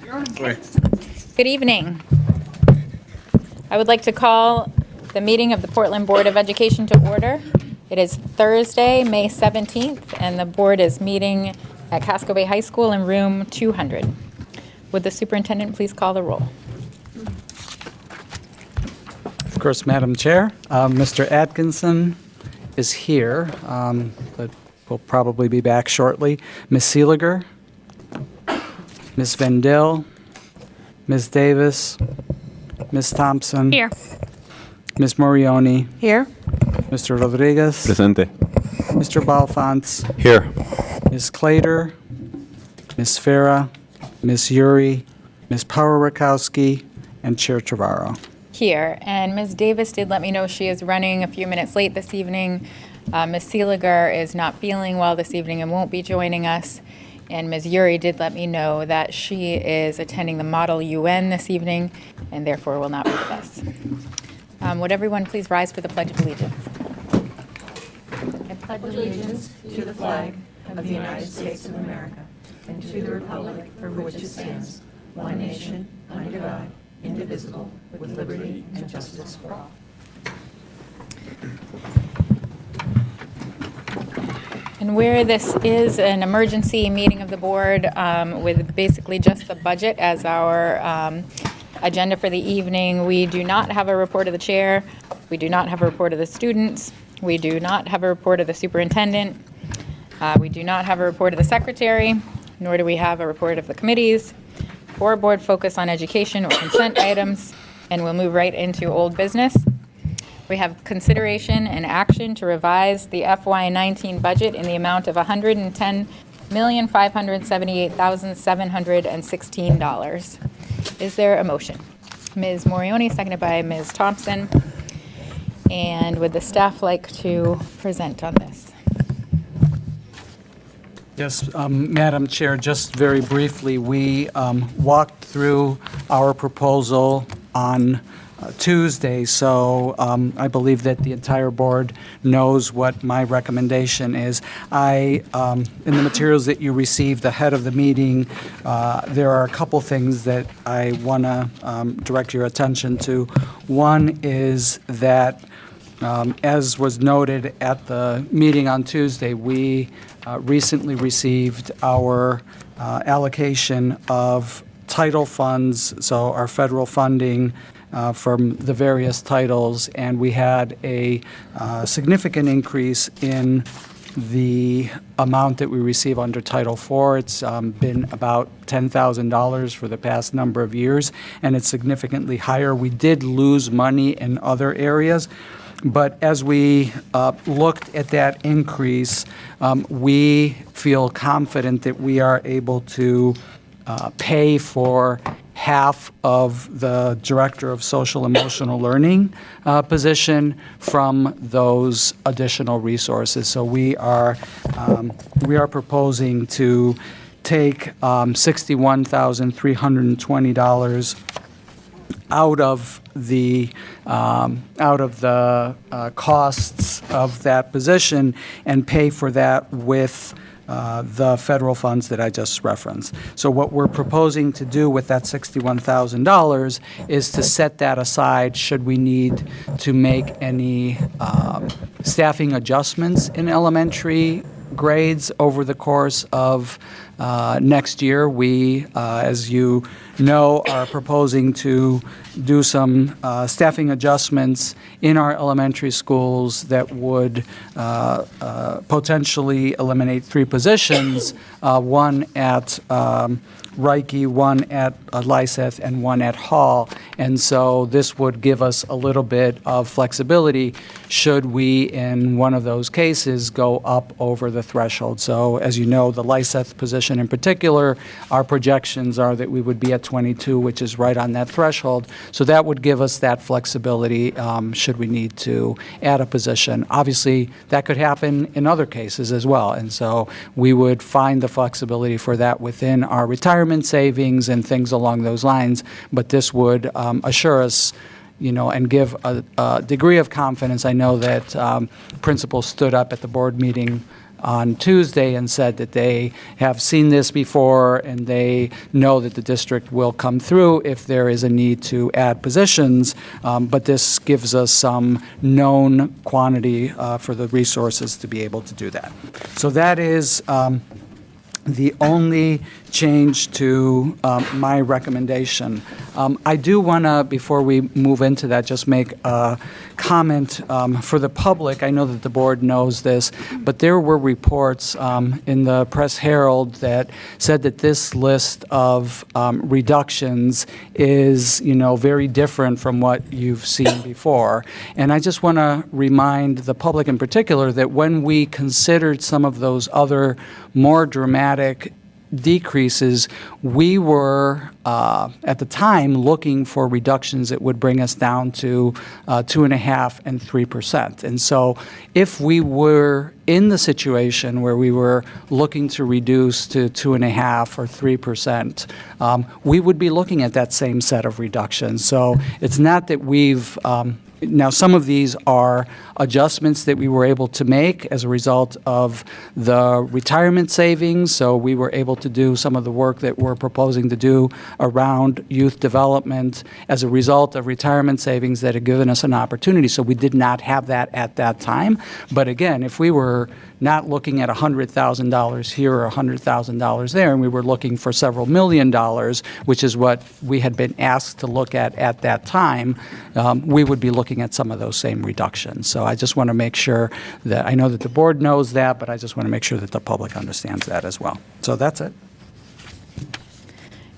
Good evening. I would like to call the meeting of the Portland Board of Education to order. It is Thursday, May 17th, and the board is meeting at Casco Bay High School in room 200. Would the superintendent please call the roll? Of course, Madam Chair. Mr. Atkinson is here, but will probably be back shortly. Ms. Seeliger, Ms. Vendel, Ms. Davis, Ms. Thompson. Here. Ms. Morioni. Here. Mr. Rodriguez. Presente. Mr. Balfont. Here. Ms. Clater, Ms. Farah, Ms. Yuri, Ms. Power-Rakowski, and Chair Trevorrow. Here. And Ms. Davis did let me know she is running a few minutes late this evening. Ms. Seeliger is not feeling well this evening and won't be joining us. And Ms. Yuri did let me know that she is attending the Model UN this evening and therefore will not be with us. Would everyone please rise for the Pledge of Allegiance? I pledge allegiance to the flag of the United States of America and to the republic for which it stands, one nation, under God, indivisible, with liberty and justice for all. And where this is an emergency meeting of the board with basically just the budget as our agenda for the evening, we do not have a report of the chair, we do not have a report of the students, we do not have a report of the superintendent, we do not have a report of the secretary, nor do we have a report of the committees or board focus on education or consent items, and we'll move right into old business. We have consideration and action to revise the FY19 budget in the amount of $110,578,716. Is there a motion? Ms. Morioni, seconded by Ms. Thompson. And would the staff like to present on this? Yes, Madam Chair, just very briefly, we walked through our proposal on Tuesday, so I believe that the entire board knows what my recommendation is. In the materials that you received ahead of the meeting, there are a couple things that I want to direct your attention to. One is that, as was noted at the meeting on Tuesday, we recently received our allocation of title funds, so our federal funding from the various titles, and we had a significant increase in the amount that we receive under Title IV. It's been about $10,000 for the past number of years, and it's significantly higher. We did lose money in other areas, but as we looked at that increase, we feel confident that we are able to pay for half of the Director of Social Emotional Learning position from those additional resources. So we are proposing to take $61,320 out of the costs of that position and pay for that with the federal funds that I just referenced. So what we're proposing to do with that $61,000 is to set that aside should we need to make any staffing adjustments in elementary grades over the course of next year. We, as you know, are proposing to do some staffing adjustments in our elementary schools that would potentially eliminate 3 positions, one at Reiki, one at Lyseth, and one at Hall. And so this would give us a little bit of flexibility should we, in one of those cases, go up over the threshold. So as you know, the Lyseth position in particular, our projections are that we would be at 22, which is right on that threshold. So that would give us that flexibility should we need to add a position. Obviously, that could happen in other cases as well. And so we would find the flexibility for that within our retirement savings and things along those lines. But this would assure us, and give a degree of confidence. I know that principals stood up at the board meeting on Tuesday and said that they have seen this before and they know that the district will come through if there is a need to add positions, but this gives us some known quantity for the resources to be able to do that. So that is the only change to my recommendation. I do want to, before we move into that, just make a comment for the public. I know that the board knows this, but there were reports in the Press Herald that said that this list of reductions is, very different from what you've seen before. And I just want to remind the public in particular that when we considered some of those other more dramatic decreases, we were, at the time, looking for reductions that would bring us down to 2.5% and 3%. And so if we were in the situation where we were looking to reduce to 2.5% or 3%, we would be looking at that same set of reductions. So it's not that we've now, some of these are adjustments that we were able to make as a result of the retirement savings. So we were able to do some of the work that we're proposing to do around youth development as a result of retirement savings that had given us an opportunity. So we did not have that at that time. But again, if we were not looking at $100,000 here or $100,000 there, and we were looking for several $1 million, which is what we had been asked to look at that time, we would be looking at some of those same reductions. So I just want to make sure that, I know that the board knows that, but I just want to make sure that the public understands that as well. So that's it.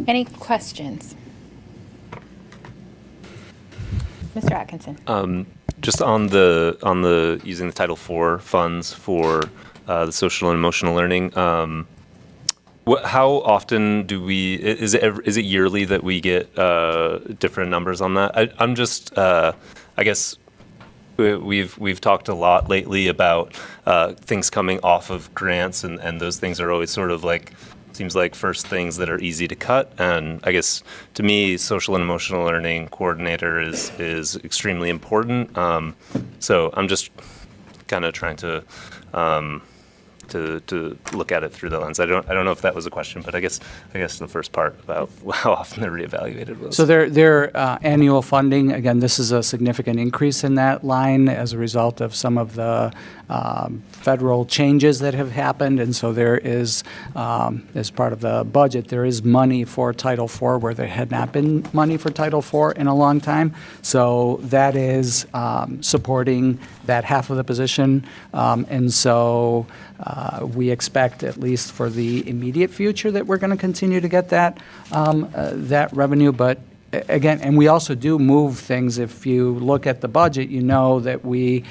Any questions? Mr. Atkinson. Just on the using the Title IV funds for the social and emotional learning, how often do we? Is it yearly that we get different numbers on that? I'm just, I guess we've talked a lot lately about things coming off of grants, and those things are always sort of like, seems like first things that are easy to cut. And I guess to me, social and emotional learning coordinator is extremely important. So I'm just kind of trying to look at it through the lens. I don't know if that was a question, but I guess the first part about how often they're reevaluated was. So their annual funding, again, this is a significant increase in that line as a result of some of the federal changes that have happened. And so there is, as part of the budget, there is money for Title IV where there had not been money for Title IV in a long time. So that is supporting that half of the position. And so we expect, at least for the immediate future, that we're going to continue to get that revenue. But again, and we also do move things. If you look at the budget, you know that we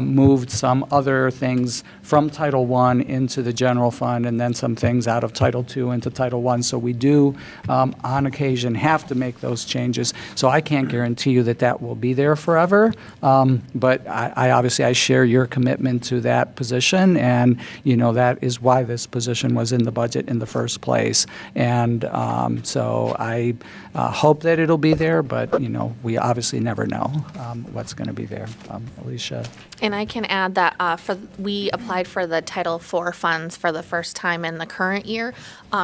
moved some other things from Title I into the general fund, and then some things out of Title II into Title I. So we do, on occasion, have to make those changes. So I can't guarantee you that that will be there forever. But I obviously, I share your commitment to that position, and that is why this position was in the budget in the first place. And so I hope that it'll be there, but we obviously never know what's going to be there. Alicia. And I can add that we applied for the Title IV funds for the first time in the current year,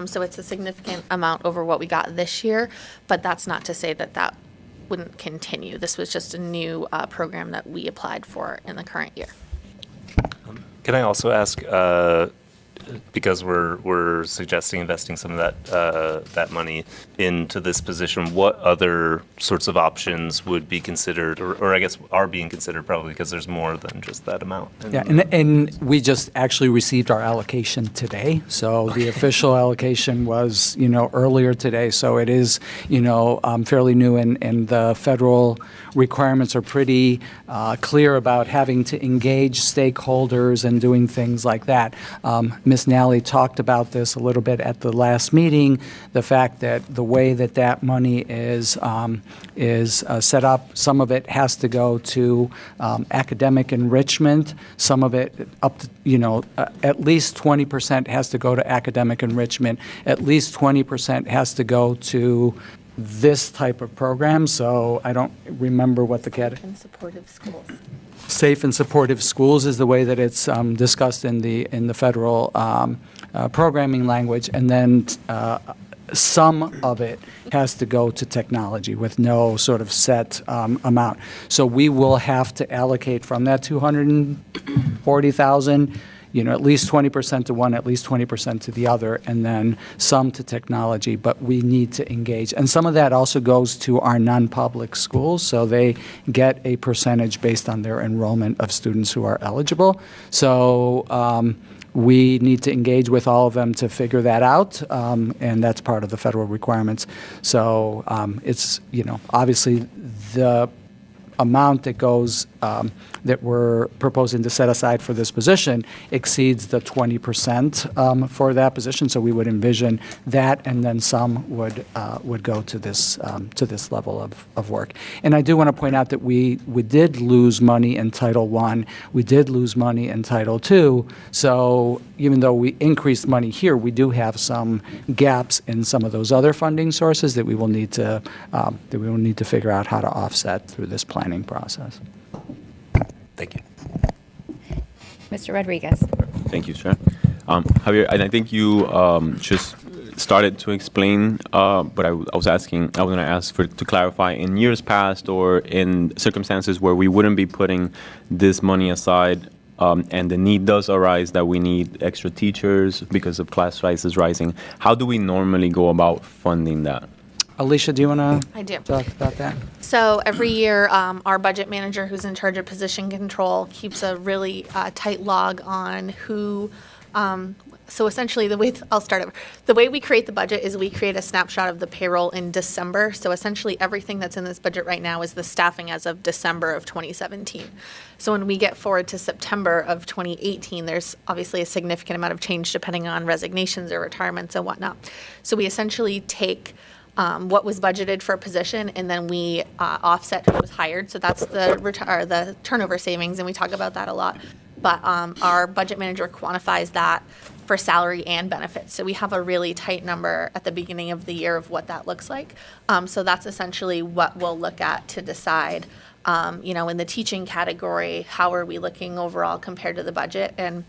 so it's a significant amount over what we got this year. But that's not to say that wouldn't continue. This was just a new program that we applied for in the current year. Can I also ask? Because we're suggesting investing some of that money into this position, what other sorts of options would be considered, or I guess are being considered, probably because there's more than just that amount? Yeah, and we just actually received our allocation today. So the official allocation was, earlier today. So it is, fairly new, and the federal requirements are pretty clear about having to engage stakeholders and doing things like that. Ms. Nally talked about this a little bit at the last meeting, the fact that the way that money is set up, some of it has to go to academic enrichment, some of it up to, at least 20% has to go to academic enrichment, at least 20% has to go to this type of program, so I don't remember what the And supportive schools. Safe and supportive schools is the way that it's discussed in the federal programming language, and then some of it has to go to technology with no sort of set amount. So we will have to allocate from that 240,000, at least 20% to one, at least 20% to the other, and then some to technology, but we need to engage. And some of that also goes to our non-public schools, so they get a percentage based on their enrollment of students who are eligible. So we need to engage with all of them to figure that out, and that's part of the federal requirements. So it's, obviously the amount that goes, that we're proposing to set aside for this position exceeds the 20% for that position. So we would envision that, and then some would go to this level of work. And I do want to point out that we did lose money in Title I. We did lose money in Title II. So even though we increased money here, we do have some gaps in some of those other funding sources that we will need to figure out how to offset through this planning process. Thank you. Mr. Rodriguez. Thank you, Chair. Javier, and I think you just started to explain, but I was going to ask to clarify, in years past or in circumstances where we wouldn't be putting this money aside, and the need does arise that we need extra teachers because of class sizes rising, how do we normally go about funding that? Alicia, do you want to I do. talk about that? So every year, our budget manager, who's in charge of position control, keeps a really tight log on who. So essentially, the way we create the budget is we create a snapshot of the payroll in December. So essentially, everything that's in this budget right now is the staffing as of December of 2017. So when we get forward to September of 2018, there's obviously a significant amount of change depending on resignations or retirements and whatnot. So we essentially take what was budgeted for a position, and then we offset who was hired. So that's the turnover savings, and we talk about that a lot. But our budget manager quantifies that for salary and benefits. So we have a really tight number at the beginning of the year of what that looks like. So that's essentially what we'll look at to decide, in the teaching category, how are we looking overall compared to the budget? And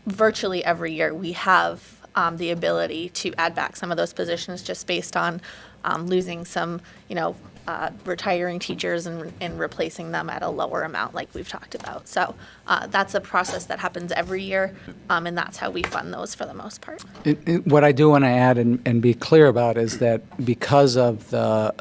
virtually every year we have the ability to add back some of those positions just based on losing some, retiring teachers and replacing them at a lower amount like we've talked about. So that's a process that happens every year, and that's how we fund those for the most part. What I do want to add and be clear about is that because of the,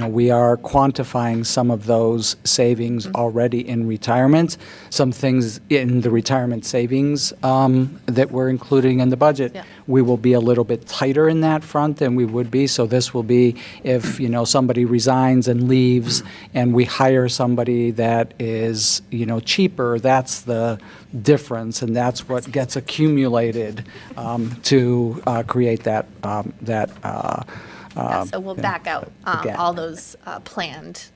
we are quantifying some of those savings already in retirement, some things in the retirement savings that we're including in the budget, we will be a little bit tighter in that front than we would be. So this will be if, somebody resigns and leaves and we hire somebody that is, cheaper, that's the difference, and that's what gets accumulated to create that. So we'll back out all those planned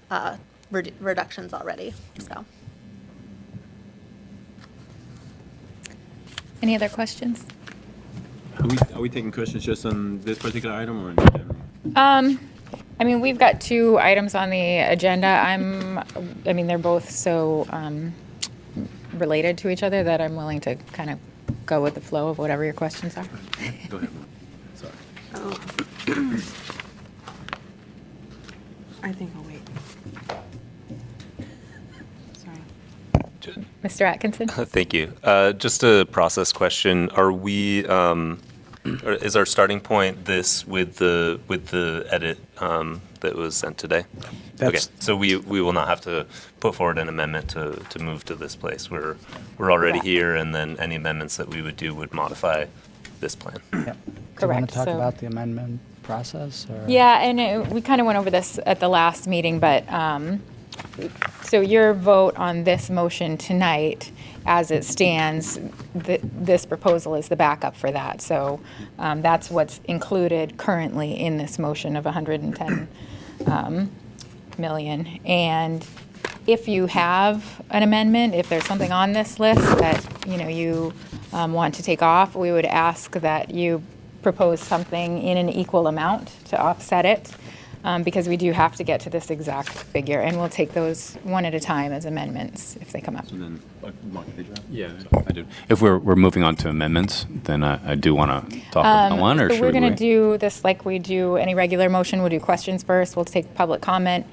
reductions already. So. Any other questions? Are we taking questions just on this particular item or in general? We've got two items on the agenda. They're both so related to each other that I'm willing to kind of go with the flow of whatever your questions are. Go ahead. Sorry. I think I'll wait. Sorry. Mr. Atkinson? Thank you. Just a process question. Are we, is our starting point this with the edit that was sent today? Okay, so we will not have to put forward an amendment to move to this place. We're already here, and then any amendments that we would do would modify this plan. Yep. Do you want Correct, to talk so- about the amendment process? Or? Yeah, and we kind of went over this at the last meeting, but so your vote on this motion tonight, as it stands, this proposal is the backup for that. So that's what's included currently in this motion of 110 million. And if you have an amendment, if there's something on this list that you want to take off, we would ask that you propose something in an equal amount to offset it. because we do have to get to this exact figure, and we'll take those one at a time as amendments if they come up. So then, Mark, did you have? Yeah, I do. If we're moving on to amendments, then I do want to talk about one, or So should we're we going to wait? do this like we do any regular motion. We'll do questions first, we'll take public comment,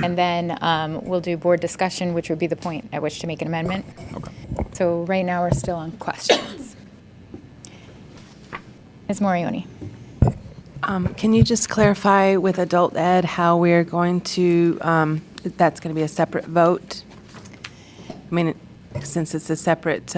and then we'll do board discussion, which would be the point at which to make an amendment. Okay. So right now, we're still on questions. Ms. Morioni. Can you just clarify with adult ed how we're going to, that's going to be a separate vote? I mean, since it's a separate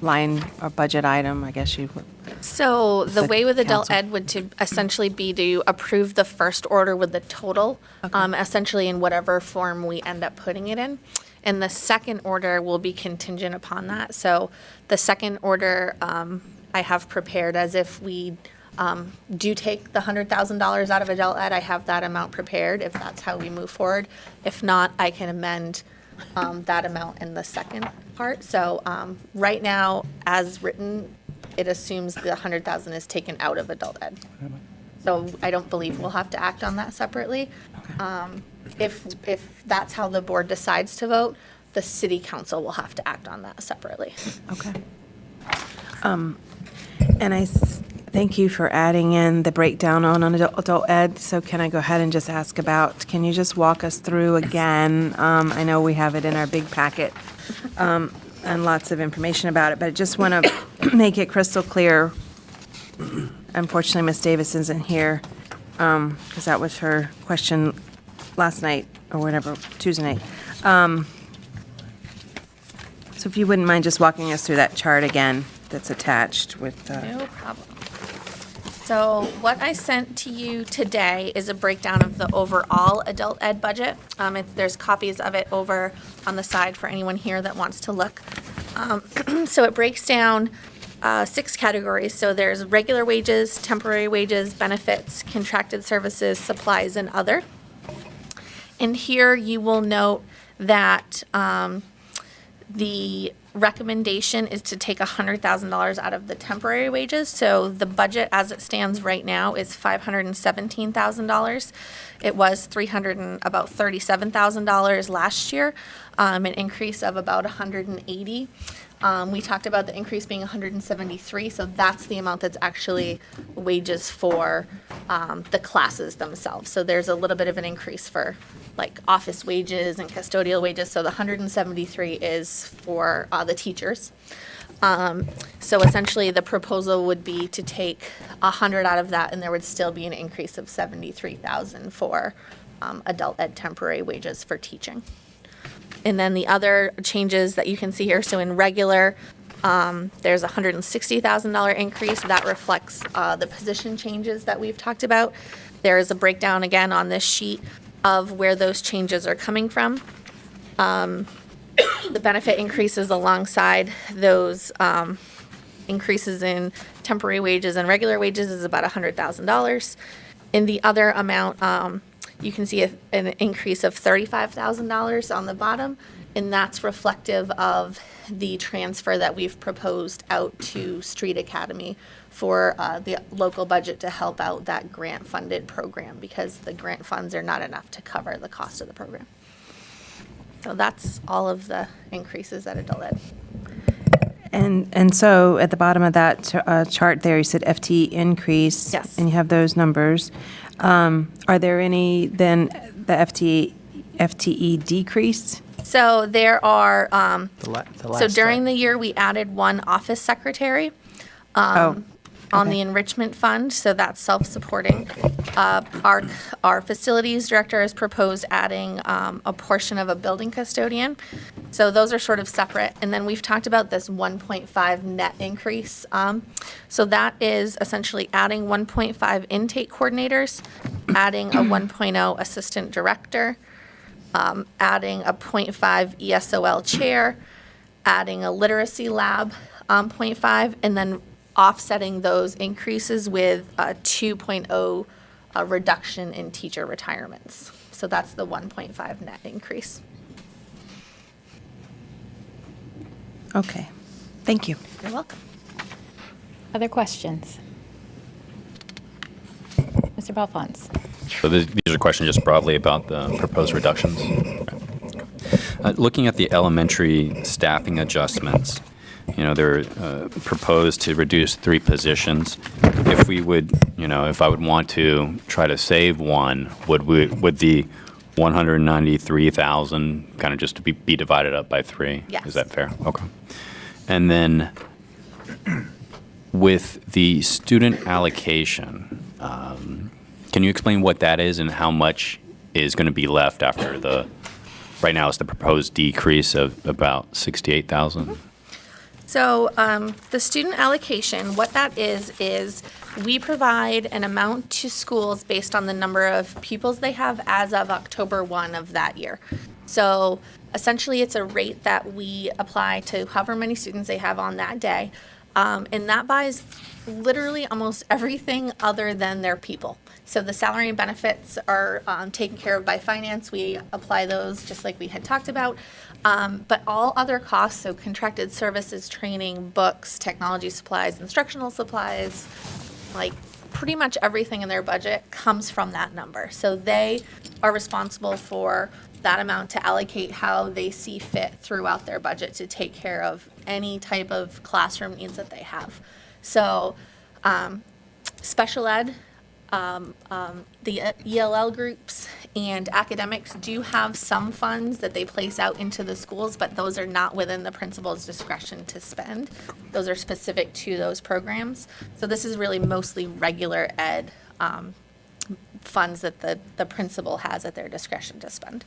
line or budget item, I guess you would. So the The way with adult council. ed would to essentially be to approve the first order with the total, essentially in whatever form we end up putting it in. And the second order will be contingent upon that. So the second order I have prepared as if we do take the $100,000 out of adult ed, I have that amount prepared if that's how we move forward. If not, I can amend that amount in the second part. So right now, as written, it assumes the 100,000 is taken out of adult ed. So I don't believe we'll have to act on that separately. If that's how the board decides to vote, the city council will have to act on that separately. Okay. And thank you for adding in the breakdown on adult ed. So can I go ahead and just ask about, can you just walk us through again? I know we have it in our big packet and lots of information about it, but I just want to make it crystal clear. Unfortunately, Ms. Davis isn't here because that was her question last night or whatever, Tuesday night. So if you wouldn't mind just walking us through that chart again that's attached with. No problem. So what I sent to you today is a breakdown of the overall adult ed budget. There's copies of it over on the side for anyone here that wants to look. So it breaks down 6 categories. So there's regular wages, temporary wages, benefits, contracted services, supplies, and other. And here you will note that the recommendation is to take $100,000 out of the temporary wages. So the budget as it stands right now is $517,000. It was about $37,000 last year, an increase of about 180. We talked about the increase being 173, so that's the amount that's actually wages for the classes themselves. So there's a little bit of an increase for like office wages and custodial wages. So the 173 is for the teachers. So essentially the proposal would be to take 100 out of that, and there would still be an increase of 73,000 for adult ed temporary wages for teaching. And then the other changes that you can see here, so in regular, there's a $160,000 increase. That reflects the position changes that we've talked about. There is a breakdown again on this sheet of where those changes are coming from. The benefit increases alongside those increases in temporary wages and regular wages is about $100,000. In the other amount, you can see an increase of $35,000 on the bottom, and that's reflective of the transfer that we've proposed out to Street Academy for the local budget to help out that grant-funded program because the grant funds are not enough to cover the cost of the program. So that's all of the increases at adult ed. And so at the bottom of that chart there, you said FTE increase. Yes. And you have those numbers. Are there any, then, the FTE decrease? So there are, The so last during slide. the year, we added one office secretary Oh, on okay. the enrichment fund, so that's self-supporting. Our facilities director has proposed adding a portion of a building custodian. So those are sort of separate. And then we've talked about this 1.5 net increase. So that is essentially adding 1.5 intake coordinators, adding a 1.0 assistant director, adding a 0.5 ESOL chair, adding a literacy lab 0.5, and then offsetting those increases with a 2.0 reduction in teacher retirements. So that's the 1.5 net increase. Okay. Thank you. You're welcome. Other questions? Mr. Belfons? So these are questions just broadly about the proposed reductions. Looking at the elementary staffing adjustments, they're proposed to reduce 3 positions. If we would, if I would want to try to save one, would the 193,000 kind of just to be divided up by 3? Yes. Is that fair? Okay. And then with the student allocation, can you explain what that is and how much is going to be left after right now it's the proposed decrease of about 68,000? So the student allocation, what that is we provide an amount to schools based on the number of pupils they have as of October 1 of that year. So essentially, it's a rate that we apply to however many students they have on that day. And that buys literally almost everything other than their people. So the salary and benefits are taken care of by finance. We apply those just like we had talked about. But all other costs, so contracted services, training, books, technology supplies, instructional supplies, like pretty much everything in their budget comes from that number. So they are responsible for that amount to allocate how they see fit throughout their budget to take care of any type of classroom needs that they have. So special ed, the ELL groups and academics do have some funds that they place out into the schools, but those are not within the principal's discretion to spend. Those are specific to those programs. So this is really mostly regular ed funds that the principal has at their discretion to spend.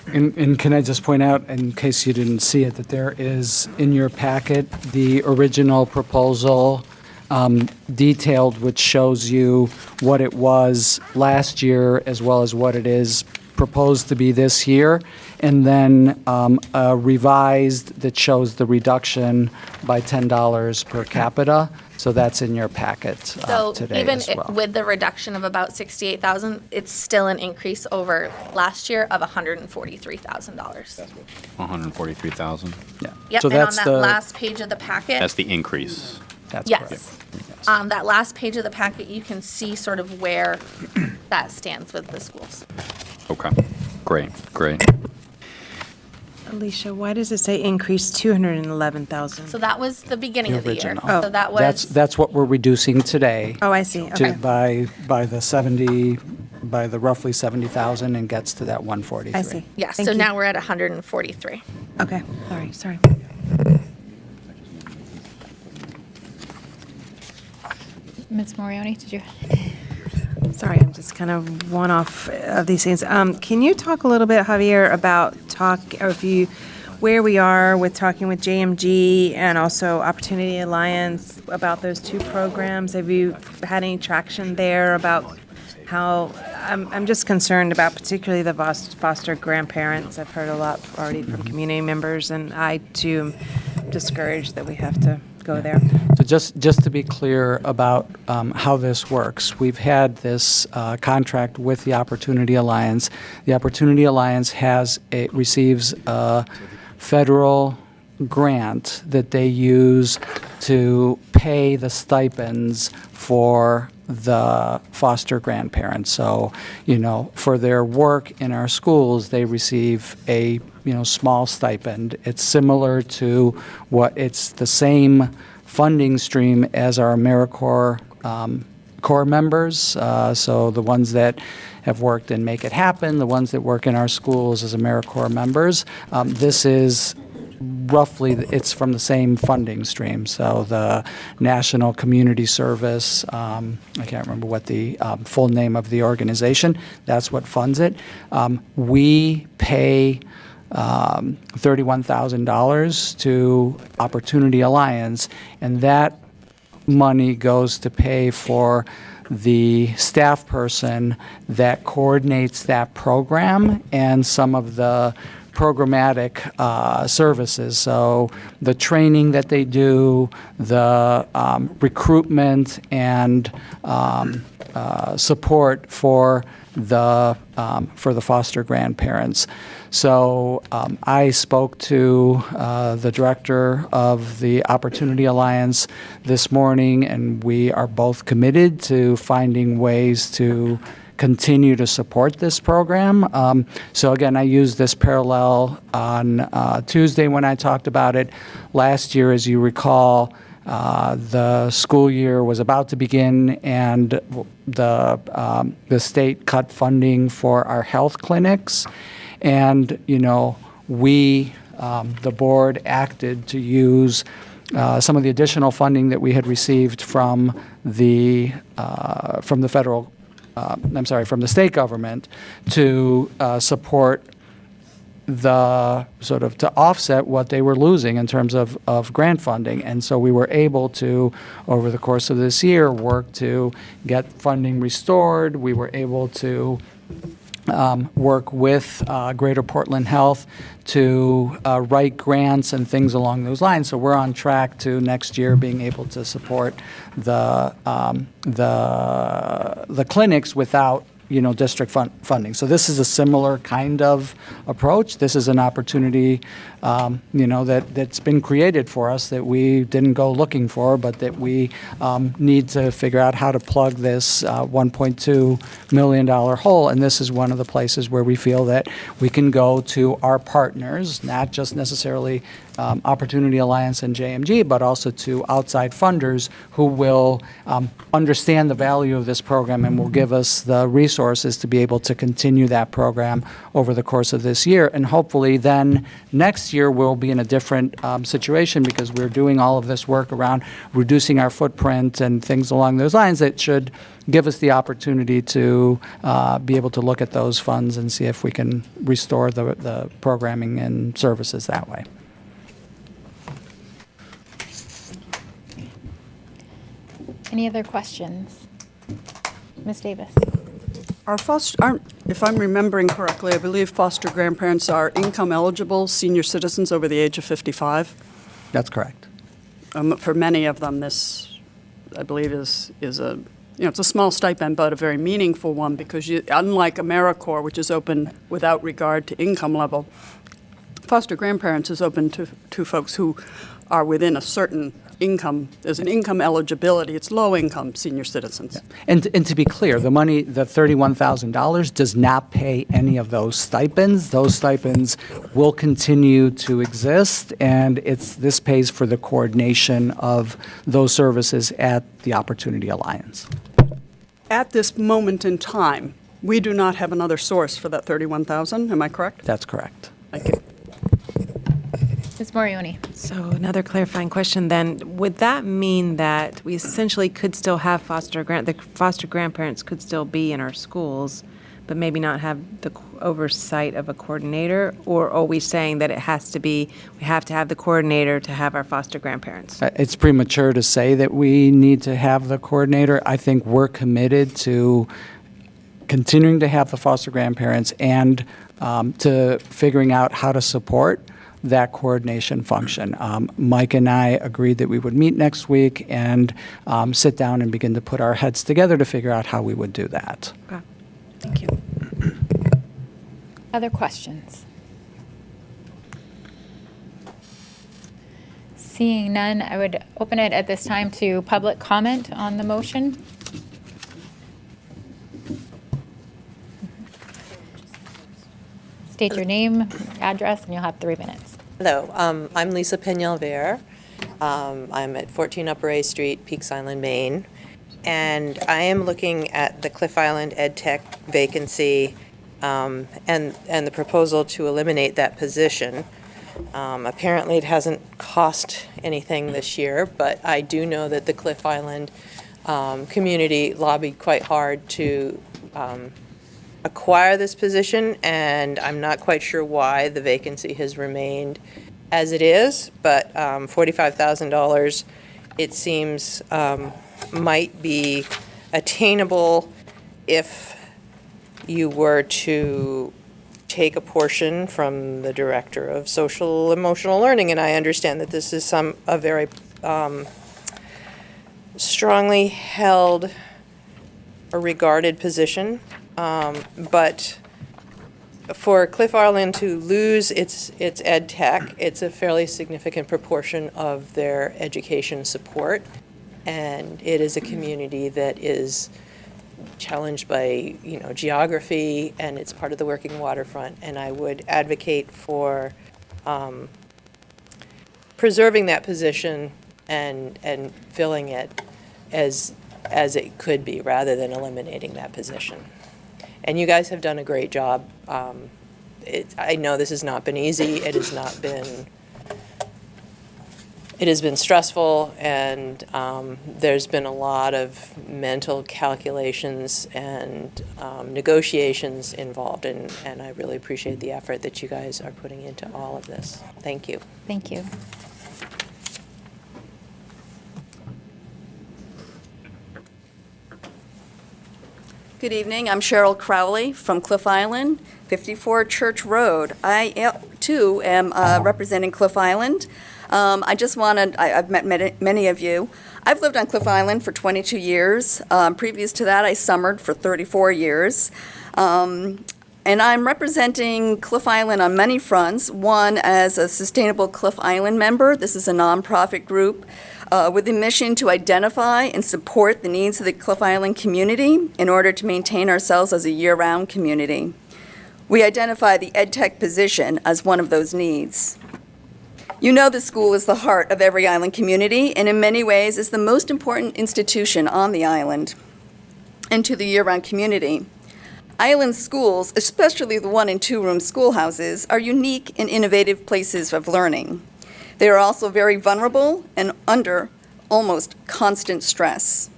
And can I just point out, in case you didn't see it, that there is in your packet the original proposal detailed, which shows you what it was last year as well as what it is proposed to be this year, and then a revised that shows the reduction by $10 per capita. So that's in your packet today even as well. with the reduction of about 68,000, it's still an increase over last year of $143,000. 143,000. Yeah. Yep, So and on that's that the, last page of the packet. That's the increase. that's Yes. correct. Yes. That last page of the packet, you can see sort of where that stands with the schools. Okay. Great. Alicia, why does it say increase 211,000? So that was the beginning The of the year. original. So that was, That's what we're reducing today. Oh, I see, okay. By the roughly 70,000 and gets to that 143. I see. yes, Thank so you. now we're at 143. Okay, sorry. Ms. Morioni, did you? Sorry, I'm just kind of one off of these things. Can you talk a little bit, Javier, about where we are with talking with JMG and also Opportunity Alliance about those 2 programs? Have you had any traction there about how, I'm just concerned about particularly the foster grandparents. I've heard a lot already from community members, and I too am discouraged that we have to go there. So just to be clear about how this works, we've had this contract with the Opportunity Alliance. The Opportunity Alliance receives a federal grant that they use to pay the stipends for the foster grandparents. So, for their work in our schools, they receive a, small stipend. It's similar to it's the same funding stream as our AmeriCorps core members. So the ones that have worked in Make It Happen, the ones that work in our schools as AmeriCorps members. This is roughly, it's from the same funding stream. So the National Community Service, I can't remember what the full name of the organization, that's what funds it. We pay $31,000 to Opportunity Alliance, and that money goes to pay for the staff person that coordinates that program and some of the programmatic services. So the training that they do, the recruitment and support for the foster grandparents. So I spoke to the director of the Opportunity Alliance this morning, and we are both committed to finding ways to continue to support this program. So again, I used this parallel on Tuesday when I talked about it. Last year, as you recall, the school year was about to begin, and the state cut funding for our health clinics. And, we, the board, acted to use some of the additional funding that we had received from the state government to support to offset what they were losing in terms of grant funding. And so we were able to, over the course of this year, work to get funding restored. We were able to work with Greater Portland Health to write grants and things along those lines. So we're on track to next year being able to support the clinics without district funding. So this is a similar kind of approach. This is an opportunity, that's been created for us that we didn't go looking for, but that we need to figure out how to plug this $1.2 million hole. And this is one of the places where we feel that we can go to our partners, not just necessarily Opportunity Alliance and JMG, but also to outside funders who will understand the value of this program and will give us the resources to be able to continue that program over the course of this year. And hopefully then next year we'll be in a different situation, because we're doing all of this work around reducing our footprint and things along those lines that should give us the opportunity to be able to look at those funds and see if we can restore the programming and services that way. Any other questions? Ms. Davis? If I'm remembering correctly, I believe foster grandparents are income-eligible senior citizens over the age of 55. That's correct. For many of them, this, I believe, is a it's a small stipend, but a very meaningful one, because unlike AmeriCorps, which is open without regard to income level, foster grandparents is open to folks who are within a certain income. There's an income eligibility. It's low-income senior citizens. Yeah. And to be clear, the money, the $31,000, does not pay any of those stipends. Those stipends will continue to exist, and this pays for the coordination of those services at the Opportunity Alliance. At this moment in time, we do not have another source for that $31,000. Am I correct? That's correct. Thank you. Ms. Morioni? So another clarifying question then. Would that mean that we essentially could still have the foster grandparents could still be in our schools, but maybe not have the oversight of a coordinator? Or are we saying that we have to have the coordinator to have our foster grandparents? It's premature to say that we need to have the coordinator. I think we're committed to continuing to have the foster grandparents and to figuring out how to support that coordination function. Mike and I agreed that we would meet next week and sit down and begin to put our heads together to figure out how we would do that. Okay. Thank you. Other questions? Seeing none, I would open it at this time to public comment on the motion. State your name, address, and you'll have 3 minutes. Hello, I'm Lisa Peñalver. I'm at 14 Upper A Street, Peaks Island, Maine. And I am looking at the Cliff Island Ed Tech vacancy and the proposal to eliminate that position. Apparently it hasn't cost anything this year, but I do know that the Cliff Island community lobbied quite hard to acquire this position, and I'm not quite sure why the vacancy has remained as it is, but $45,000, it seems, might be attainable if you were to take a portion from the Director of Social Emotional Learning, and I understand that this is a very strongly held or regarded position. But for Cliff Island to lose its ed tech, it's a fairly significant proportion of their education support, and it is a community that is challenged by, geography, and it's part of the working waterfront. And I would advocate for preserving that position and filling it as it could be, rather than eliminating that position. And you guys have done a great job. I know this has not been easy. It has been stressful, and there's been a lot of mental calculations and negotiations involved, and I really appreciate the effort that you guys are putting into all of this. Thank you. Thank you. Good evening. I'm Cheryl Crowley from Cliff Island, 54 Church Road. I, too, am representing Cliff Island. I've met many of you. I've lived on Cliff Island for 22 years. Previous to that, I summered for 34 years. And I'm representing Cliff Island on many fronts. One, as a Sustainable Cliff Island member. This is a nonprofit group with the mission to identify and support the needs of the Cliff Island community in order to maintain ourselves as a year-round community. We identify the EdTech position as one of those needs. You know the school is the heart of every island community, and in many ways is the most important institution on the island and to the year-round community. Island schools, especially the 1- and 2-room schoolhouses, are unique and innovative places of learning. They are also very vulnerable and under almost constant stress,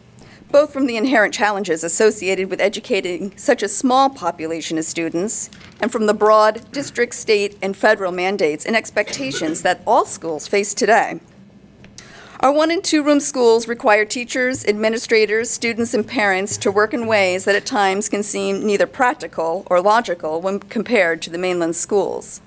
both from the inherent challenges associated with educating such a small population of students and from the broad district, state, and federal mandates and expectations that all schools face today. Our 1- and 2-room schools require teachers, administrators, students, and parents to work in ways that at times can seem neither practical or logical when compared to the mainland schools.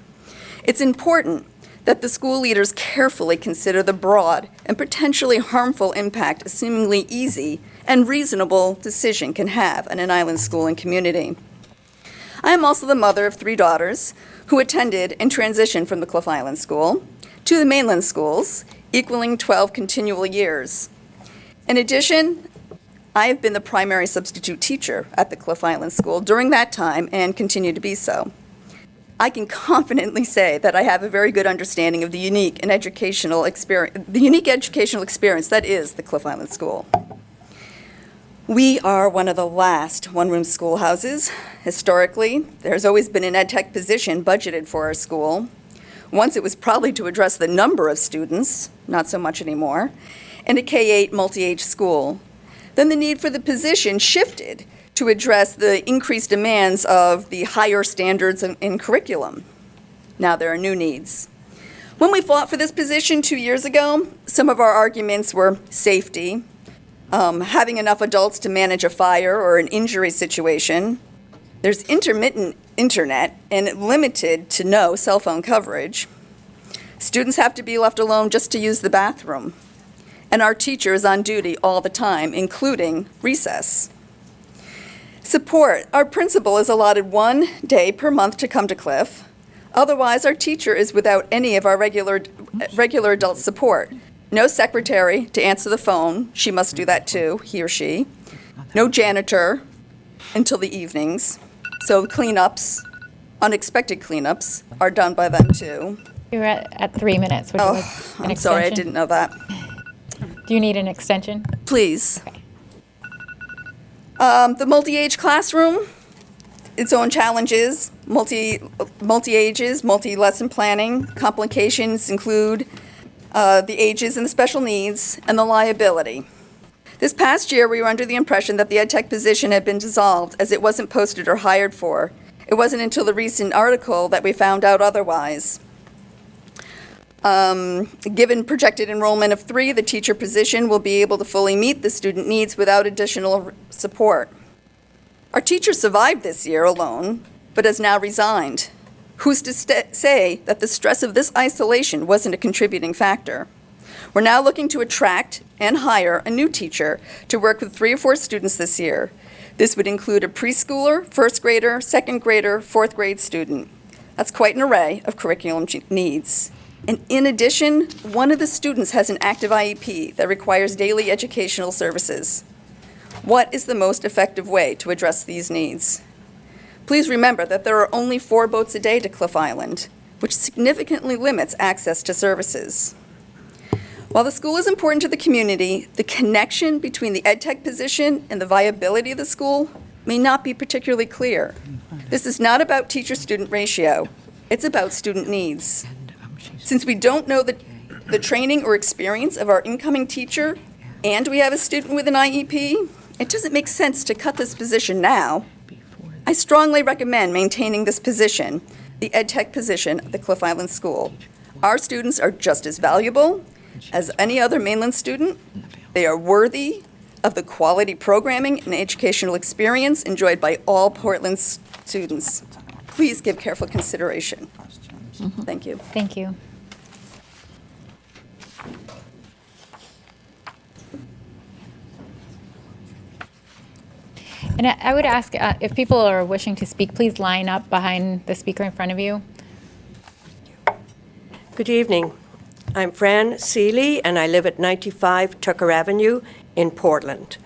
It's important that the school leaders carefully consider the broad and potentially harmful impact a seemingly easy and reasonable decision can have on an island school and community. I am also the mother of 3 daughters who attended and transitioned from the Cliff Island School to the mainland schools, equaling 12 continual years. In addition, I have been the primary substitute teacher at the Cliff Island School during that time and continue to be so. I can confidently say that I have a very good understanding of the unique educational experience that is the Cliff Island School. We are one of the last 1-room schoolhouses. Historically, there's always been an EdTech position budgeted for our school. Once it was probably to address the number of students, not so much anymore, and a K-8 multi-age school. Then the need for the position shifted to address the increased demands of the higher standards in curriculum. Now there are new needs. When we fought for this position 2 years ago, some of our arguments were safety, having enough adults to manage a fire or an injury situation. There's intermittent internet and limited to no cell phone coverage. Students have to be left alone just to use the bathroom. And our teacher is on duty all the time, including recess. Support. Our principal is allotted 1 day per month to come to Cliff. Otherwise, our teacher is without any of our regular adult support. No secretary to answer the phone. She must do that too, he or she. No janitor until the evenings. So cleanups, unexpected cleanups, are done by them too. You're at 3 minutes. Would you like an I'm sorry, I extension? didn't know that. Do you need an extension? Please. Okay. The multi-age classroom, its own challenges, multi-ages, multi-lesson planning. Complications include the ages and the special needs, and the liability. This past year, we were under the impression that the EdTech position had been dissolved as it wasn't posted or hired for. It wasn't until the recent article that we found out otherwise. Given projected enrollment of 3, the teacher position will be able to fully meet the student needs without additional support. Our teacher survived this year alone, but has now resigned. Who's to say that the stress of this isolation wasn't a contributing factor? We're now looking to attract and hire a new teacher to work with 3 or 4 students this year. This would include a preschooler, first grader, second grader, 4th grade student. That's quite an array of curriculum needs. And in addition, one of the students has an active IEP that requires daily educational services. What is the most effective way to address these needs? Please remember that there are only 4 boats a day to Cliff Island, which significantly limits access to services. While the school is important to the community, the connection between the EdTech position and the viability of the school may not be particularly clear. This is not about teacher-student ratio. It's about student needs. Since we don't know the training or experience of our incoming teacher, and we have a student with an IEP, it doesn't make sense to cut this position now. I strongly recommend maintaining this position, the EdTech position of the Cliff Island School. Our students are just as valuable as any other mainland student. They are worthy of the quality programming and educational experience enjoyed by all Portland students. Please give careful consideration. Thank you. Thank you. And I would ask if people are wishing to speak, please line up behind the speaker in front of you. Good evening. I'm Fran Seeley, and I live at 95 Tucker Avenue in Portland.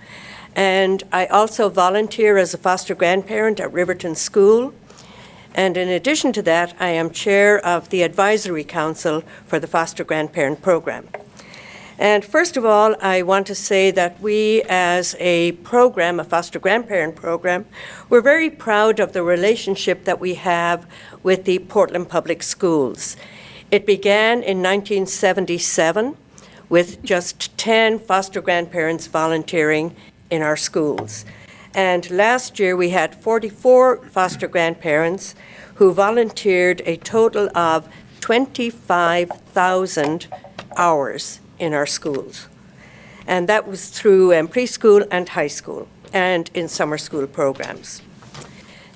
And I also volunteer as a foster grandparent at Riverton School. And in addition to that, I am chair of the Advisory Council for the Foster Grandparent Program. And first of all, I want to say that we, as a program, a foster grandparent program, we're very proud of the relationship that we have with the Portland Public Schools. It began in 1977 with just 10 foster grandparents volunteering in our schools. And last year we had 44 foster grandparents who volunteered a total of 25,000 hours in our schools. And that was through preschool and high school and in summer school programs.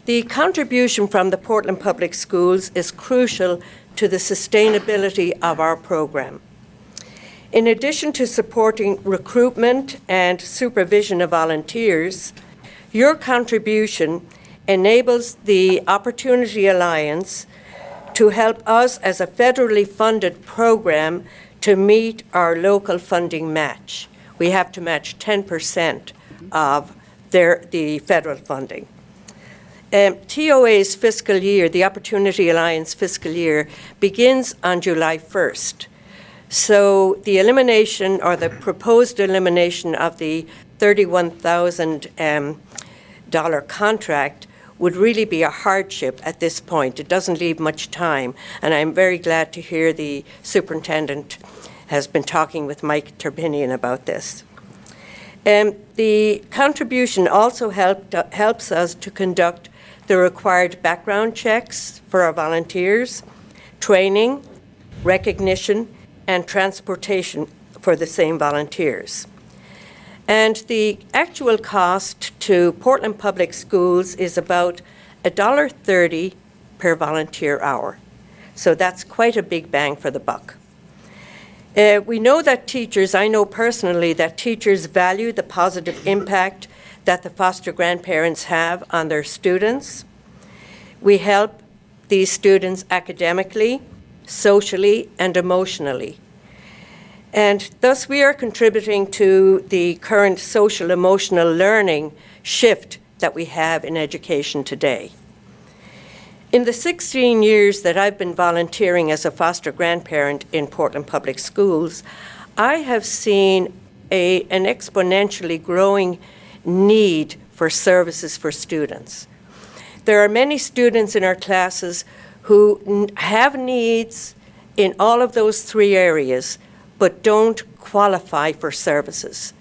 The contribution from the Portland Public Schools is crucial to the sustainability of our program. In addition to supporting recruitment and supervision of volunteers, your contribution enables the Opportunity Alliance to help us as a federally funded program to meet our local funding match. We have to match 10% of the federal funding. TOA's fiscal year, the Opportunity Alliance fiscal year, begins on July 1st. So the elimination or the proposed elimination of the $31,000 contract would really be a hardship at this point. It doesn't leave much time, and I'm very glad to hear the superintendent has been talking with Mike Turbinian about this. The contribution also helps us to conduct the required background checks for our volunteers, training, recognition, and transportation for the same volunteers. And the actual cost to Portland Public Schools is about $1.30 per volunteer hour. So that's quite a big bang for the buck. We know that I know personally that teachers value the positive impact that the foster grandparents have on their students. We help these students academically, socially, and emotionally. And thus we are contributing to the current social emotional learning shift that we have in education today. In the 16 years that I've been volunteering as a foster grandparent in Portland Public Schools, I have seen an exponentially growing need for services for students. There are many students in our classes who have needs in all of those 3 areas, but don't qualify for services.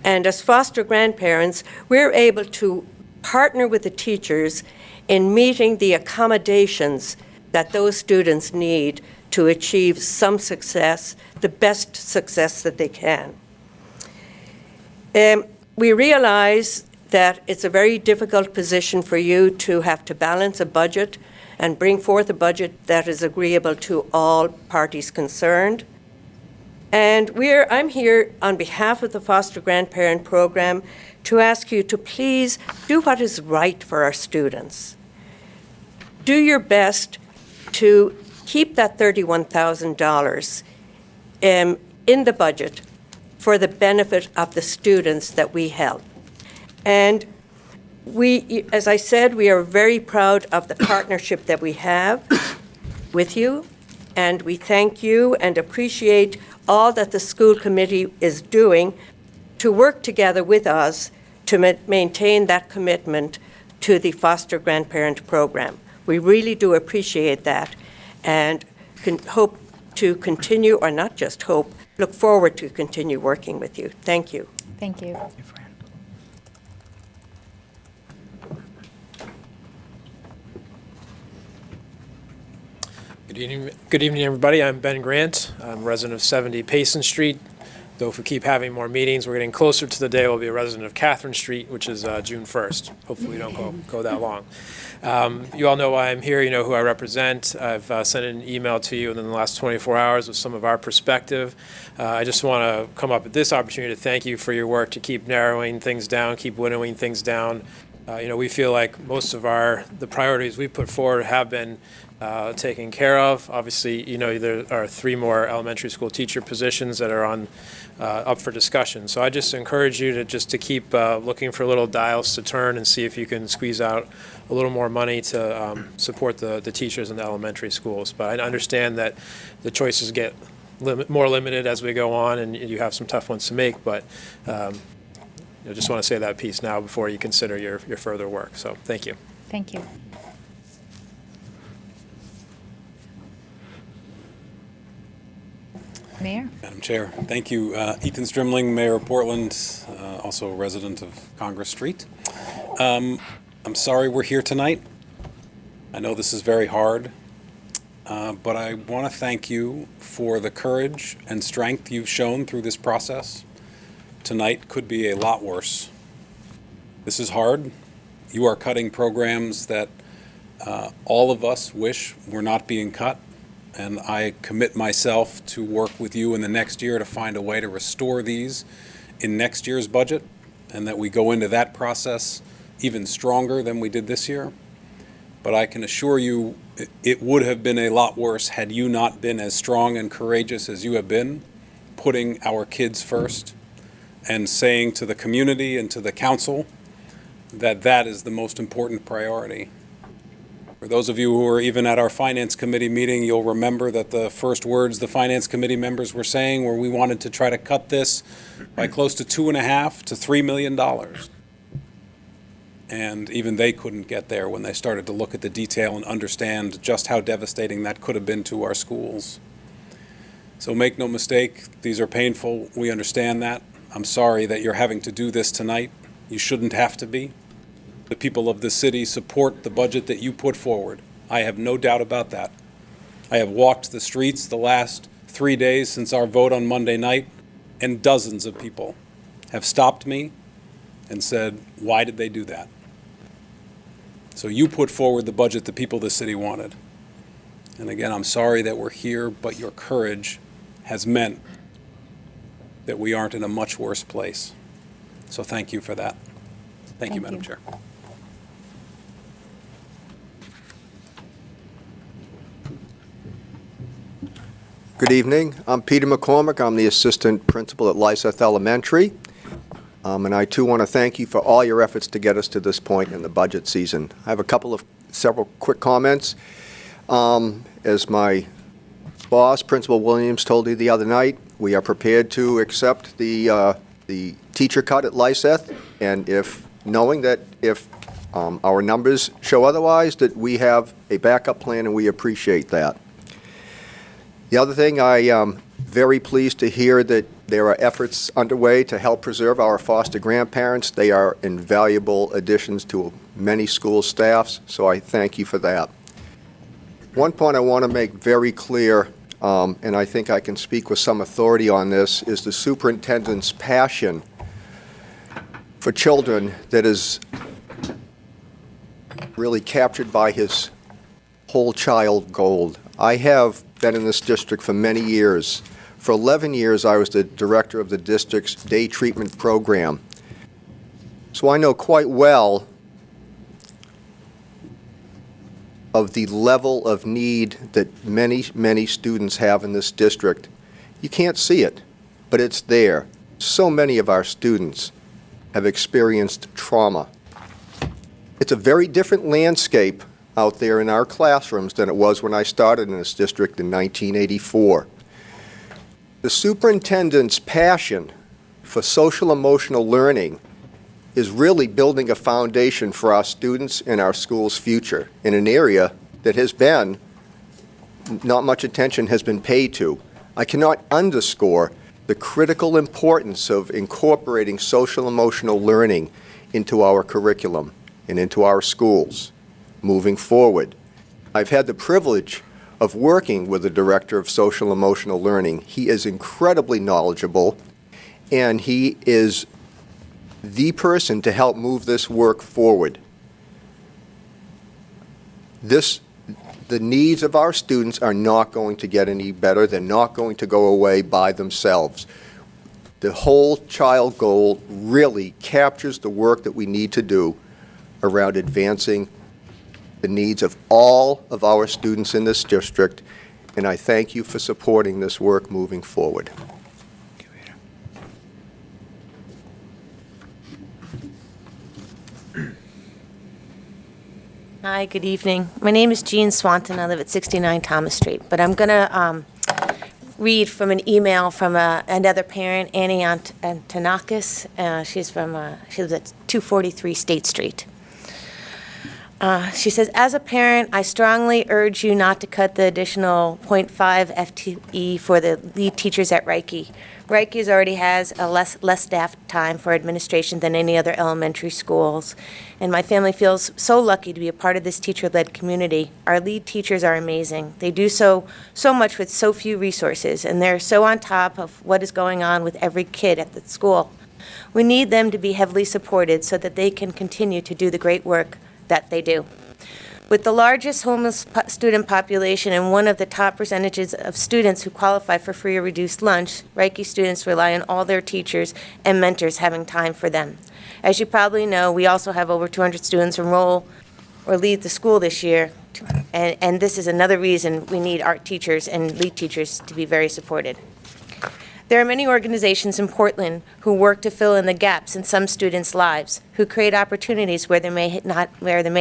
And as foster grandparents, we're able to partner with the teachers in meeting the accommodations that those students need to achieve some success, the best success that they can. We realize that it's a very difficult position for you to have to balance a budget and bring forth a budget that is agreeable to all parties concerned. And I'm here on behalf of the Foster Grandparent Program to ask you to please do what is right for our students. Do your best to keep that $31,000 in the budget for the benefit of the students that we help. And we, as I said, we are very proud of the partnership that we have with you, and we thank you and appreciate all that the school committee is doing to work together with us to maintain that commitment to the foster grandparent program. We really do appreciate that, and hope to continue, or not just hope, look forward to continue working with you. Thank you. Thank you. Good evening, everybody. I'm Ben Grant. I'm a resident of 70 Payson Street. Though if we keep having more meetings, we're getting closer to the day we'll be a resident of Catherine Street, which is June 1st. Hopefully we don't go that long. You all know why I'm here. You know who I represent. I've sent an email to you within the last 24 hours with some of our perspective. I just want to come up at this opportunity to thank you for your work to keep narrowing things down, keep winnowing things down. We feel like most of the priorities we put forward have been taken care of. Obviously, there are 3 more elementary school teacher positions that are up for discussion. So I just encourage you to keep looking for little dials to turn and see if you can squeeze out a little more money to support the teachers in the elementary schools. But I understand that the choices get more limited as we go on, and you have some tough ones to make. But I just want to say that piece now before you consider your further work. So thank you. Thank you. Mayor? Madam Chair, thank you. Ethan Strimling, Mayor of Portland, also a resident of Congress Street. I'm sorry we're here tonight. I know this is very hard, but I want to thank you for the courage and strength you've shown through this process. Tonight could be a lot worse. This is hard. You are cutting programs that all of us wish were not being cut. And I commit myself to work with you in the next year to find a way to restore these in next year's budget, and that we go into that process even stronger than we did this year. But I can assure you it would have been a lot worse had you not been as strong and courageous as you have been, putting our kids first and saying to the community and to the council that that is the most important priority. For those of you who were even at our Finance Committee meeting, you'll remember that the first words the Finance Committee members were saying were we wanted to try to cut this by close to $2.5 to $3 million. And even they couldn't get there when they started to look at the detail and understand just how devastating that could have been to our schools. So make no mistake, these are painful. We understand that. I'm sorry that you're having to do this tonight. You shouldn't have to be. The people of the city support the budget that you put forward. I have no doubt about that. I have walked the streets the last 3 days since our vote on Monday night, and dozens of people have stopped me and said, why did they do that? So you put forward the budget the people of the city wanted. And again, I'm sorry that we're here, but your courage has meant that we aren't in a much worse place. So thank you for that. Thank you, Madam Chair. Good evening. I'm Peter McCormick. I'm the assistant principal at Lyseth Elementary. And I too want to thank you for all your efforts to get us to this point in the budget season. I have several quick comments. As my boss, Principal Williams, told you the other night, we are prepared to accept the teacher cut at Lyseth, and knowing that if our numbers show otherwise, that we have a backup plan, and we appreciate that. The other thing, I am very pleased to hear that there are efforts underway to help preserve our foster grandparents. They are invaluable additions to many school staffs, so I thank you for that. One point I want to make very clear, and I think I can speak with some authority on this, is the superintendent's passion for children that is really captured by his whole child goal. I have been in this district for many years. For 11 years, I was the director of the district's day treatment program. So I know quite well of the level of need that many, many students have in this district. You can't see it, but it's there. So many of our students have experienced trauma. It's a very different landscape out there in our classrooms than it was when I started in this district in 1984. The superintendent's passion for social emotional learning is really building a foundation for our students and our school's future in an area that has been, not much attention has been paid to. I cannot underscore the critical importance of incorporating social emotional learning into our curriculum and into our schools moving forward. I've had the privilege of working with the Director of Social Emotional Learning. He is incredibly knowledgeable, and he is the person to help move this work forward. The needs of our students are not going to get any better. They're not going to go away by themselves. The whole child goal really captures the work that we need to do around advancing the needs of all of our students in this district, and I thank you for supporting this work moving forward. Hi, good evening. My name is Jean Swanson. I live at 69 Thomas Street, but I'm going to read from an email from another parent, Annie Antonakis. She lives at 243 State Street. She says, as a parent, I strongly urge you not to cut the additional 0.5 FTE for the lead teachers at Reiki. Reiki already has a less staff time for administration than any other elementary schools. And my family feels so lucky to be a part of this teacher-led community. Our lead teachers are amazing. They do so much with so few resources, and they're so on top of what is going on with every kid at the school. We need them to be heavily supported so that they can continue to do the great work that they do. With the largest homeless student population and one of the top percentages of students who qualify for free or reduced lunch, Reiki students rely on all their teachers and mentors having time for them. As you probably know, we also have over 200 students enroll or leave the school this year, and this is another reason we need art teachers and lead teachers to be very supported. There are many organizations in Portland who work to fill in the gaps in some students' lives, who create opportunities where there may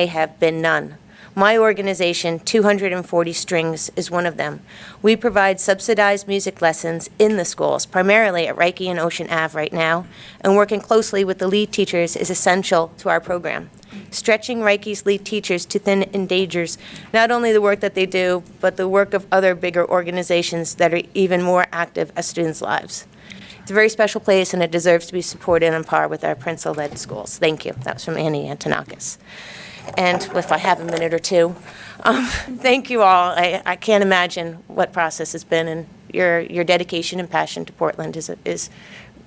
have been none. My organization, 240 Strings, is one of them. We provide subsidized music lessons in the schools, primarily at Reiki and Ocean Ave right now, and working closely with the lead teachers is essential to our program. Stretching Reiki's lead teachers too thin endangers not only the work that they do, but the work of other bigger organizations that are even more active as students' lives. It's a very special place, and it deserves to be supported on par with our Princeton-led schools. Thank you. That was from Annie Antonakis. And if I have a minute or two, thank you all. I can't imagine what process has been, and your dedication and passion to Portland is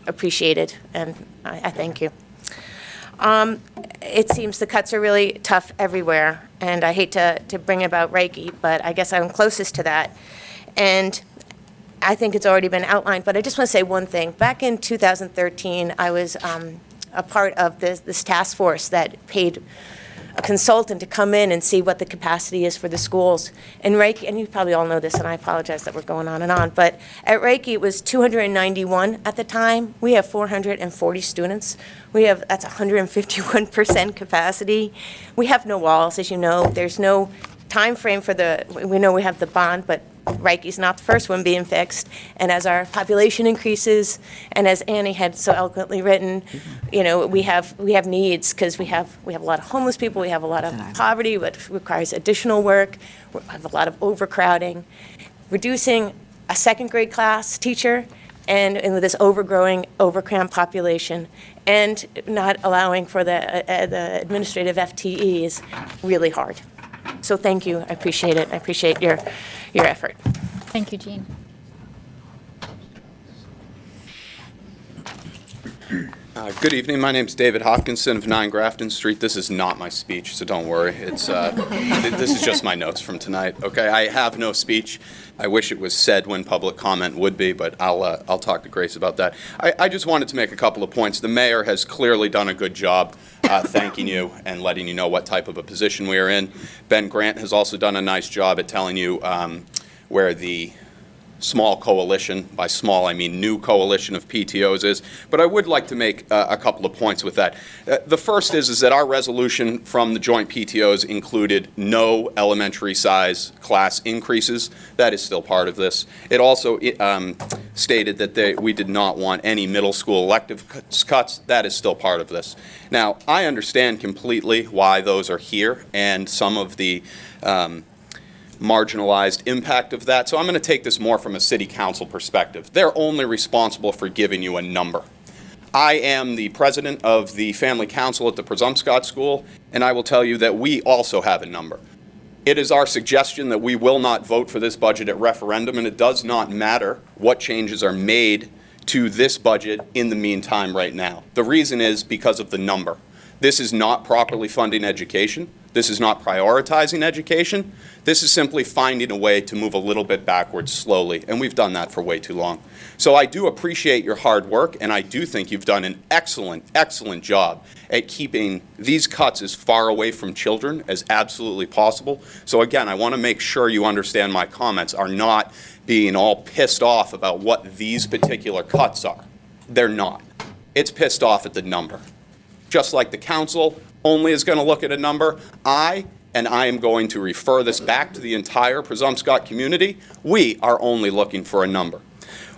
appreciated, and I thank you. It seems the cuts are really tough everywhere, and I hate to bring about Reiki, but I guess I'm closest to that. And I think it's already been outlined, but I just want to say one thing. Back in 2013, I was a part of this task force that paid a consultant to come in and see what the capacity is for the schools. And Reiki, and you probably all know this, and I apologize that we're going on, but at Reiki it was 291 at the time. We have 440 students. That's 151% capacity. We have no walls, as you know. There's no time frame we know we have the bond, but Reiki's not the first one being fixed. And as our population increases, and as Annie had so eloquently written, we have needs, because we have a lot of homeless people, we have a lot of poverty, which requires additional work, we have a lot of overcrowding. Reducing a second grade class teacher and with this overcrammed population, and not allowing for the administrative FTE is really hard. So thank you. I appreciate it. I appreciate your effort. Thank you, Jean. Good evening. My name is David Hopkinson of 9 Grafton Street. This is not my speech, so don't worry. It's this is just my notes from tonight. Okay, I have no speech. I wish it was said when public comment would be, but I'll talk to Grace about that. I just wanted to make a couple of points. The mayor has clearly done a good job thanking you and letting you know what type of a position we are in. Ben Grant has also done a nice job at telling you where the small coalition, by small I mean new coalition of PTOs is, but I would like to make a couple of points with that. The first is that our resolution from the joint PTOs included no elementary size class increases. That is still part of this. It also stated that we did not want any middle school elective cuts. That is still part of this. Now, I understand completely why those are here and some of the marginalized impact of that. So I'm going to take this more from a city council perspective. They're only responsible for giving you a number. I am the president of the family council at the Presumpscot School, and I will tell you that we also have a number. It is our suggestion that we will not vote for this budget at referendum, and it does not matter what changes are made to this budget in the meantime right now. The reason is because of the number. This is not properly funding education. This is not prioritizing education. This is simply finding a way to move a little bit backwards slowly, and we've done that for way too long. So I do appreciate your hard work, and I do think you've done an excellent, excellent job at keeping these cuts as far away from children as absolutely possible. So again, I want to make sure you understand my comments are not being all pissed off about what these particular cuts are. They're not. It's pissed off at the number. Just like the council only is going to look at a number, I am going to refer this back to the entire Presumpscot community. We are only looking for a number.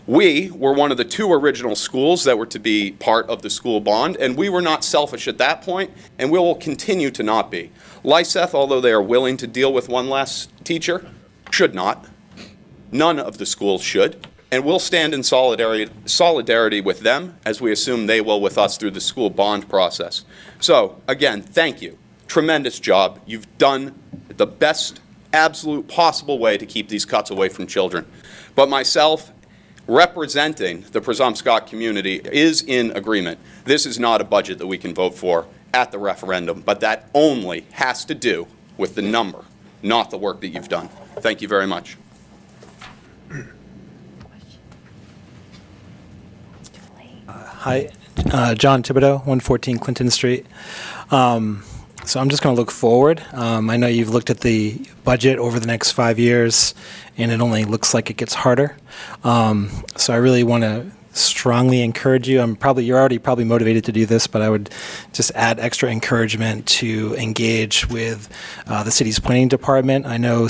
We were one of the 2 original schools that were to be part of the school bond, and we were not selfish at that point, and we will continue to not be. Lyseth, although they are willing to deal with one less teacher, should not. None of the schools should. And we'll stand in solidarity with them as we assume they will with us through the school bond process. So, again, thank you. Tremendous job. You've done the best absolute possible way to keep these cuts away from children. But myself, representing the Presumpscot community, is in agreement. This is not a budget that we can vote for at the referendum, but that only has to do with the number, not the work that you've done. Thank you very much. Hi, John Thibodeau, 114 Clinton Street. So I'm just going to look forward. I know you've looked at the budget over the next 5 years, and it only looks like it gets harder. So I really want to strongly encourage you. You're already probably motivated to do this, but I would just add extra encouragement to engage with the city's planning department. I know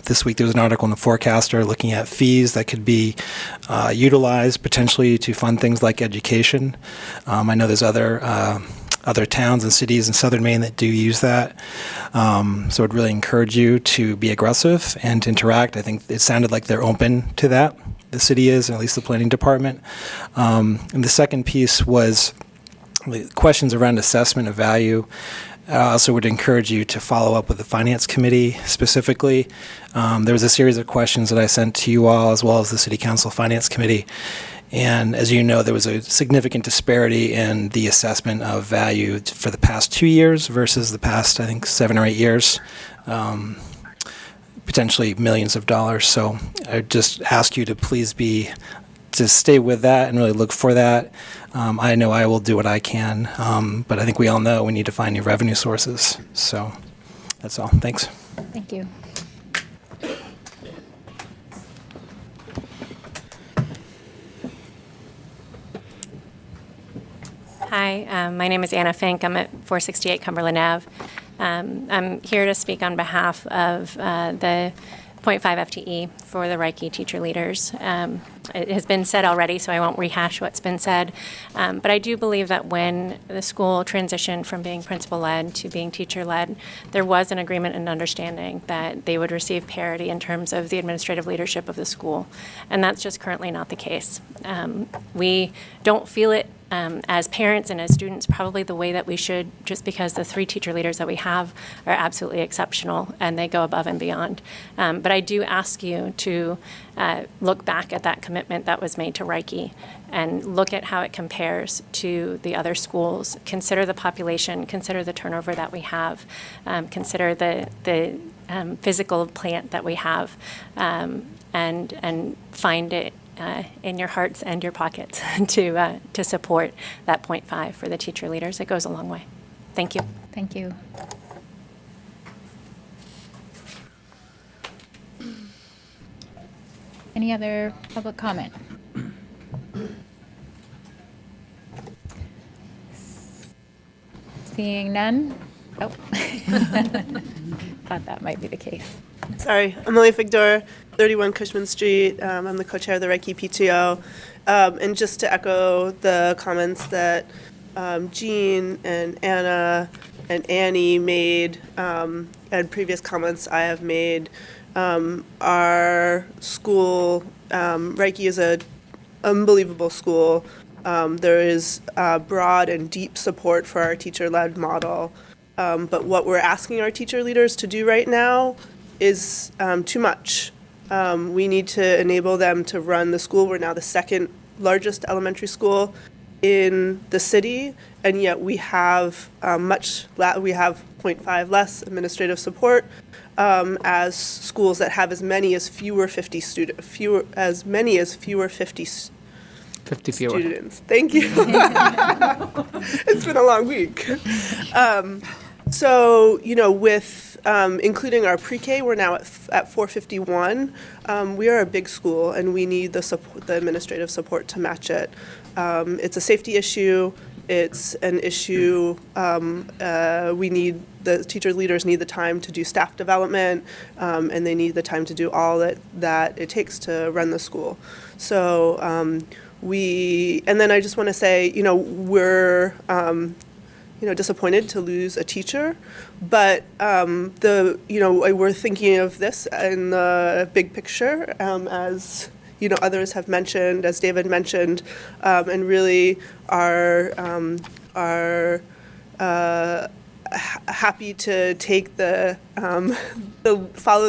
this week there was an article in the Forecaster looking at fees that could be utilized potentially to fund things like education. I know there's other towns and cities in southern Maine that do use that. So I'd really encourage you to be aggressive and to interact. I think it sounded like they're open to that. The city is, and at least the planning department. And the second piece was the questions around assessment of value. I also would encourage you to follow up with the Finance Committee specifically. There was a series of questions that I sent to you all as well as the City Council Finance Committee. And as you know, there was a significant disparity in the assessment of value for the past 2 years versus the past, I think, 7 or 8 years, potentially millions of dollars. So I just ask you to please to stay with that and really look for that. I know I will do what I can, but I think we all know we need to find new revenue sources. So that's all. Thanks. Thank you. Hi, my name is Anna Fink. I'm at 468 Cumberland Ave. I'm here to speak on behalf of the 0.5 FTE for the Reiki teacher leaders. It has been said already, so I won't rehash what's been said. But I do believe that when the school transitioned from being principal-led to being teacher-led, there was an agreement and understanding that they would receive parity in terms of the administrative leadership of the school. And that's just currently not the case. We don't feel it as parents and as students probably the way that we should, just because the 3 teacher leaders that we have are absolutely exceptional and they go above and beyond. But I do ask you to look back at that commitment that was made to Reiki and look at how it compares to the other schools. Consider the population, consider the turnover that we have, consider the physical plant that we have, and find it in your hearts and your pockets to support that 0.5 for the teacher leaders. It goes a long way. Thank you. Thank you. Any other public comment? Seeing none? Oh. Thought that might be the case. Sorry, Emily Figdor, 31 Cushman Street. I'm the co-chair of the Reiki PTO. And just to echo the comments that Jean and Anna and Annie made, and previous comments I have made, our school, Reiki is an unbelievable school. There is broad and deep support for our teacher-led model. But what we're asking our teacher leaders to do right now is too much. We need to enable them to run the school. We're now the second largest elementary school in the city, and yet we have we have 0.5 less administrative support as schools that have as many as fewer 50 students, as many as fewer 50 fewer students. Thank you. It's been a long week. So, with including our pre-K, we're now at 451. We are a big school, and we need the administrative support to match it. It's a safety issue. It's an issue. The teacher leaders need the time to do staff development, and they need the time to do all that it takes to run the school. So and then I just want to say, we're disappointed to lose a teacher, but we're thinking of this in the big picture, as others have mentioned, as David mentioned, and really are happy to take follow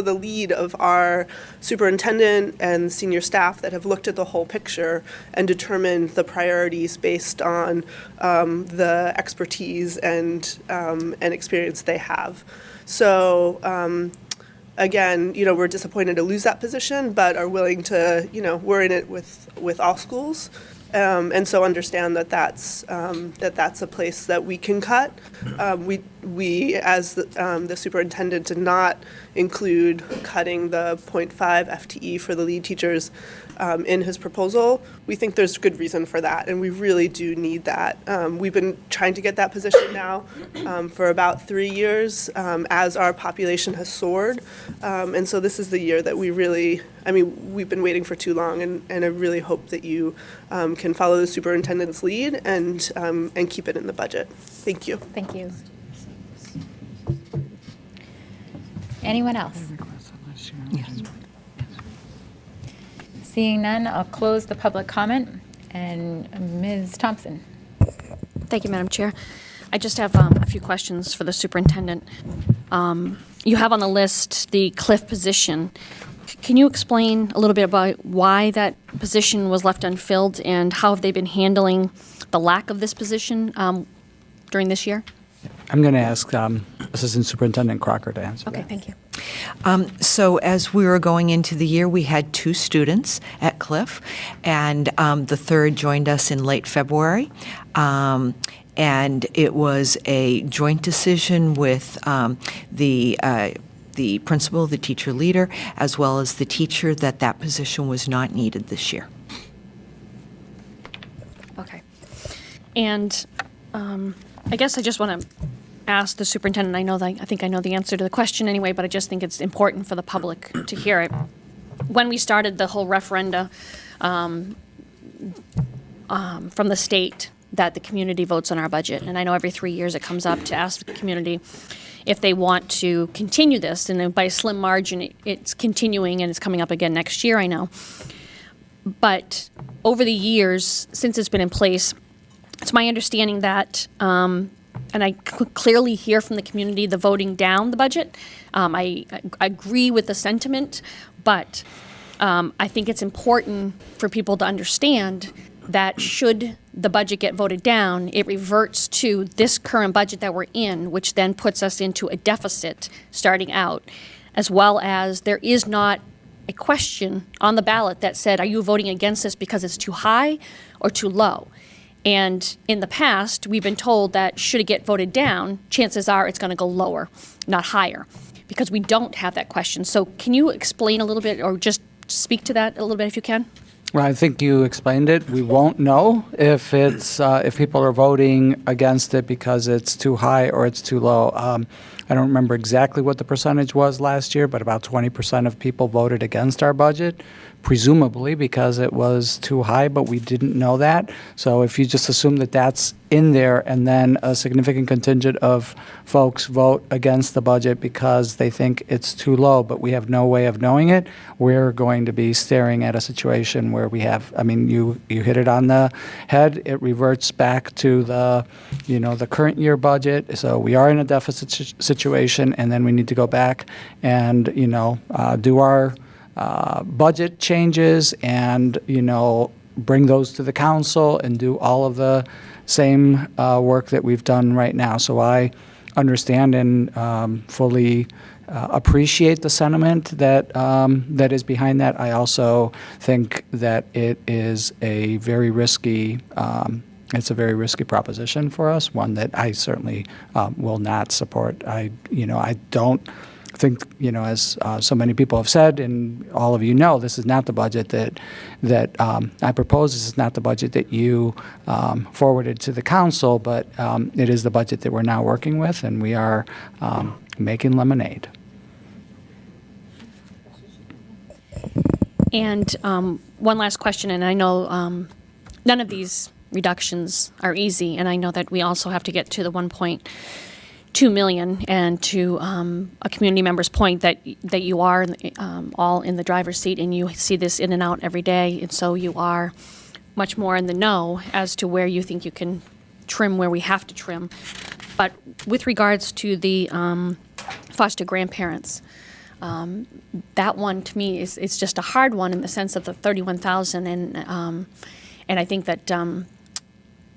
the lead of our superintendent and senior staff that have looked at the whole picture and determined the priorities based on the expertise and experience they have. So again, we're disappointed to lose that position, but are willing to, we're in it with all schools. And so understand that that's a place that we can cut. We as the superintendent did not include cutting the 0.5 FTE for the lead teachers in his proposal. We think there's good reason for that, and we really do need that. We've been trying to get that position now for about 3 years as our population has soared. And so this is the year that we've been waiting for too long, and I really hope that you can follow the superintendent's lead and keep it in the budget. Thank you. Thank you. Anyone else? Yes. Seeing none, I'll close the public comment. And Ms. Thompson. Thank you, Madam Chair. I just have a few questions for the superintendent. You have on the list the Cliff position. Can you explain a little bit about why that position was left unfilled, and how have they been handling the lack of this position during this year? I'm going to ask Assistant Superintendent Crocker to answer Okay, that. thank you. So as we were going into the year, we had 2 students at Cliff, and the third joined us in late February. And it was a joint decision with the principal, the teacher leader, as well as the teacher, that position was not needed this year. Okay. And I guess I just want to ask the superintendent, I think I know the answer to the question anyway, but I just think it's important for the public to hear it. When we started the whole referenda from the state that the community votes on our budget, and I know every 3 years it comes up to ask the community if they want to continue this, and then by a slim margin it's continuing, and it's coming up again next year, I know. But over the years, since it's been in place, it's my understanding that, and I clearly hear from the community the voting down the budget. I agree with the sentiment, but I think it's important for people to understand that should the budget get voted down, it reverts to this current budget that we're in, which then puts us into a deficit starting out, as well as there is not a question on the ballot that said, are you voting against this because it's too high or too low? And in the past, we've been told that should it get voted down, chances are it's going to go lower, not higher, because we don't have that question. So can you explain a little bit, or just speak to that a little bit if you can? Well, I think you explained it. We won't know if it's if people are voting against it because it's too high or it's too low. I don't remember exactly what the percentage was last year, but about 20% of people voted against our budget, presumably because it was too high, but we didn't know that. So if you just assume that that's in there and then a significant contingent of folks vote against the budget because they think it's too low, but we have no way of knowing it, we're going to be staring at a situation where we have, I mean, you hit it on the head. It reverts back to the, the current year budget. So we are in a deficit situation, and then we need to go back and, do our budget changes and, bring those to the council and do all of the same work that we've done right now. So I understand and fully appreciate the sentiment that that is behind that. I also think that it is a very risky it's a very risky proposition for us, one that I certainly will not support. I don't think, as so many people have said, and all of you know, this is not the budget that I propose. This is not the budget that you forwarded to the council, but it is the budget that we're now working with, and we are making lemonade. And one last question, and I know none of these reductions are easy, and I know that we also have to get to the 1.2 million, and to a community member's point that you are all in the driver's seat and you see this in and out every day, and so you are much more in the know as to where you think you can trim, where we have to trim. But with regards to the foster grandparents, that one to me is just a hard one in the sense of the 31,000, and I think that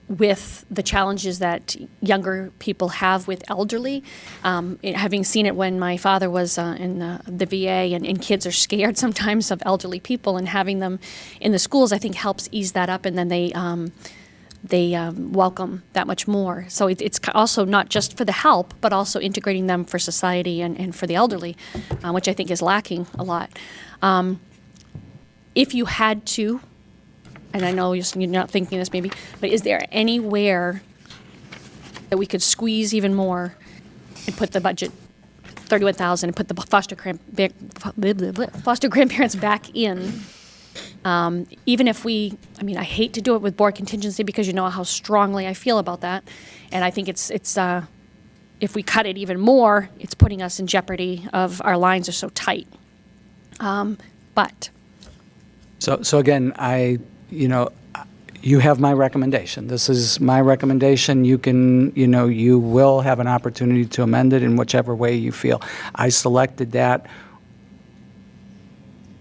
with the challenges that younger people have with elderly, having seen it when my father was in the VA, and kids are scared sometimes of elderly people, and having them in the schools I think helps ease that up, and then they welcome that much more. So it's also not just for the help, but also integrating them for society and for the elderly, which I think is lacking a lot. If you had to, and I know you're not thinking this maybe, but is there anywhere that we could squeeze even more and put the budget 31,000 and put the foster grandparents back in? Even if I hate to do it with board contingency because you know how strongly I feel about that, and I think it's if we cut it even more, it's putting us in jeopardy of our lines are so tight. But so again, you have my recommendation. This is my recommendation. You can, you will have an opportunity to amend it in whichever way you feel. I selected that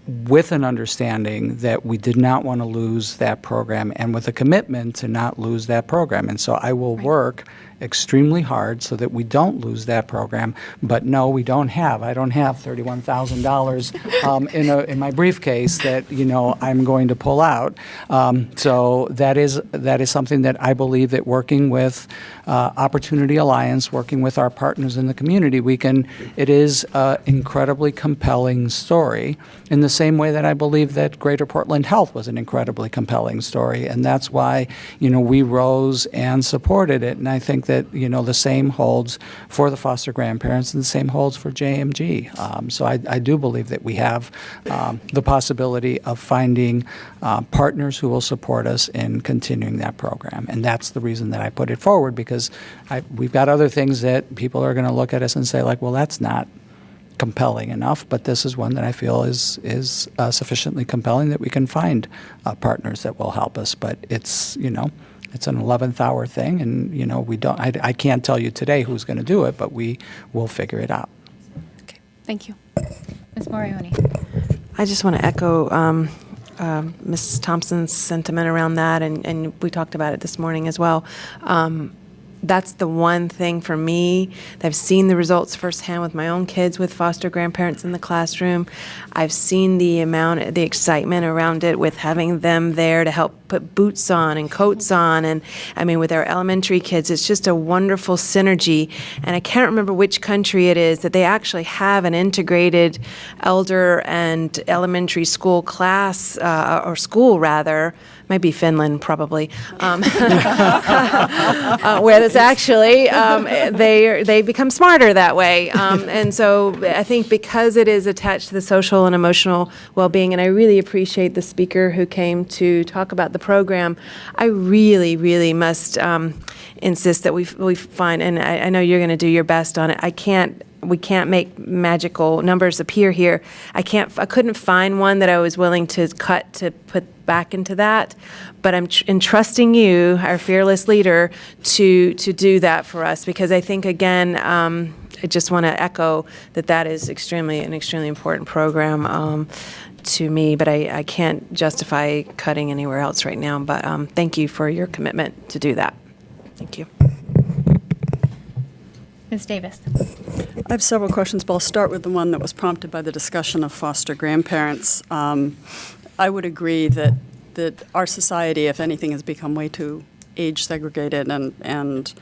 with an understanding that we did not want to lose that program, and with a commitment to not lose that program. And so I will work extremely hard so that we don't lose that program. But no, I don't have $31,000 in my briefcase that I'm going to pull out. So that is something that I believe that working with Opportunity Alliance, working with our partners in the community, it is an incredibly compelling story in the same way that I believe that Greater Portland Health was an incredibly compelling story. And that's why, we rose and supported it. And I think that, the same holds for the foster grandparents and the same holds for JMG. So I do believe that we have the possibility of finding partners who will support us in continuing that program. And that's the reason that I put it forward, because we've got other things that people are going to look at us and say, like, well, that's not compelling enough, but this is one that I feel is sufficiently compelling that we can find partners that will help us. But it's it's an 11th hour thing, and we don't. I can't tell you today who's going to do it, but we will figure it out. Okay, thank you, Ms. Morioni. I just want to echo Ms. Thompson's sentiment around that, and we talked about it this morning as well. that's the one thing for me. I've seen the results firsthand with my own kids with foster grandparents in the classroom. I've seen the excitement around it with having them there to help put boots on and coats on. And I mean, with our elementary kids, it's just a wonderful synergy. And I can't remember which country it is that they actually have an integrated elder and elementary school class, or school rather, might be Finland probably, where it's actually, they become smarter that way. And so I think because it is attached to the social and emotional well-being, and I really appreciate the speaker who came to talk about the program, I really, really must insist that we find, and I know you're going to do your best on it. We can't make magical numbers appear here. I couldn't find one that I was willing to cut to put back into that, but I'm entrusting you, our fearless leader, to do that for us, because I think, again, I just want to echo that is an extremely important program to me, but I can't justify cutting anywhere else right now. But thank you for your commitment to do that. Thank you. Ms. Davis. I have several questions, but I'll start with the one that was prompted by the discussion of foster grandparents. I would agree that our society, if anything, has become way too age segregated, and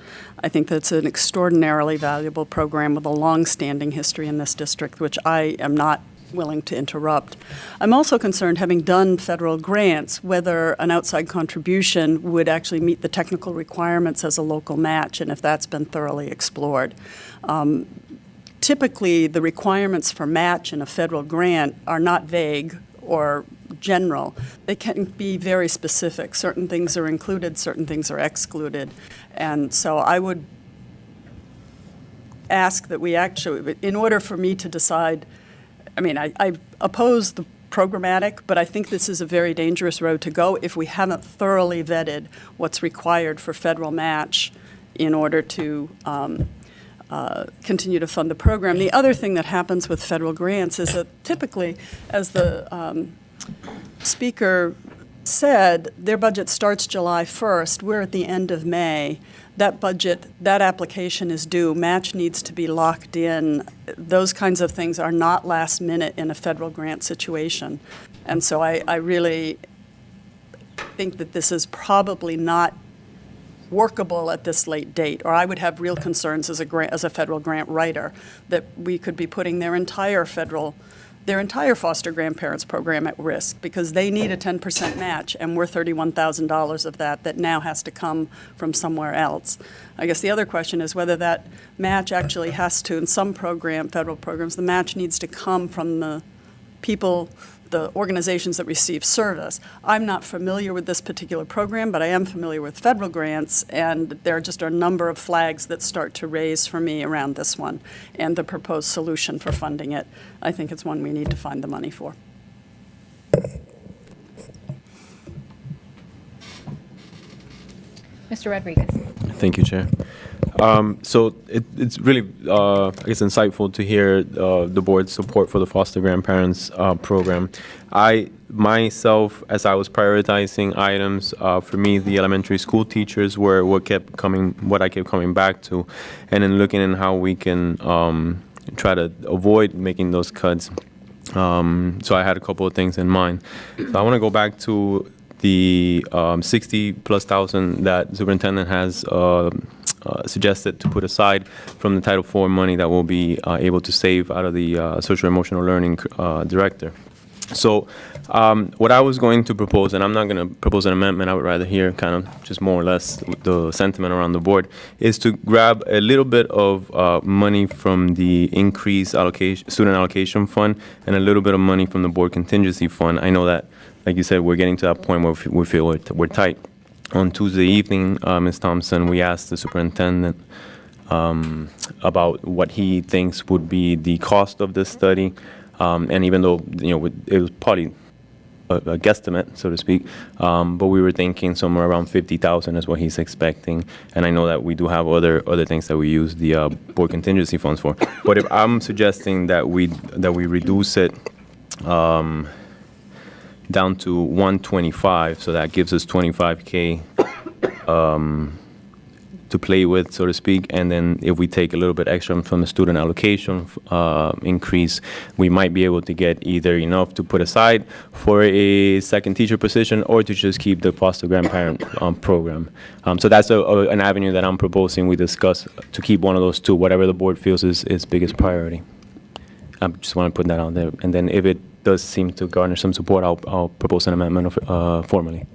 I think that's an extraordinarily valuable program with a long-standing history in this district, which I am not willing to interrupt. I'm also concerned, having done federal grants, whether an outside contribution would actually meet the technical requirements as a local match, and if that's been thoroughly explored. Typically, the requirements for match in a federal grant are not vague or general. They can be very specific. Certain things are included, certain things are excluded. And so I would ask that we actually, in order for me to decide, I oppose the programmatic, but I think this is a very dangerous road to go if we haven't thoroughly vetted what's required for federal match in order to continue to fund the program. The other thing that happens with federal grants is that typically, as the speaker said, their budget starts July 1st. We're at the end of May. That application is due. Match needs to be locked in. Those kinds of things are not last minute in a federal grant situation. And so I really think that this is probably not workable at this late date, or I would have real concerns as a federal grant writer that we could be putting their entire foster grandparents program at risk, because they need a 10% match, and we're $31,000 of that now has to come from somewhere else. I guess the other question is whether that match actually has to, in some federal programs, the match needs to come from the people, the organizations that receive service. I'm not familiar with this particular program, but I am familiar with federal grants, and there are just a number of flags that start to raise for me around this one and the proposed solution for funding it. I think it's one we need to find the money for. Mr. Rodriguez. Thank you, Chair. So it's really, I guess, insightful to hear the board's support for the foster grandparents program. I myself, as I was prioritizing items, for me, the elementary school teachers were what I kept coming back to, and then looking at how we can try to avoid making those cuts. So I had a couple of things in mind. So I want to go back to the 60+ thousand that the superintendent has suggested to put aside from the Title IV money that we'll be able to save out of the social emotional learning director. So what I was going to propose, and I'm not going to propose an amendment, I would rather hear kind of just more or less the sentiment around the board, is to grab a little bit of money from the increased student allocation fund and a little bit of money from the board contingency fund. I know that, like you said, we're getting to that point where we feel we're tight. On Tuesday evening, Ms. Thompson, we asked the superintendent about what he thinks would be the cost of this study. And even though, it was probably a guesstimate, so to speak, but we were thinking somewhere around $50,000 is what he's expecting. And I know that we do have other things that we use the board contingency funds for. But if I'm suggesting that we reduce it down to 125, so that gives us $25K to play with, so to speak. And then if we take a little bit extra from the student allocation increase, we might be able to get either enough to put aside for a second teacher position or to just keep the foster grandparent program. So that's an avenue that I'm proposing we discuss to keep one of those two, whatever the board feels is biggest priority. I just want to put that out there. And then if it does seem to garner some support, I'll propose an amendment formally.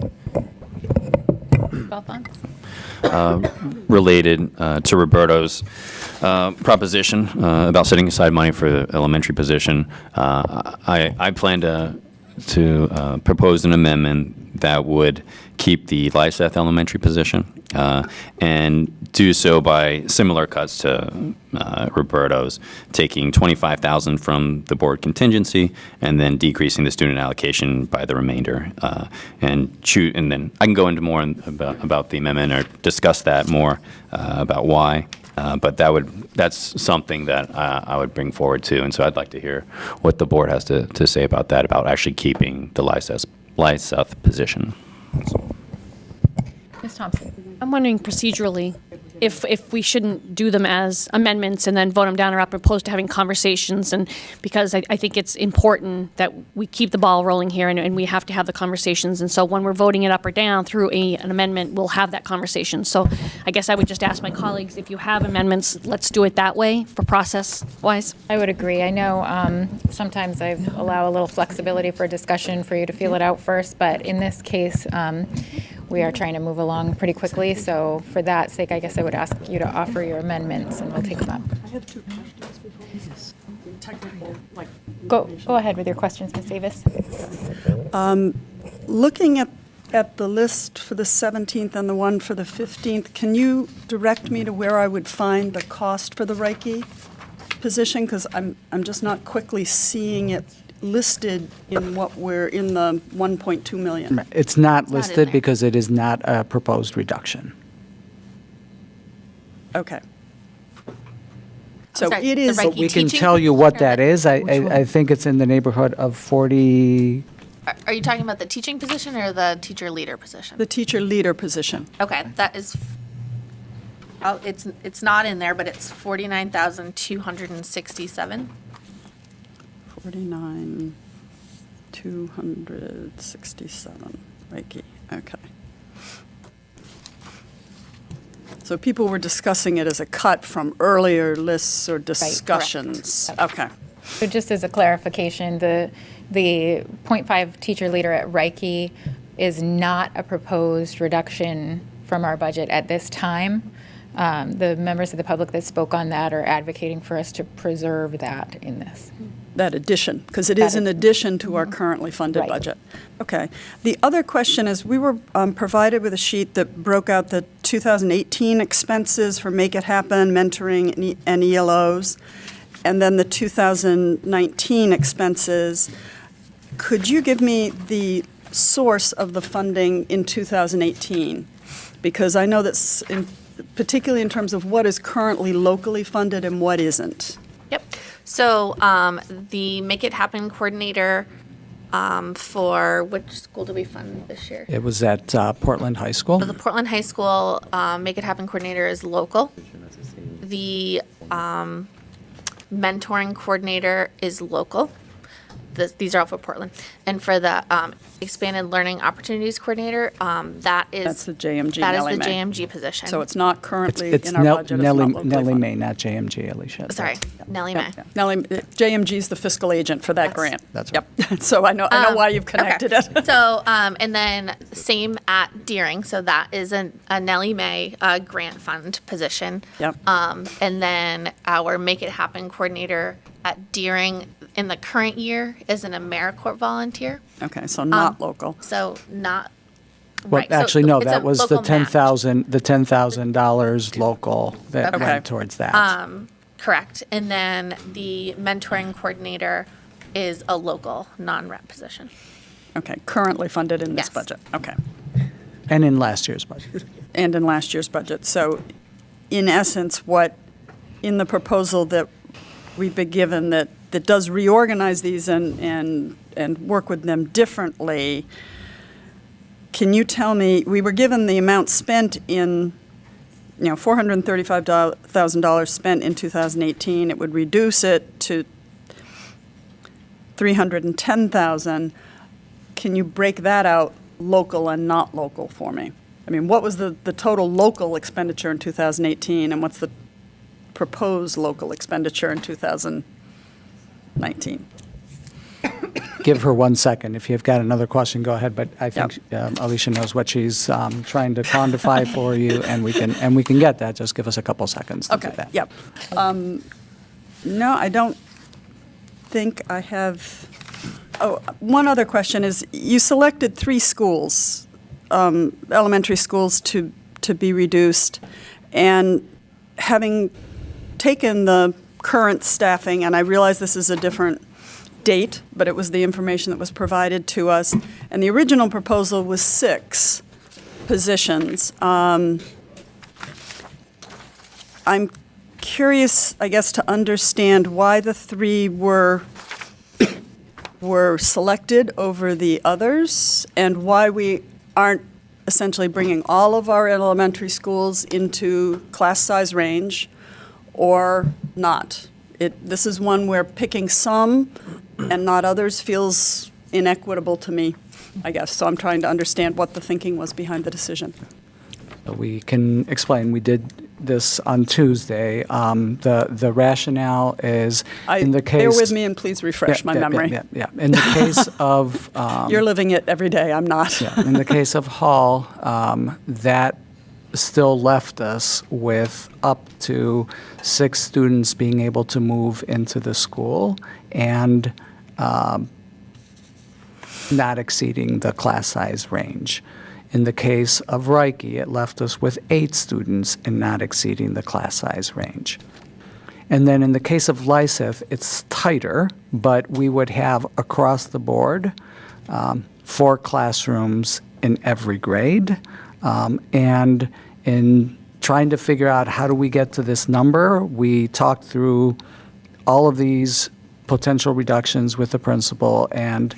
Related to Roberto's proposition about setting aside money for the elementary position, I plan to propose an amendment that would keep the Lyseth elementary position and do so by similar cuts to Roberto's, taking $25,000 from the board contingency and then decreasing the student allocation by the remainder. And then I can go into more about the amendment or discuss that more about why. But that's something that I would bring forward too, and so I'd like to hear what the board has to say about that, about actually keeping the Lyseth position. Ms. Thompson. I'm wondering procedurally if we shouldn't do them as amendments and then vote them down or up, opposed to having conversations. And because I think it's important that we keep the ball rolling here and we have to have the conversations. And so when we're voting it up or down through an amendment, we'll have that conversation. So I guess I would just ask my colleagues, if you have amendments, let's do it that way for process-wise. I would agree. I know sometimes I allow a little flexibility for discussion for you to feel it out first, but in this case, we are trying to move along pretty quickly. So for that sake, I guess I would ask you to offer your amendments and we'll take them up. I have two questions before this. Technical, like. Go ahead with your questions, Ms. Davis. Looking at the list for the 17th and the one for the 15th, can you direct me to where I would find the cost for the Reiki position? Because I'm just not quickly seeing it listed in what we're in the 1.2 million. It's not listed because it is not a proposed reduction. Okay. So sorry, it is. the Reiki We can teaching? tell you what that is. I think it's in the neighborhood of 40. Are you talking about the teaching position or the teacher leader position? The teacher leader position. Okay, that is, it's not in there, but it's 49,267. 49,267 Reiki. Okay. So people were discussing it as a cut from earlier lists or discussions. Okay. So just as a clarification, the 0.5 teacher leader at Reiki is not a proposed reduction from our budget at this time. The members of the public that spoke on that are advocating for us to preserve that in this. That addition, because it is in addition to our currently funded budget. Okay. The other question is, we were provided with a sheet that broke out the 2018 expenses for Make It Happen, mentoring, and ELOs, and then the 2019 expenses. Could you give me the source of the funding in 2018? Because I know that's particularly in terms of what is currently locally funded and what isn't. Yep. So the Make It Happen coordinator for which school do we fund this year? It was at Portland High School. So the Portland High School Make It Happen coordinator is local. The mentoring coordinator is local. These are all for Portland. And for the Expanded Learning Opportunities Coordinator, that's the JMG. That is Nellie the Mae. JMG position. So it's not currently It's in our budget. It's not locally Nellie funded. Mae, not JMG, Alicia. Sorry, Nellie Mae. JMG is the fiscal agent for that grant. That's right. Yep. So I know why you've connected it. So, and then same at Deering. So that is a Nellie Mae grant fund position. Yep. And then our Make It Happen coordinator at Deering in the current year is an AmeriCorps volunteer. Okay, so not local. So not. Well, right. So actually, no, it's a that was the local match. $10,000 local that Okay. went towards that. Correct. And then the mentoring coordinator is a local non-rep position. Okay, currently funded in this Yes. budget. Okay. And in last year's budget. And in last year's budget. So in essence, what, in the proposal that we've been given that does reorganize these and work with them differently, can you tell me, we were given the amount spent in $435,000 spent in 2018. It would reduce it to $310,000. Can you break that out, local and not local, for me? I mean, what was the total local expenditure in 2018, and what's the proposed local expenditure in 2019? Give her 1 second. If you've got another question, go ahead. But I think Alicia knows what she's trying to quantify for you, and we can get that. Just give us a couple seconds to do that. Yep. No, I don't think I have. Oh, one other question is, you selected 3 schools, elementary schools, to be reduced, and having taken the current staffing, and I realize this is a different date, but it was the information that was provided to us, and the original proposal was 6 positions. I'm curious, I guess, to understand why the 3 were selected over the others, and why we aren't essentially bringing all of our elementary schools into class size range or not. This is one where picking some and not others feels inequitable to me, I guess. So I'm trying to understand what the thinking was behind the decision. We can explain. We did this on Tuesday. The rationale is in the case. Bear with me and please refresh my memory. Yeah. In the case of. You're living it every day. I'm not. In the case of Hall, that still left us with up to 6 students being able to move into the school and not exceeding the class size range. In the case of Reich, it left us with 8 students and not exceeding the class size range. And then in the case of Lyseth, it's tighter, but we would have across the board 4 classrooms in every grade. And in trying to figure out how do we get to this number, we talked through all of these potential reductions with the principal, and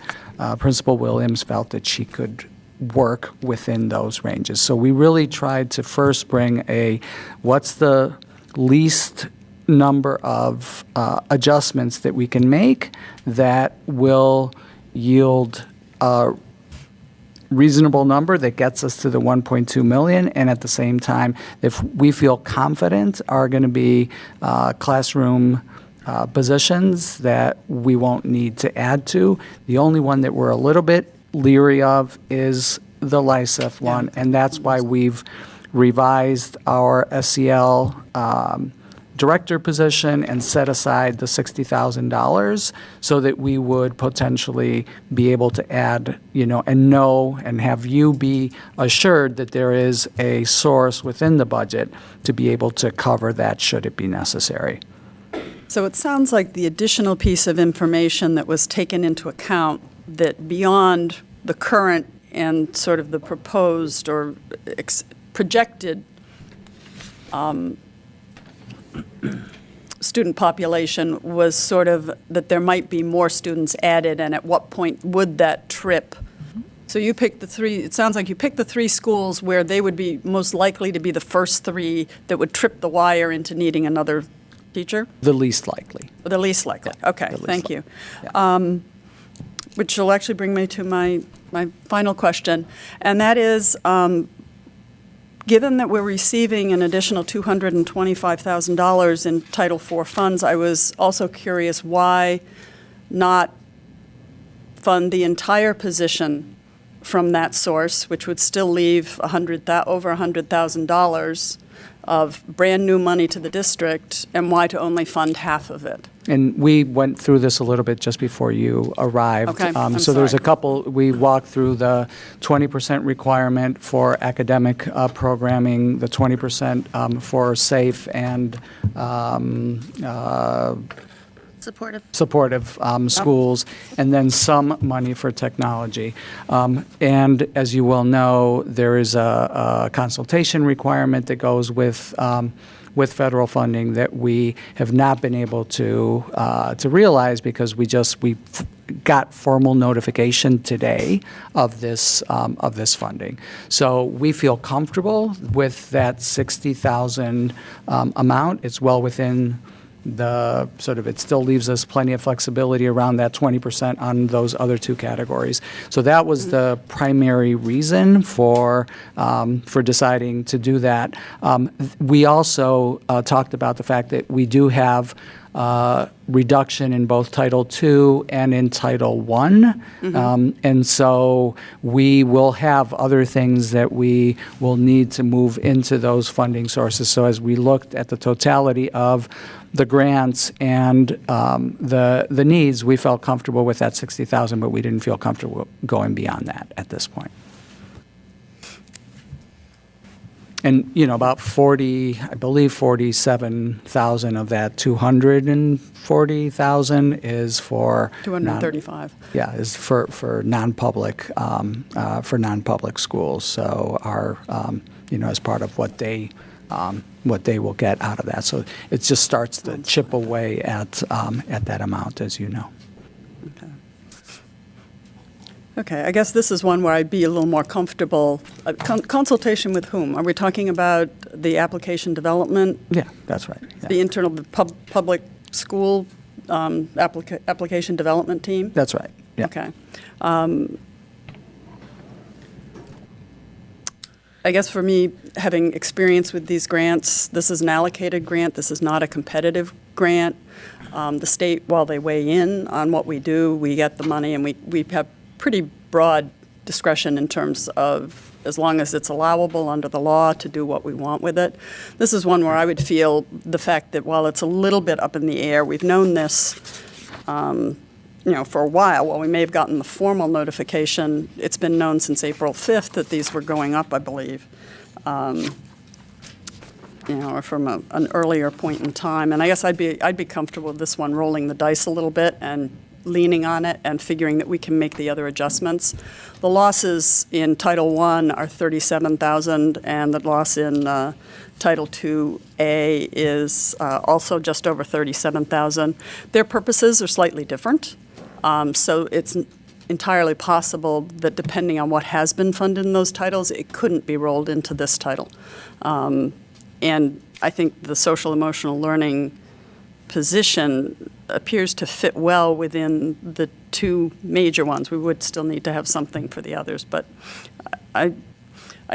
Principal Williams felt that she could work within those ranges. So we really tried to first bring what's the least number of adjustments that we can make that will yield a reasonable number that gets us to the 1.2 million, and at the same time, if we feel confident are going to be classroom positions that we won't need to add to. The only one that we're a little bit leery of is the Lyseth one, and that's why we've revised our SEL director position and set aside the $60,000 so that we would potentially be able to add, and have you be assured that there is a source within the budget to be able to cover that should it be necessary. So it sounds like the additional piece of information that was taken into account, that beyond the current and sort of the proposed or projected student population, was sort of that there might be more students added, and at what point would that trip? So you picked the 3, it sounds like you picked the 3 schools where they would be most likely to be the first 3 that would trip the wire into needing another teacher? The least likely. The least likely. Okay, thank you. Yeah. Which will actually bring me to my final question, and that is, given that we're receiving an additional $225,000 in Title IV funds, I was also curious why not fund the entire position from that source, which would still leave over $100,000 of brand-new money to the district, and why to only fund half of it? And we went through this a little bit just before you arrived. Okay, so there's a couple, we walked through the 20% requirement for academic programming, the 20% for safe and supportive schools, and then some money for technology. And as you well know, there is a consultation requirement that goes with federal funding that we have not been able to realize because we got formal notification today of this funding. So we feel comfortable with that 60,000 amount. It's well within the sort of, it still leaves us plenty of flexibility around that 20% on those other two categories. So that was the primary reason for deciding to do that. We also talked about the fact that we do have reduction in both Title II and in Title I. And so we will have other things that we will need to move into those funding sources. So as we looked at the totality of the grants and the needs, we felt comfortable with that 60,000, but we didn't feel comfortable going beyond that at this point. And, about 47,000 of that 240,000 is for 235. Is for non-public schools. So our as part of what they will get out of that. So it just starts to chip away at that amount, as you know. Okay, I guess this is one where I'd be a little more comfortable. Consultation with whom? Are we talking about the application development? Yeah, that's right. Yeah. The internal public school application development team? That's right. Yeah. Okay. I guess for me, having experience with these grants, this is an allocated grant. This is not a competitive grant. The state, while they weigh in on what we do, we get the money, and we have pretty broad discretion in terms of, as long as it's allowable under the law, to do what we want with it. This is one where I would feel the fact that while it's a little bit up in the air, we've known this for a while. While we may have gotten the formal notification, it's been known since April 5th that these were going up, I believe, or from an earlier point in time. And I guess I'd be comfortable with this one rolling the dice a little bit and leaning on it and figuring that we can make the other adjustments. The losses in Title I are $37,000, and the loss in Title II-A is also just over $37,000. Their purposes are slightly different, so it's entirely possible that depending on what has been funded in those titles, it couldn't be rolled into this title. And I think the social emotional learning position appears to fit well within the two major ones. We would still need to have something for the others, but I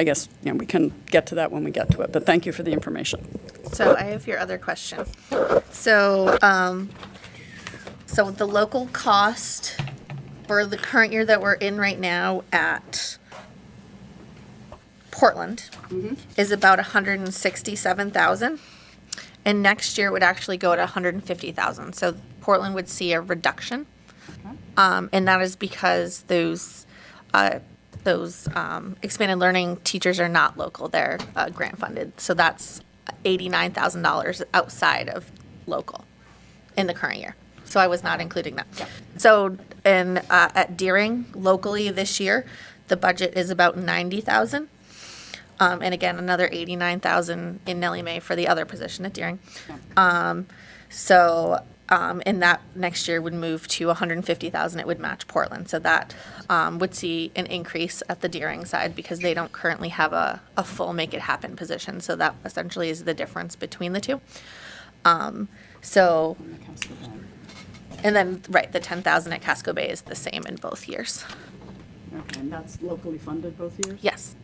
guess we can get to that when we get to it. But thank you for the information. So I have your other question. So the local cost for the current year that we're in right now at Portland is about $167,000. And next year it would actually go to $150,000. So Portland would see a reduction, and that is because those expanded learning teachers are not local; they're grant funded. So that's $89,000 outside of local in the current year. So I was not including that. So at Deering locally this year, the budget is about $90,000. And again, another $89,000 in Nellie Mae for the other position at Deering. And that next year would move to $150,000. It would match Portland. So that would see an increase at the Deering side because they don't currently have a full make it happen position. So that essentially is the difference between the two. And then, the $10,000 at Casco Bay is the same in both years. Okay, and that's locally funded both years? Yes.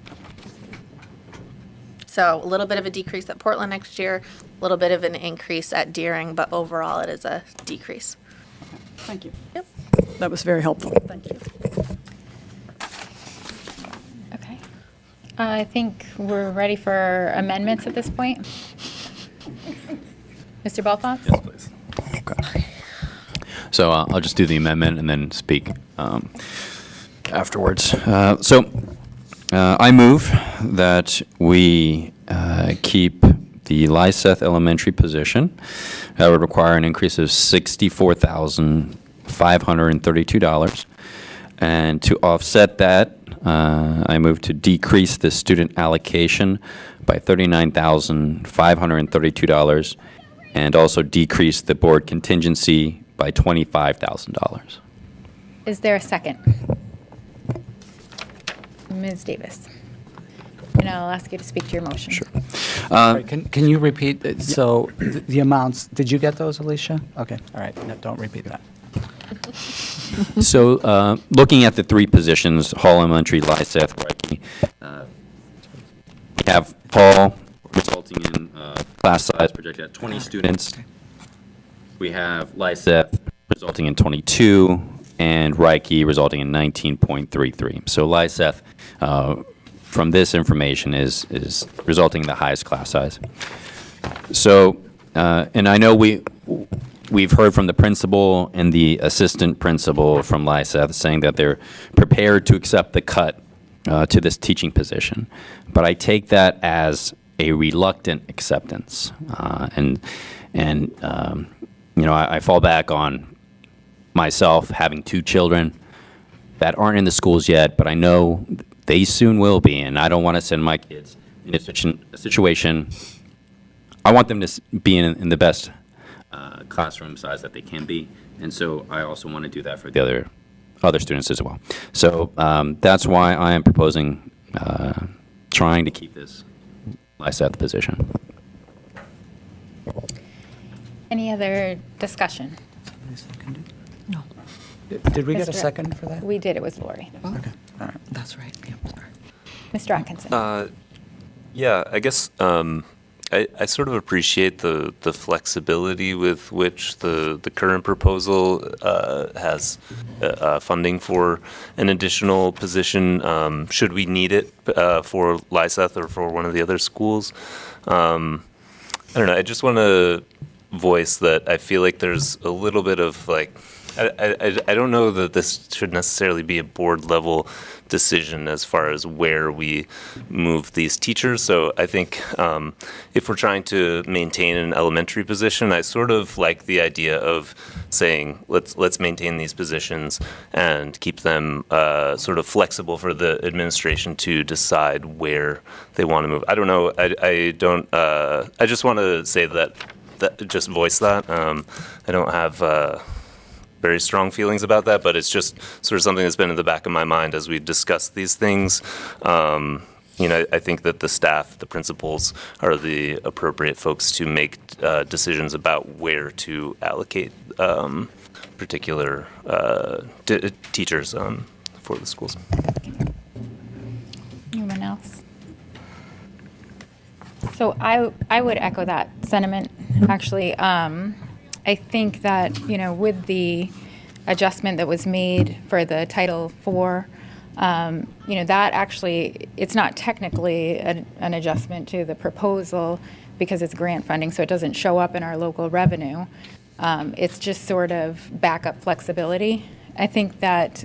So a little bit of a decrease at Portland next year, a little bit of an increase at Deering, but overall it is a decrease. Okay. Thank you. Yep. That was very helpful. Thank you. Okay. I think we're ready for amendments at this point. Mr. Belfont? Yes, please. Okay. So I'll just do the amendment and then speak afterwards. I move that we keep the Lyseth Elementary position. That would require an increase of $64,532. And to offset that, I move to decrease the student allocation by $39,532 and also decrease the board contingency by $25,000. Is there a second? Ms. Davis. And I'll ask you to speak to your motion. Sure. Sorry, can you repeat, so the amounts, did you get those, Alicia? Okay, all right, no, don't repeat that. So looking at the three positions, Hall Elementary, Lyseth, Reiki, we have Hall resulting in class size projected at 20 students. We have Lyseth resulting in 22, and Reiki resulting in 19.33. So Lyseth, from this information, is resulting in the highest class size. So, and I know we've heard from the principal and the assistant principal from Lyseth saying that they're prepared to accept the cut to this teaching position. But I take that as a reluctant acceptance. And you know, I fall back on myself having two children that aren't in the schools yet, but I know they soon will be, and I don't want to send my kids in a situation. I want them to be in the best classroom size that they can be, and so I also want to do that for the other students as well. So that's why I am proposing trying to keep this Lyseth position. Any other discussion? No. Did we get a Mr. second for that? We did. It was Lori. Okay, all right. That's right. Yeah, sorry. Mr. Hopkinson. Yeah, I guess I sort of appreciate the flexibility with which the current proposal has funding for an additional position should we need it for Lyseth or for one of the other schools. I don't know. I just want to voice that I feel like there's a little bit of like I don't know that this should necessarily be a board level decision as far as where we move these teachers. So I think if we're trying to maintain an elementary position, I sort of like the idea of saying let's maintain these positions and keep them sort of flexible for the administration to decide where they want to move. I don't know. I don't. I just want to say that just voice that. I don't have very strong feelings about that, but it's just sort of something that's been in the back of my mind as we discuss these things. You know, I think that the staff, the principals, are the appropriate folks to make decisions about where to allocate particular teachers for the schools. Anyone else? So I would echo that sentiment, actually. I think that, you know, with the adjustment that was made for the Title IV, you know, that actually, it's not technically an adjustment to the proposal because it's grant funding, so it doesn't show up in our local revenue. It's just sort of backup flexibility. I think that,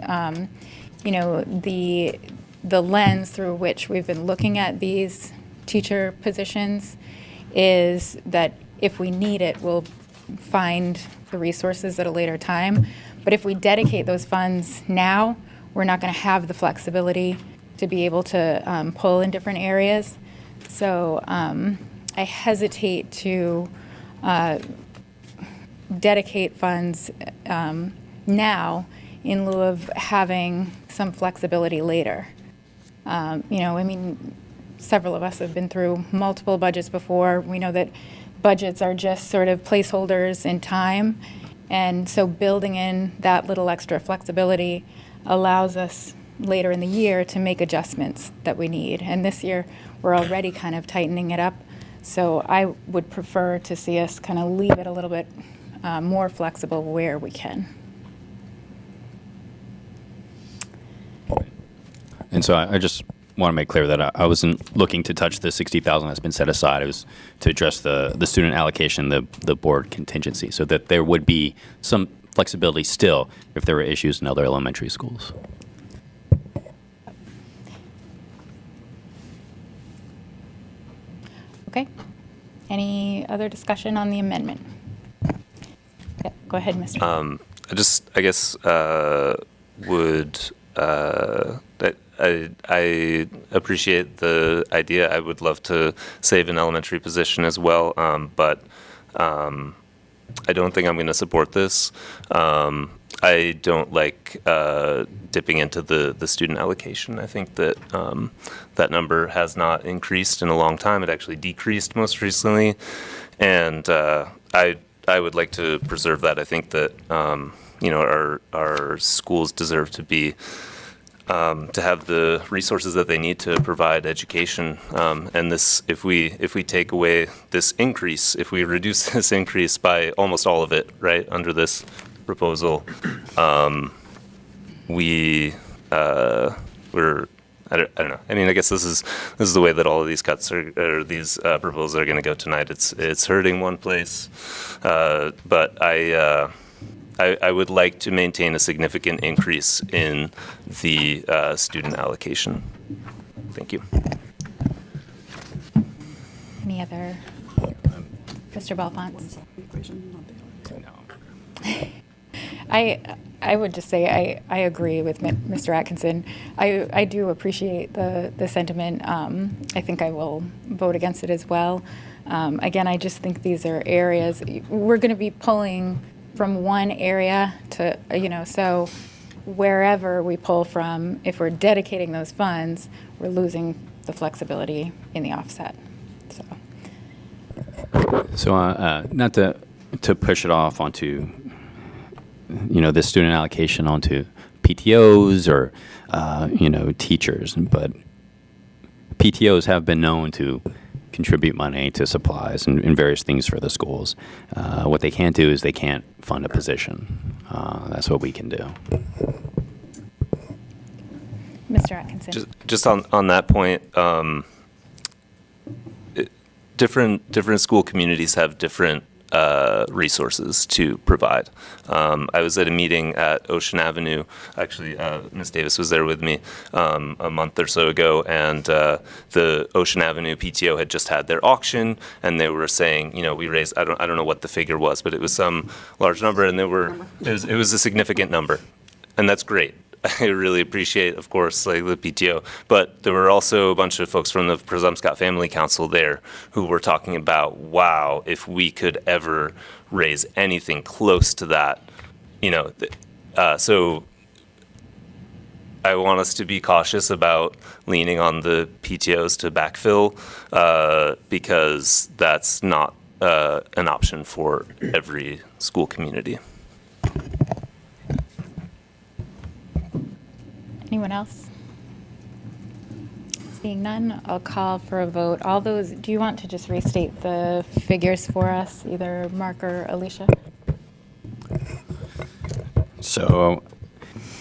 you know, the lens through which we've been looking at these teacher positions is that if we need it, we'll find the resources at a later time. But if we dedicate those funds now, we're not going to have the flexibility to be able to pull in different areas. So I hesitate to dedicate funds now in lieu of having some flexibility later. You know, I mean, several of us have been through multiple budgets before. We know that budgets are just sort of placeholders in time. And so building in that little extra flexibility allows us later in the year to make adjustments that we need. And this year, we're already kind of tightening it up. So I would prefer to see us kind of leave it a little bit more flexible where we can. And so I just want to make clear that I wasn't looking to touch the $60,000 that's been set aside. It was to address the student allocation, the board contingency, so that there would be some flexibility still if there were issues in other elementary schools. Okay. Any other discussion on the amendment? Yeah, go ahead, Mr. I guess would I appreciate the idea. I would love to save an elementary position as well, but I don't think I'm going to support this. I don't like dipping into the student allocation. I think that that number has not increased in a long time. It actually decreased most recently, and I would like to preserve that. I think that our schools deserve to be to have the resources that they need to provide education. And this, if we take away this increase, if we reduce this increase by almost all of it, right, under this proposal, we're I don't know. I mean, I guess this is the way that all of these cuts or these proposals are going to go tonight. It's hurting one place, but I would like to maintain a significant increase in the student allocation. Thank you. Any other? Mr. Belfont? I would just say I agree with Mr. Atkinson. I do appreciate the sentiment. I think I will vote against it as well. Again, I just think these are areas, we're going to be pulling from one area to, so wherever we pull from, if we're dedicating those funds, we're losing the flexibility in the offset. So not to push it off onto, this student allocation onto PTOs or, teachers, but PTOs have been known to contribute money to supplies and various things for the schools. What they can't do is they can't fund a position. That's what we can do. Mr. Atkinson. Just on that point, different school communities have different resources to provide. I was at a meeting at Ocean Avenue. Actually, Ms. Davis was there with me a month or so ago, and the Ocean Avenue PTO had just had their auction, and they were saying, we raised, I don't know what the figure was, but it was some large number, and it was a significant number, and that's great. I really appreciate, of course, like the PTO, but there were also a bunch of folks from the Presumpscot Family Council there who were talking about, wow, if we could ever raise anything close to that, so I want us to be cautious about leaning on the PTOs to backfill because that's not an option for every school community. Anyone else? Seeing none, I'll call for a vote. All those, do you want to just restate the figures for us, either Mark or Alicia? So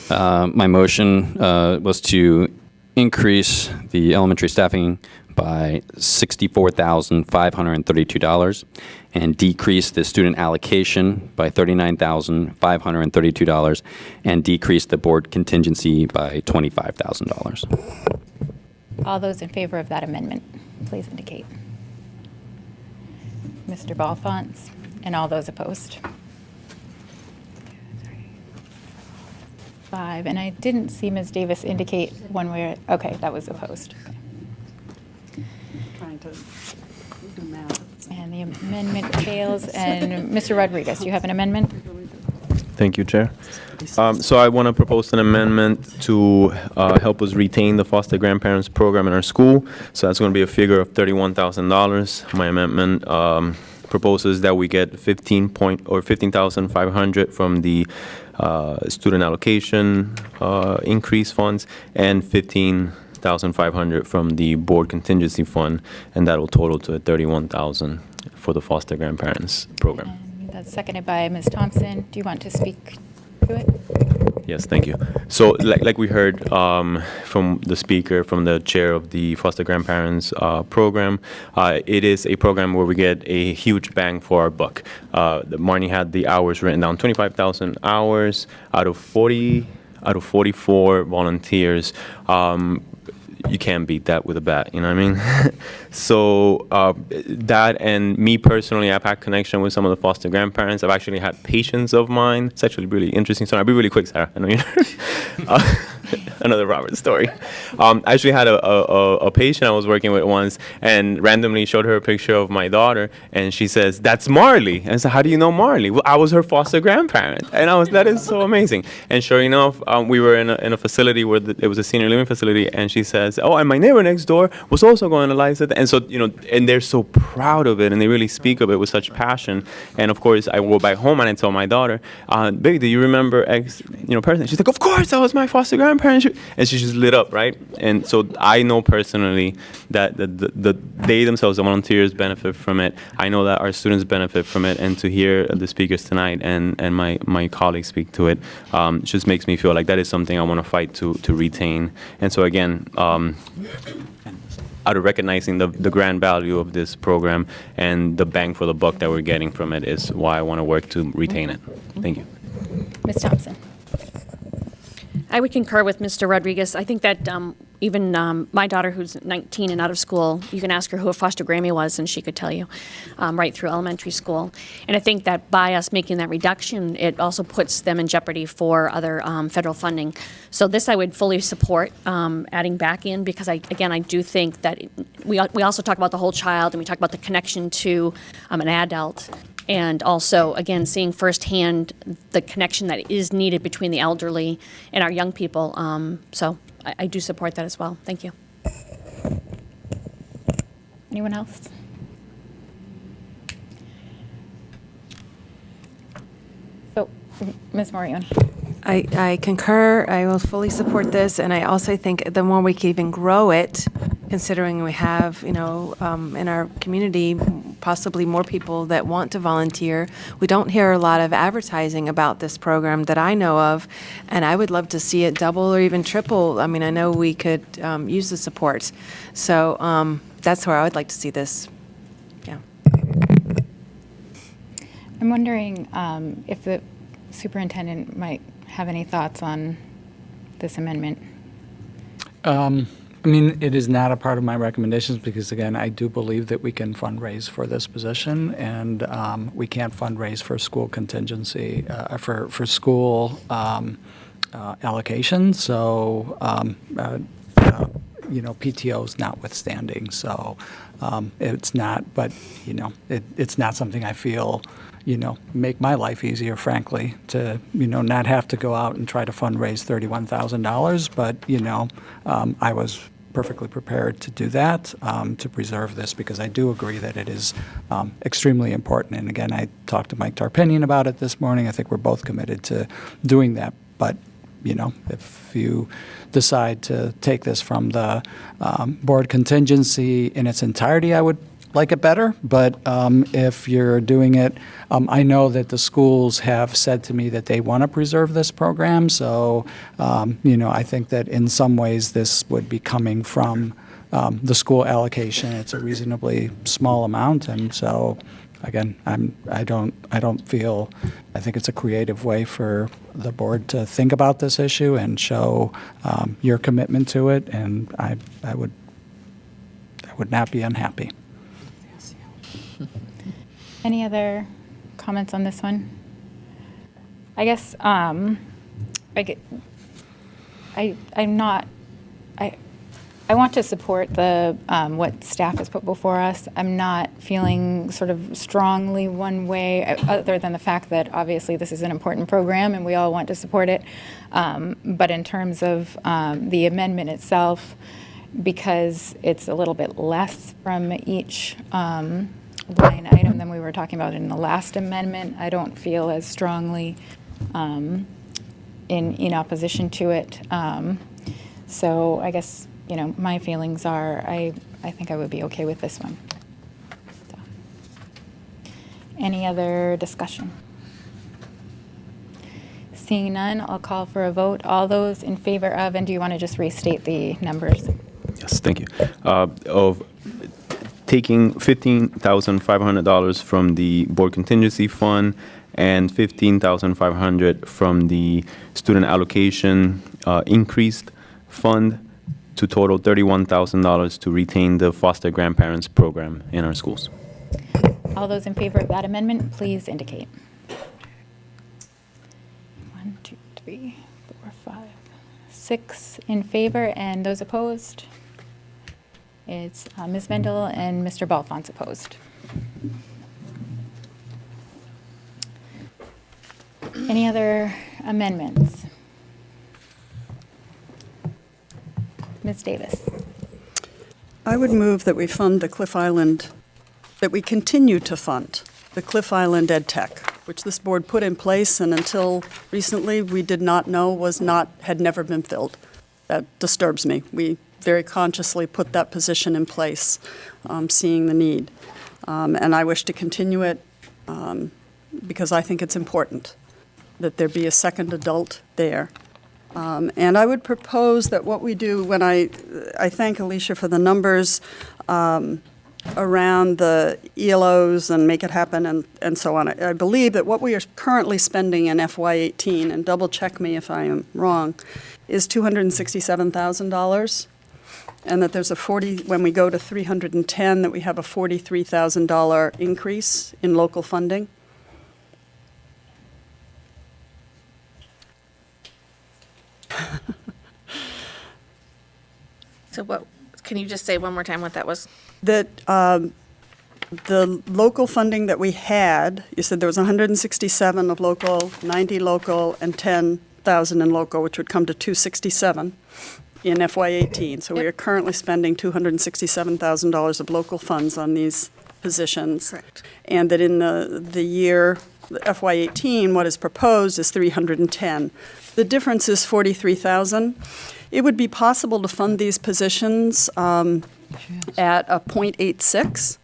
my motion was to increase the elementary staffing by $64,532 and decrease the student allocation by $39,532 and decrease the board contingency by $25,000. All those in favor of that amendment, please indicate. Mr. Balfonts, and all those opposed. 5, and I didn't see Ms. Davis indicate one way. Okay, that was opposed. Okay. Trying to do math. And the amendment fails. And Mr. Rodriguez, you have an amendment? Thank you, Chair. So I want to propose an amendment to help us retain the foster grandparents program in our school. So that's going to be a figure of $31,000. My amendment proposes that we get $15,500 from the student allocation increase funds and $15,500 from the board contingency fund, and that will total to $31,000 for the foster grandparents program. And that's seconded by Ms. Thompson. Do you want to speak to it? Yes, thank you. So like we heard from the speaker, from the chair of the foster grandparents program, it is a program where we get a huge bang for our buck. Marnie had the hours written down, 25,000 hours out of 44 volunteers. You can't beat that with a bat, you know what I mean? So that, and me personally, I've had connection with some of the foster grandparents. I've actually had patients of mine. It's actually really interesting. So I'll be really quick, Sarah. I know you know. another Robert story. I actually had a patient I was working with once, and randomly showed her a picture of my daughter, and she says, "That's Marley." And I said, "How do you know Marley?" "Well, I was her foster grandparent." And that is so amazing. And sure enough, we were in a facility where it was a senior living facility, and she says, "Oh, and my neighbor next door was also going to LISA." And so, and they're so proud of it, and they really speak of it with such passion. And of course, I go back home and I tell my daughter, "Baby, do you remember X, person?" She's like, "Of course, that was my foster grandparent." And she just lit up, right? And so I know personally that they themselves, the volunteers, benefit from it. I know that our students benefit from it. And to hear the speakers tonight and my colleagues speak to it just makes me feel like that is something I want to fight to retain. And so again, out of recognizing the grand value of this program and the bang for the buck that we're getting from it is why I want to work to retain it. Thank you. Ms. Thompson. I would concur with Mr. Rodriguez. I think that even my daughter, who's 19 and out of school, you can ask her who a foster Grammy was, and she could tell you right through elementary school. And I think that by us making that reduction, it also puts them in jeopardy for other federal funding. So this I would fully support adding back in, because I do think that we also talk about the whole child, and we talk about the connection to an adult. And also, again, seeing firsthand the connection that is needed between the elderly and our young people. So I do support that as well. Thank you. Anyone else? So, Ms. Morioni. I concur. I will fully support this, and I also think the more we can even grow it, considering we have, in our community, possibly more people that want to volunteer. We don't hear a lot of advertising about this program that I know of, and I would love to see it double or even triple. I mean, I know we could use the support. So that's where I would like to see this. Yeah. I'm wondering if the superintendent might have any thoughts on this amendment. I mean, it is not a part of my recommendations because, again, I do believe that we can fundraise for this position, and we can't fundraise for school contingency, for school allocation. So, PTOs notwithstanding. So it's not, but, it's not something I feel, make my life easier, frankly, to, not have to go out and try to fundraise $31,000. But, I was perfectly prepared to do that, to preserve this, because I do agree that it is extremely important. And again, I talked to Mike Tarpinian about it this morning. I think we're both committed to doing that. But, if you decide to take this from the board contingency in its entirety, I would like it better. But if you're doing it, I know that the schools have said to me that they want to preserve this program. So, I think that in some ways this would be coming from the school allocation. It's a reasonably small amount, and so again, I think it's a creative way for the board to think about this issue and show your commitment to it, and I would not be unhappy. Any other comments on this one? I guess I want to support the what staff has put before us. I'm not feeling sort of strongly one way, other than the fact that obviously this is an important program and we all want to support it. But in terms of the amendment itself, because it's a little bit less from each line item than we were talking about in the last amendment, I don't feel as strongly in opposition to it. So I guess, my feelings are, I think I would be okay with this one. So. Any other discussion? Seeing none, I'll call for a vote. All those in favor of, and do you want to just restate the numbers? Yes, thank you. Of taking $15,500 from the board contingency fund and $15,500 from the student allocation increased fund, to total $31,000 to retain the foster grandparents program in our schools. All those in favor of that amendment, please indicate. 1, 2, 3, 4, 5, 6 in favor, and those opposed? It's Ms. Mendel and Mr. Balfont opposed. Any other amendments? Ms. Davis. I would move that we fund the Cliff Island, that we continue to fund the Cliff Island Ed Tech, which this board put in place and until recently we did not know had never been filled. That disturbs me. We very consciously put that position in place, seeing the need. And I wish to continue it because I think it's important that there be a second adult there. And I would propose that what we do when I thank Alicia for the numbers around the ELOs and Make It Happen and so on. I believe that what we are currently spending in FY18, and double check me if I am wrong, is $267,000. And that there's when we go to 310, that we have a $43,000 increase in local funding. So what, can you just say one more time what that was? That the local funding that we had, you said there was 167 of local, 90 local, and 10,000 in local, which would come to 267 in FY18. So we are currently spending $267,000 of local funds on these positions. Correct. And that in the year FY18, what is proposed is 310. The difference is 43,000. It would be possible to fund these positions at a 0.86,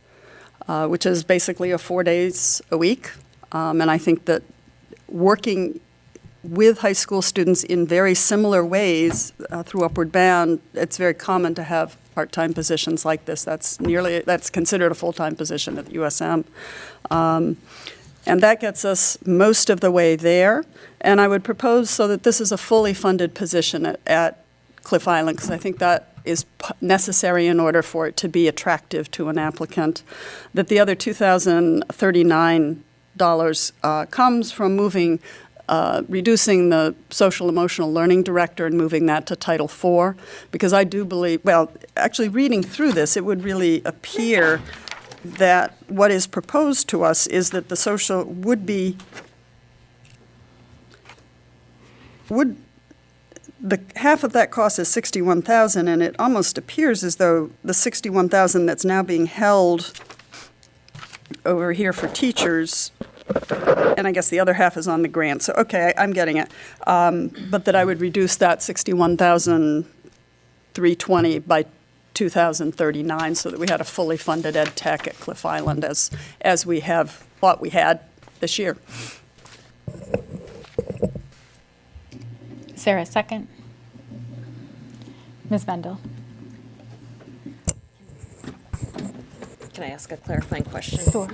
which is basically 4 days a week. And I think that working with high school students in very similar ways through Upward Bound, it's very common to have part-time positions like this. That's considered a full-time position at the USM. And that gets us most of the way there. And I would propose so that this is a fully funded position at Cliff Island, because I think that is necessary in order for it to be attractive to an applicant, that the other $2,039 comes from reducing the social emotional learning director and moving that to Title IV, because I do believe, well, actually reading through this, it would really appear that what is proposed to us is that the social the half of that cost is $61,000, and it almost appears as though the $61,000 that's now being held over here for teachers, and I guess the other half is on the grant. So, okay, I'm getting it. But that I would reduce that $61,320 by 2039 so that we had a fully funded ed tech at Cliff Island as we have thought we had this year. Sarah, second. Ms. Mendel. Can I ask a clarifying question? Sure.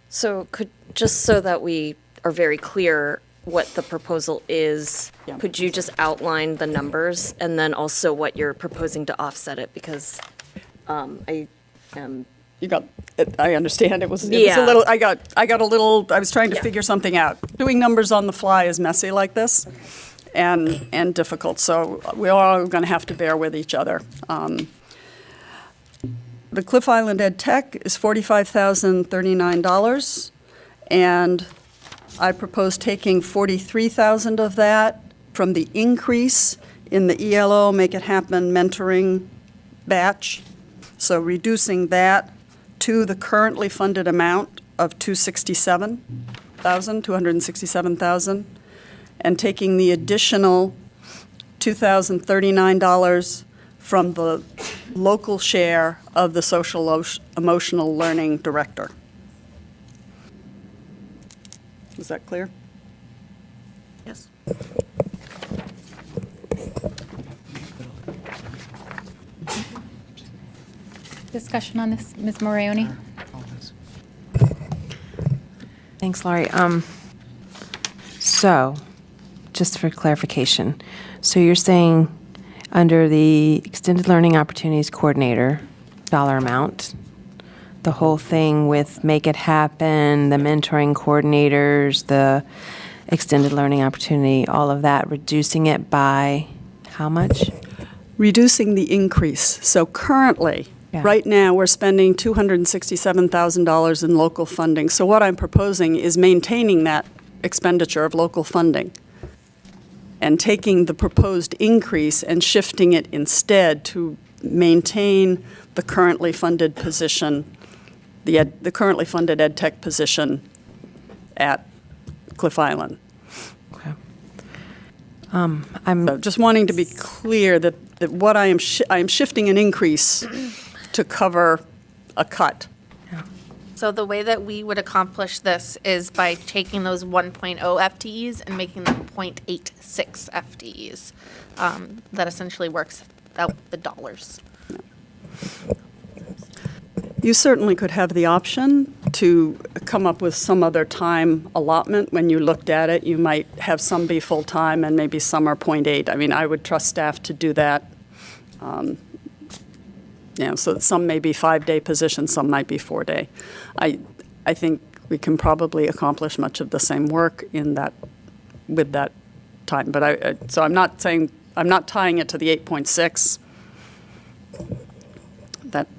So just so that we are very clear what the proposal is, could you just outline the numbers and then also what you're proposing to offset it? Because I understand. It was a little, I was trying to figure something out. Doing numbers on the fly is messy like this and difficult, so we're all going to have to bear with each other. The Cliff Island Ed Tech is $45,039, and I propose taking $43,000 of that from the increase in the ELO Make It Happen mentoring batch. So reducing that to the currently funded amount of $267,000, and taking the additional $2,039 from the local share of the social emotional learning director. Is that clear? Yes. Discussion on this, Ms. Morioni? Thanks, Laurie. So, just for clarification, so you're saying under the Extended Learning Opportunities Coordinator dollar amount, the whole thing with Make It Happen, the mentoring coordinators, the Extended Learning Opportunity, all of that, reducing it by How much? Reducing the increase. So currently, right now, we're spending $267,000 in local funding. So what I'm proposing is maintaining that expenditure of local funding and taking the proposed increase and shifting it instead to maintain the currently funded position, the currently funded ed tech position at Cliff Island. I'm so just wanting to be clear that what I am shifting an increase to cover a cut. So the way that we would accomplish this is by taking those 1.0 FTEs and making them 0.86 FTEs. That essentially works out the dollars. You certainly could have the option to come up with some other time allotment. When you looked at it, you might have some be full-time and maybe some are 0.8. I mean, I would trust staff to do that. So some may be 5-day positions, some might be 4-day. I think we can probably accomplish much of the same work with that time. But so I'm not tying it to the 8.6.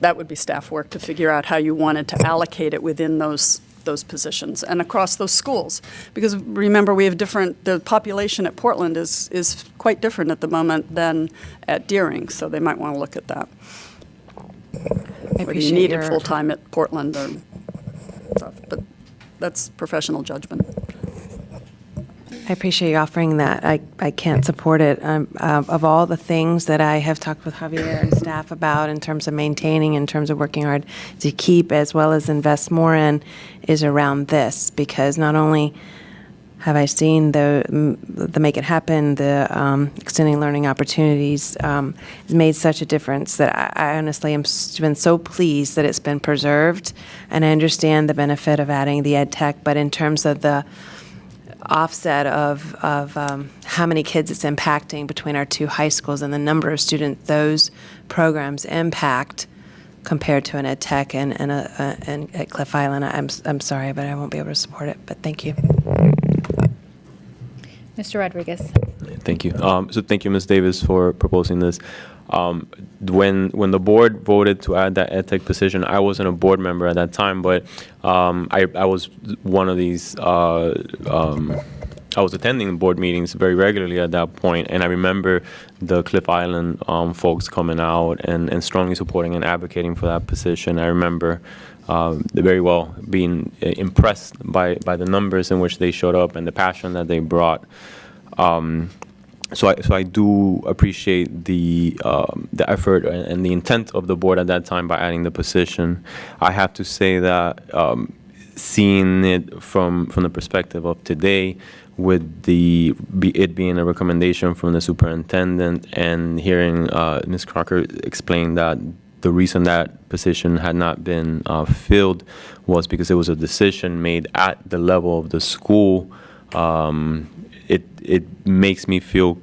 That would be staff work to figure out how you wanted to allocate it within those positions and across those schools. Because remember, we have the population at Portland is quite different at the moment than at Deering, so they might want to look at that. Whether you need it full-time at Portland or stuff, but that's professional judgment. I appreciate you offering that. I can't support it. Of all the things that I have talked with Javier and staff about in terms of maintaining, in terms of working hard to keep as well as invest more in, is around this. Because not only have I seen the Make It Happen, the extending learning opportunities, has made such a difference that I honestly am been so pleased that it's been preserved. And I understand the benefit of adding the ed tech, but in terms of the offset of how many kids it's impacting between our two high schools and the number of students those programs impact compared to an ed tech and at Cliff Island, I'm sorry, but I won't be able to support it. But thank you. Mr. Rodriguez. Thank you. So thank you, Ms. Davis, for proposing this. When the board voted to add that ed tech position, I wasn't a board member at that time, but I was one of these. I was attending board meetings very regularly at that point, and I remember the Cliff Island folks coming out and strongly supporting and advocating for that position. I remember very well being impressed by the numbers in which they showed up and the passion that they brought. So I do appreciate the effort and the intent of the board at that time by adding the position. I have to say that seeing it from the perspective of today, with it being a recommendation from the superintendent, and hearing Ms. Crocker explain that the reason that position had not been filled was because it was a decision made at the level of the school. It makes me feel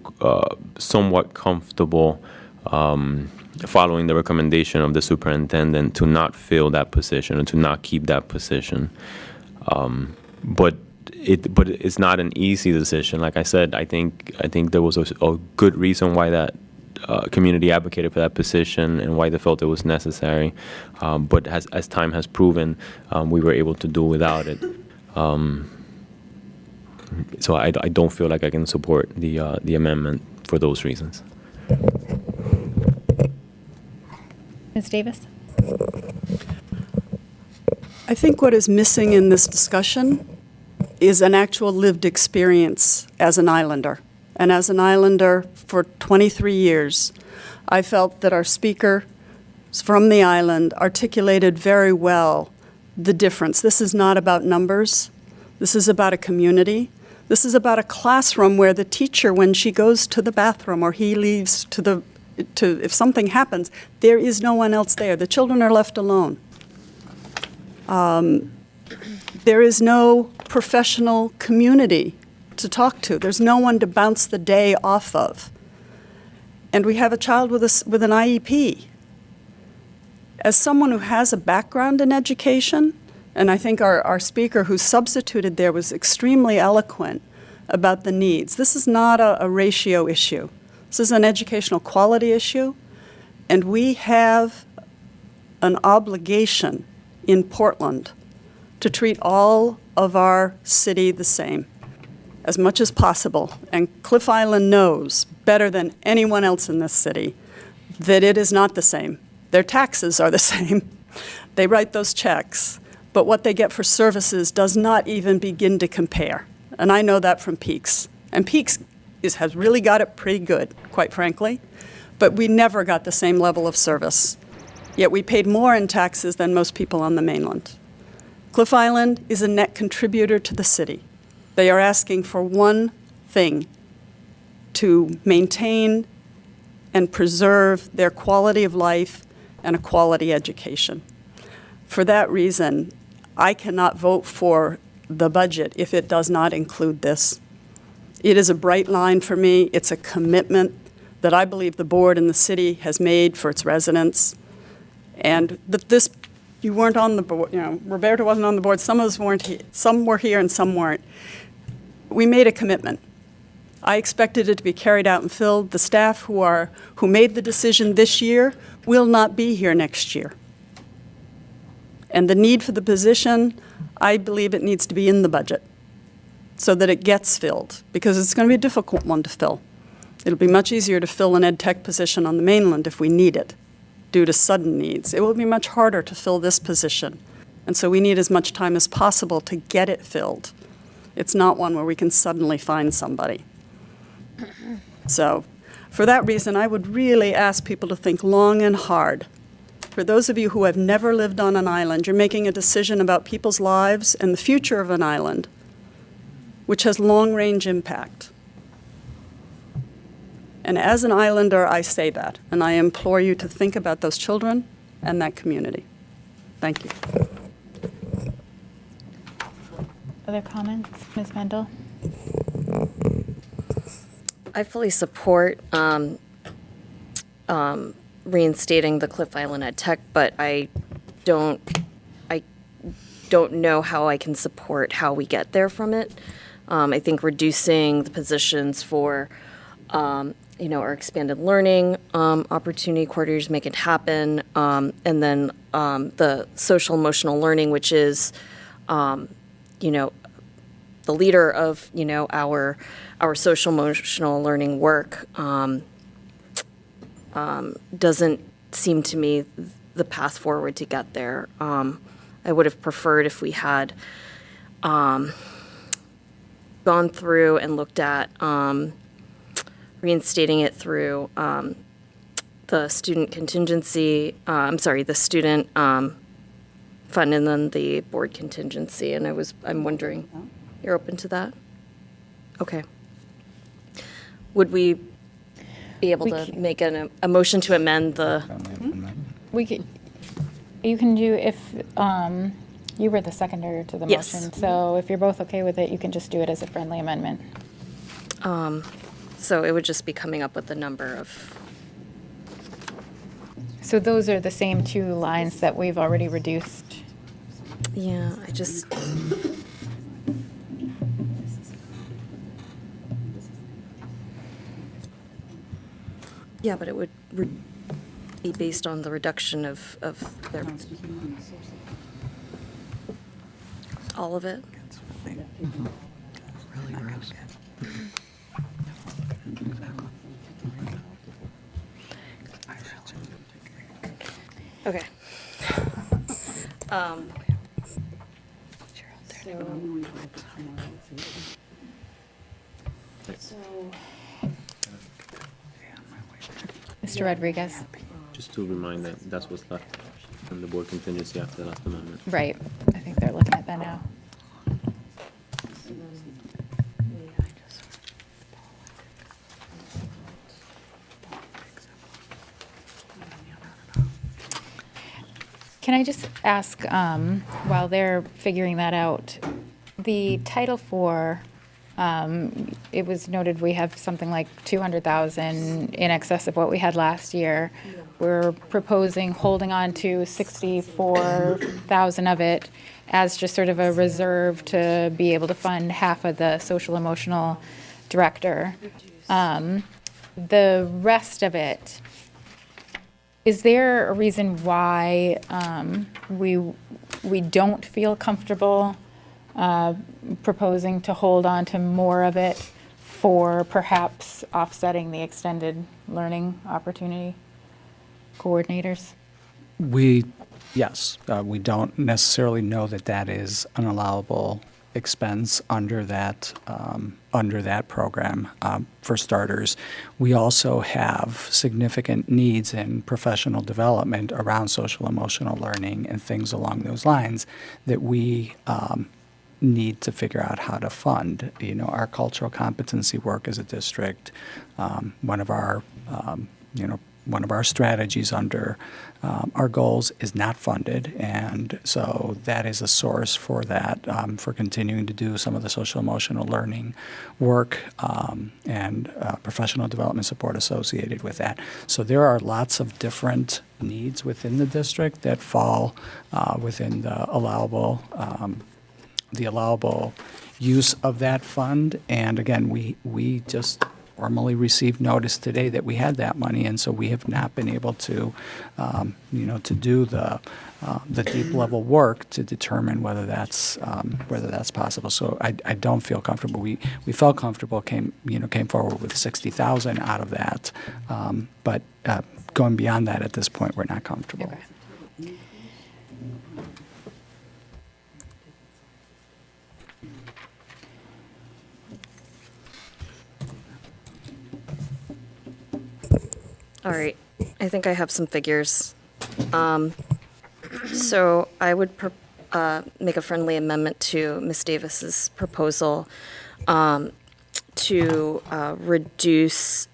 somewhat comfortable following the recommendation of the superintendent to not fill that position and to not keep that position. But it's not an easy decision. Like I said, I think there was a good reason why that community advocated for that position and why they felt it was necessary. But as time has proven, we were able to do without it. So I don't feel like I can support the amendment for those reasons. Ms. Davis? I think what is missing in this discussion is an actual lived experience as an Islander. And as an Islander for 23 years, I felt that our speaker from the island articulated very well the difference. This is not about numbers. This is about a community. This is about a classroom where the teacher, when she goes to the bathroom or he leaves if something happens, there is no one else there. The children are left alone. There is no professional community to talk to. There's no one to bounce the day off of. And we have a child with an IEP. As someone who has a background in education, and I think our speaker who substituted there was extremely eloquent about the needs. This is not a ratio issue. This is an educational quality issue, and we have an obligation in Portland to treat all of our city the same as much as possible. And Cliff Island knows better than anyone else in this city that it is not the same. Their taxes are the same. They write those checks, but what they get for services does not even begin to compare. And I know that from Peaks. And Peaks has really got it pretty good, quite frankly, but we never got the same level of service. Yet we paid more in taxes than most people on the mainland. Cliff Island is a net contributor to the city. They are asking for one thing: to maintain and preserve their quality of life and a quality education. For that reason, I cannot vote for the budget if it does not include this. It is a bright line for me. It's a commitment that I believe the board and the city has made for its residents. And this, you weren't on the board, Roberta wasn't on the board, some of us weren't here, some were here and some weren't. We made a commitment. I expected it to be carried out and filled. The staff who made the decision this year will not be here next year. And the need for the position, I believe it needs to be in the budget so that it gets filled, because it's going to be a difficult one to fill. It'll be much easier to fill an ed tech position on the mainland if we need it due to sudden needs. It will be much harder to fill this position. And so we need as much time as possible to get it filled. It's not one where we can suddenly find somebody. So for that reason, I would really ask people to think long and hard. For those of you who have never lived on an island, you're making a decision about people's lives and the future of an island, which has long-range impact. And as an islander, I say that, and I implore you to think about those children and that community. Thank you. Other comments? Ms. Mendel? I fully support reinstating the Cliff Island Ed Tech, but I don't know how I can support how we get there from it. I think reducing the positions for, our expanded learning opportunity coordinators make it happen, and then the social emotional learning, which is, the leader of, our social emotional learning work, doesn't seem to me the path forward to get there. I would have preferred if we had gone through and looked at reinstating it through the student contingency, the student fund, and then the board contingency. And I'm wondering, you're open to that? Okay. Would we be able to make a motion to amend the? You can do, if you were the seconder to the Yes. motion, so if you're both okay with it, you can just do it as a friendly amendment. So it would just be coming up with the number of. So those are the same two lines that we've already reduced. Yeah, I just. Yeah, but it would be based on the reduction of their. All of it? Okay. Mr. Rodriguez? Just to remind that that's what's left from the board contingency after the last amendment. Right. I think they're looking at that now. Can I just ask, while they're figuring that out, the Title IV, it was noted we have something like 200,000 in excess of what we had last year. We're proposing holding on to 64,000 of it as just sort of a reserve to be able to fund half of the social emotional director. the rest of it, is there a reason why we don't feel comfortable proposing to hold on to more of it for perhaps offsetting the extended learning opportunity coordinators? Yes, we don't necessarily know that that is an allowable expense under that program. For starters, we also have significant needs in professional development around social emotional learning and things along those lines that we need to figure out how to fund. You know, our cultural competency work as a district, one of our strategies under our goals is not funded, and so that is a source for that, for continuing to do some of the social emotional learning work and professional development support associated with that. So there are lots of different needs within the district that fall within the allowable use of that fund. And again, we just formally received notice today that we had that money, and so we have not been able to, to do the deep level work to determine whether that's possible. So I don't feel comfortable. We felt comfortable, came forward with 60,000 out of that, but going beyond that at this point, we're not comfortable. Okay. All right, I think I have some figures. So I would make a friendly amendment to Ms. Davis's proposal to reduce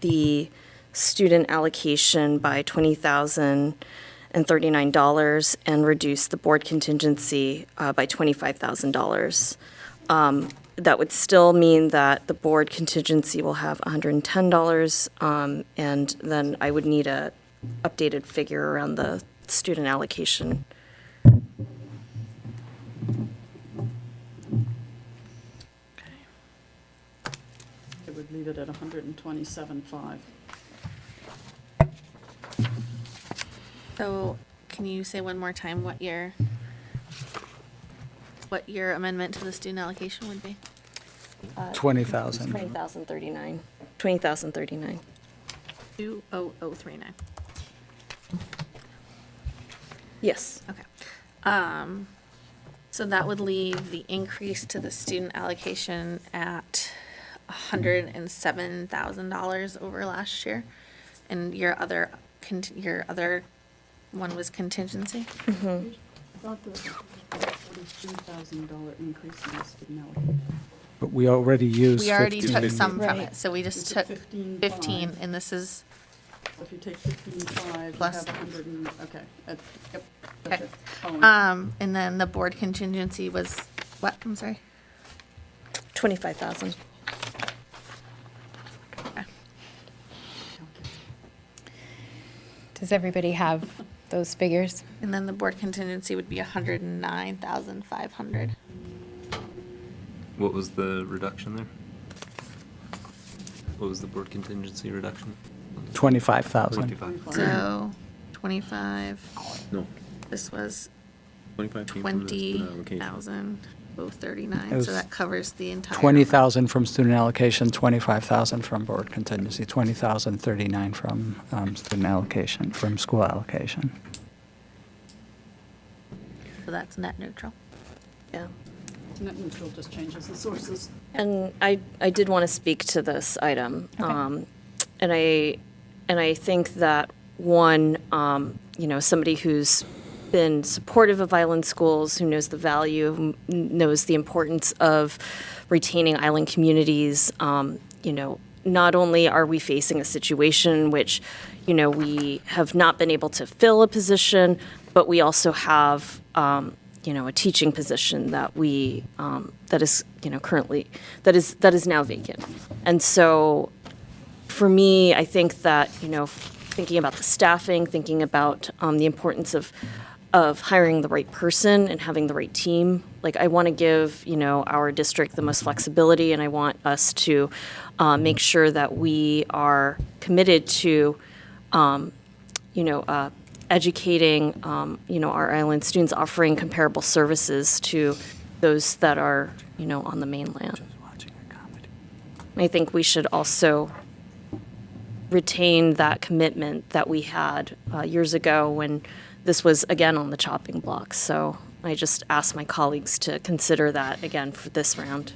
the student allocation by $20,039 and reduce the board contingency by $25,000. That would still mean that the board contingency will have $110, and then I would need a updated figure around the student allocation. It would leave it at 127.5. So can you say one more time what your amendment to the student allocation would be? 20,000. 20,039. 20,039. 20039. Yes. Okay. So that would leave the increase to the student allocation at $107,000 over last year, and your other one was contingency. Mm-hmm. I thought there was a $43,000 increase in the student allocation. But we already used. We already 15. took some from Right. it, so we just Is took it 15, and this is So if you take 15.5, Plus. you have 100 and, okay. Yep. okay. That's it. Following. And then the board contingency was what? I'm sorry. 25,000. Okay. Does everybody have those figures? And then the board contingency would be 109,500. What was the reduction there? What was the board contingency reduction? 25,000. 25. So 25. No. This was 25 came from the student allocation. 20,000, both 39. It was So that covers the entire. 20,000 from student allocation, 25,000 from board contingency, 20,039 from student allocation, from school allocation. So that's net neutral. Yeah. Net neutral just changes the sources. And I did want to speak to this item. Okay. And I think that one, somebody who's been supportive of island schools, who knows the value, who knows the importance of retaining island communities, not only are we facing a situation which, we have not been able to fill a position, but we also have, a teaching position that we, that is, currently, that is now vacant. And so for me, I think that, thinking about the staffing, thinking about the importance of of hiring the right person and having the right team. Like, I want to give, our district the most flexibility, and I want us to make sure that we are committed to, educating, our island students, offering comparable services to those that are, on the mainland. I think we should also retain that commitment that we had years ago when this was again on the chopping block. So I just ask my colleagues to consider that again for this round.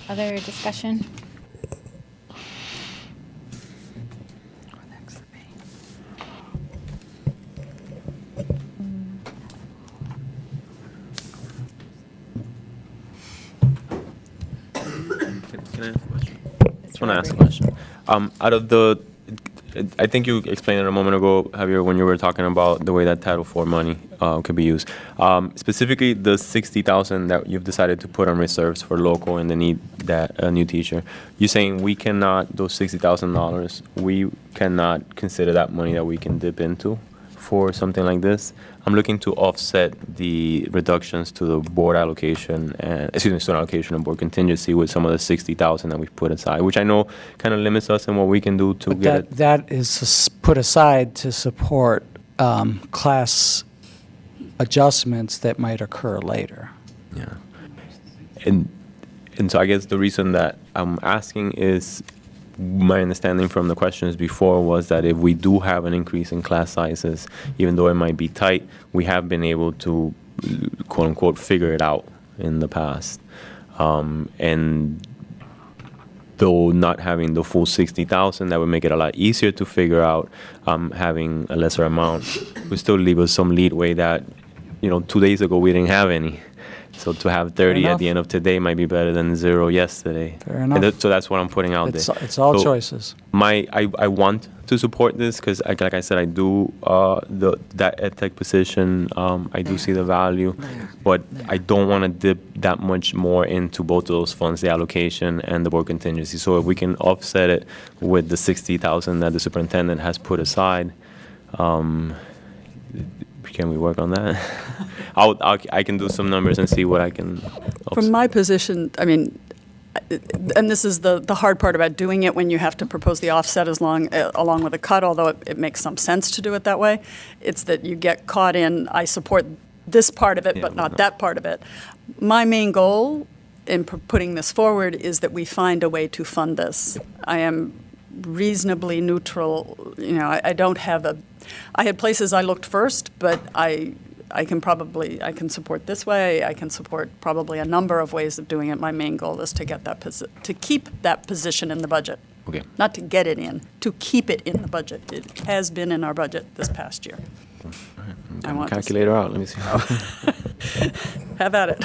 Other discussion? Can I ask a question? I just want to ask a question. Out of the, I think you explained it a moment ago, Javier, when you were talking about the way that Title IV money could be used. Specifically, the $60,000 that you've decided to put on reserves for local and the need that a new teacher. You're saying we cannot, those $60,000, we cannot consider that money that we can dip into for something like this. I'm looking to offset the reductions to the board allocation, student allocation and board contingency with some of the $60,000 that we've put aside, which I know kind of limits us in what we can do to But get it. that is put aside to support class adjustments that might occur later. Yeah. And so I guess the reason that I'm asking is my understanding from the questions before was that if we do have an increase in class sizes, even though it might be tight, we have been able to, quote unquote, figure it out in the past. And though not having the full 60,000, that would make it a lot easier to figure out. Having a lesser amount would still leave us some leeway that, 2 days ago we didn't have any. So to have 30 at the end of today might be better than 0 yesterday. Fair enough. So that's what I'm putting out there. It's all So choices. I want to support this because, like I said, I do that EdTech position. I do see the value, but I don't want to dip that much more into both of those funds, the allocation and the board contingency. So if we can offset it with the $60,000 that the superintendent has put aside, can we work on that? I can do some numbers and see what I can. From my position, I mean, and this is the hard part about doing it when you have to propose the offset along with a cut, although it makes some sense to do it that way. It's that you get caught in, I support this part of it, but not that part of it. My main goal in putting this forward is that we find a way to fund this. I am reasonably neutral. I don't have I had places I looked first, but I can support this way. I can support probably a number of ways of doing it. My main goal is to get to keep that position in the budget. Okay. Not to get it in, to keep it in the budget. It has been in our budget this past year. All right, I I'm want calculator out. Let me see. Have at it.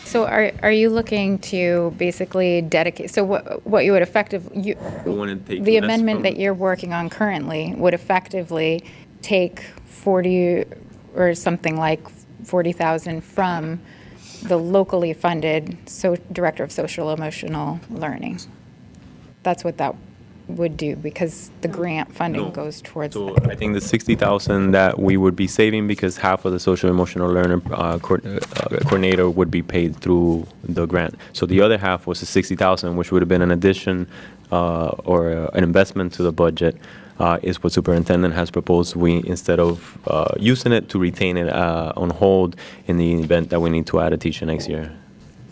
So are you looking to basically dedicate, so what you would effectively, the amendment that you're working on currently would effectively take 40 or something like 40,000 from the locally funded Director of Social Emotional Learning? That's what that would do, because the grant funding goes towards So that. I think the 60,000 that we would be saving, because half of the social emotional learner coordinator would be paid through the grant. So the other half was the 60,000, which would have been an addition or an investment to the budget, is what superintendent has proposed. We, instead of using it, to retain it on hold in the event that we need to add a teacher next year.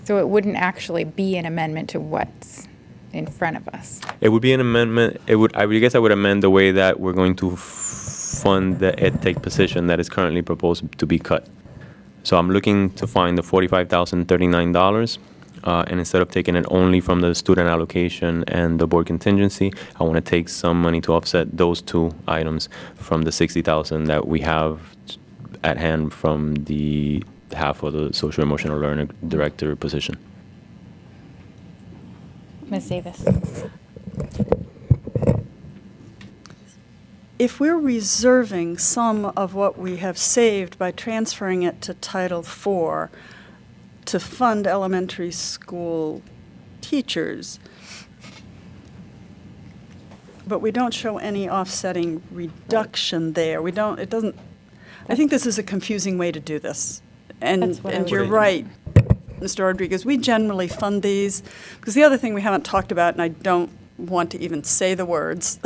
So it wouldn't actually be an amendment to what's in front of us. It would be an amendment. I guess I would amend the way that we're going to fund the EdTech position that is currently proposed to be cut. So I'm looking to find the $45,039, and instead of taking it only from the student allocation and the board contingency, I want to take some money to offset those two items from the $60,000 that we have at hand from the half of the social emotional learner director position. Ms. Davis. If we're reserving some of what we have saved by transferring it to Title IV, to fund elementary school teachers, but we don't show any offsetting reduction there. We don't, it doesn't, I think this is a confusing way to do this. And you're right, Mr. Rodriguez, we generally fund these, because the other thing we haven't talked about, and I don't want to even say the words,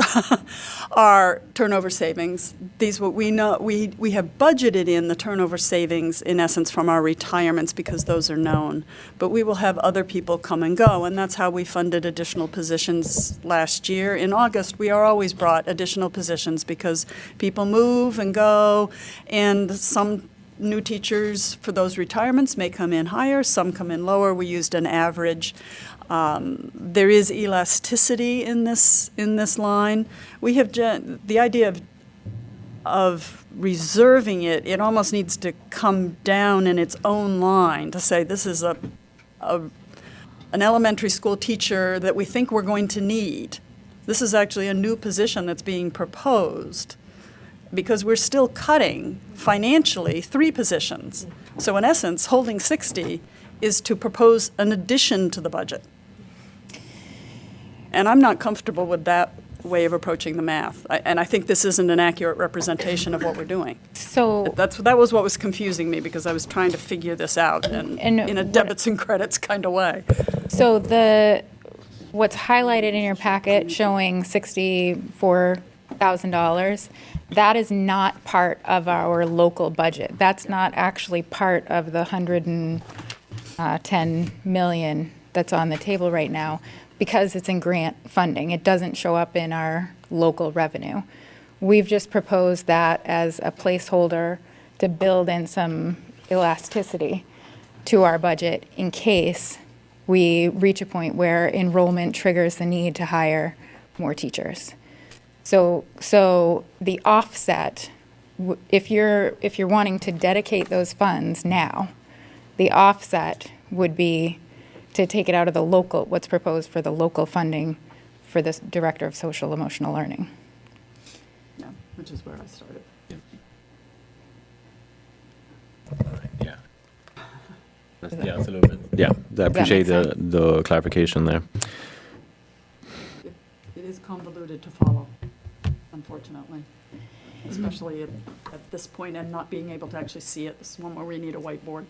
are turnover savings. These, what we know, we have budgeted in the turnover savings, in essence, from our retirements, because those are known. But we will have other people come and go, and that's how we funded additional positions last year. In August, we are always brought additional positions because people move and go, and some new teachers for those retirements may come in higher, some come in lower. We used an average. There is elasticity in this line. We have the idea of reserving it. It almost needs to come down in its own line to say this is an elementary school teacher that we think we're going to need. This is actually a new position that's being proposed, because we're still cutting financially 3 positions. So in essence, holding 60 is to propose an addition to the budget. And I'm not comfortable with that way of approaching the math. And I think this isn't an accurate representation of what we're doing. So that was what was confusing me, because I was trying to figure this out and in a debits and credits kind of way. So what's highlighted in your packet showing $64,000, that is not part of our local budget. That's not actually part of the $110 million that's on the table right now, because it's in grant funding. It doesn't show up in our local revenue. We've just proposed that as a placeholder to build in some elasticity to our budget in case we reach a point where enrollment triggers the need to hire more teachers. So the offset, if you're wanting to dedicate those funds now, the offset would be to take it out of the local, what's proposed for the local funding for the Director of Social Emotional Learning. Yeah, which is where I started. Yeah. Yeah, it's a little bit. Yeah, I appreciate the clarification there. It is convoluted to follow, unfortunately, especially at this point and not being able to actually see it. This is one where we need a whiteboard.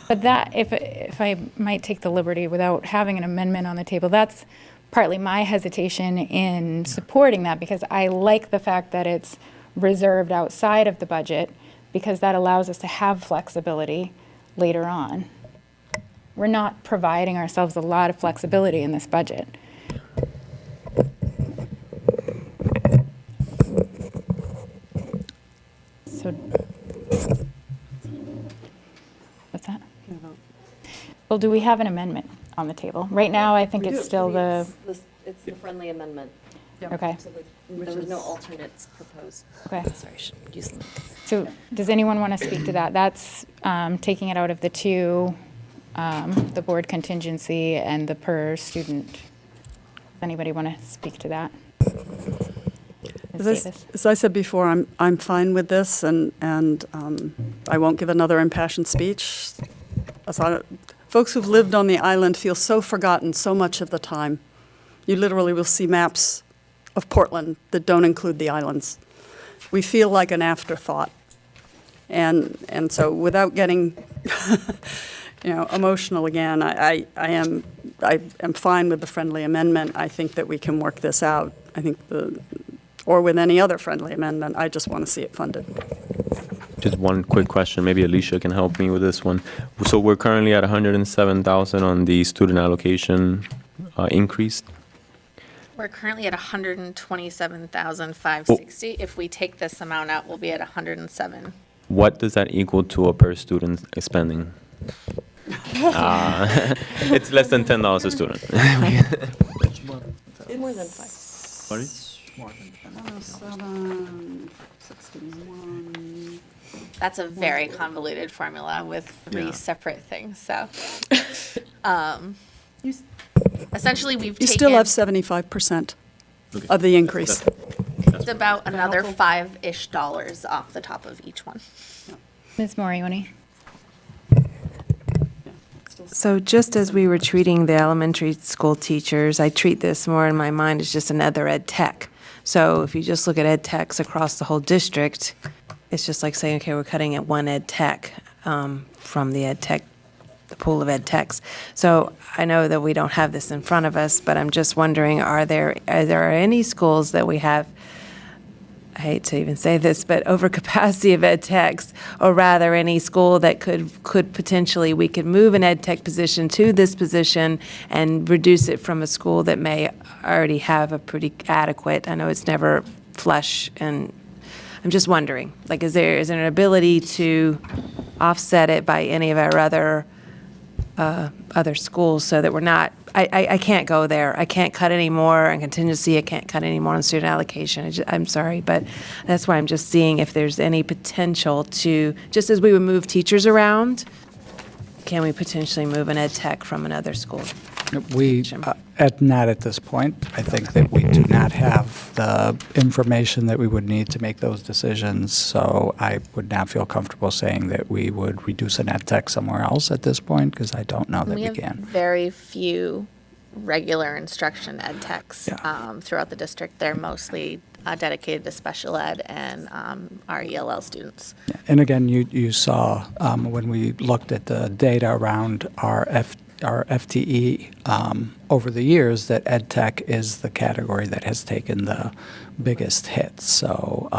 But that, if I might take the liberty without having an amendment on the table, that's partly my hesitation in supporting that, because I like the fact that it's reserved outside of the budget, because that allows us to have flexibility later on. We're not providing ourselves a lot of flexibility in this budget. So, what's that? Well, do we have an amendment on the table? Right now, I think it's still the... It's the friendly amendment. Okay. There was no alternates proposed. Okay. Sorry, I should use them. So does anyone want to speak to that? That's taking it out of the 2, the board contingency and the per student. Does anybody want to speak to that? As I said before, I'm fine with this, and I won't give another impassioned speech. Folks who've lived on the island feel so forgotten so much of the time. You literally will see maps of Portland that don't include the islands. We feel like an afterthought. And so without getting emotional again, I am fine with the friendly amendment. I think that we can work this out. I think or with any other friendly amendment, I just want to see it funded. Just one quick question. Maybe Alicia can help me with this one. So we're currently at 107,000 on the student allocation increase. We're currently at 127,560. If we take this amount out, we'll be at 107. What does that equal to a per student spending? It's less than $10 a student. It's more than 5. Sorry? 61. That's a very convoluted formula with 3 separate things. So, essentially, we've taken... You still have 75% of the increase. It's about another $5-ish off the top of each one. Ms. Morioni? So just as we were treating the elementary school teachers, I treat this more in my mind as just another ed tech. So if you just look at ed techs across the whole district, it's just like saying, okay, we're cutting at one ed tech from the ed tech, the pool of ed techs. So I know that we don't have this in front of us, but I'm just wondering, are there any schools that we have, I hate to even say this, but overcapacity of ed techs, or rather any school that could potentially, we could move an ed tech position to this position and reduce it from a school that may already have a pretty adequate, I know it's never flush, and I'm just wondering, like, is there an ability to offset it by any of our other schools so that we're not, I can't go there. I can't cut any more on contingency. I can't cut any more on student allocation. I'm sorry, but that's why I'm just seeing if there's any potential to, just as we would move teachers around, can we potentially move an ed tech from another school? Not at this point. I think that we do not have the information that we would need to make those decisions, so I would not feel comfortable saying that we would reduce an ed tech somewhere else at this point, because I don't know that we have can. very few regular instruction ed techs throughout the district. They're mostly dedicated to special ed and our ELL students. And again, you saw when we looked at the data around our FTE over the years that ed tech is the category that has taken the biggest hit. So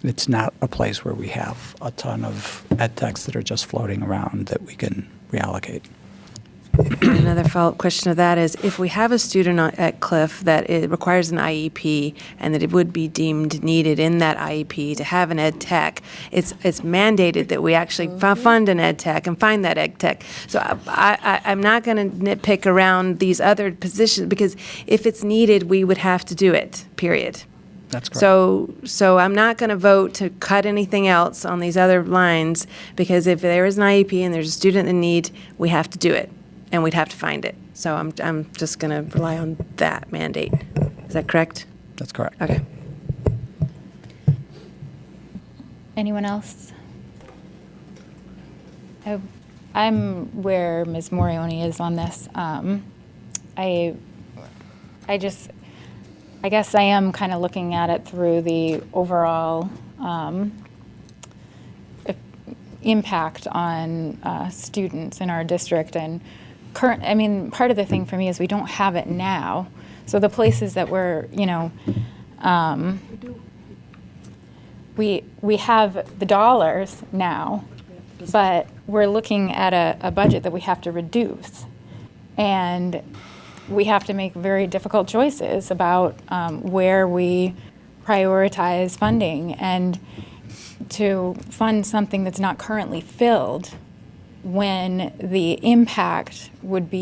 it's not a place where we have a ton of ed techs that are just floating around that we can reallocate. Another follow-up question to that is, if we have a student at Cliff that it requires an IEP and that it would be deemed needed in that IEP to have an ed tech, it's mandated that we actually fund an ed tech and find that ed tech. So I'm not going to nitpick around these other positions, because if it's needed, we would have to do it, period. That's correct. So I'm not going to vote to cut anything else on these other lines, because if there is an IEP and there's a student in need, we have to do it. And we'd have to find it. So I'm just going to rely on that mandate. Is that correct? That's correct. Okay. Anyone else? I'm where Ms. Morioni is on this. I guess I am kind of looking at it through the overall impact on students in our district. And part of the thing for me is we don't have it now. So the places that we're, we have the dollars now, but we're looking at a budget that we have to reduce. And we have to make very difficult choices about where we prioritize funding, and to fund something that's not currently filled when the impact would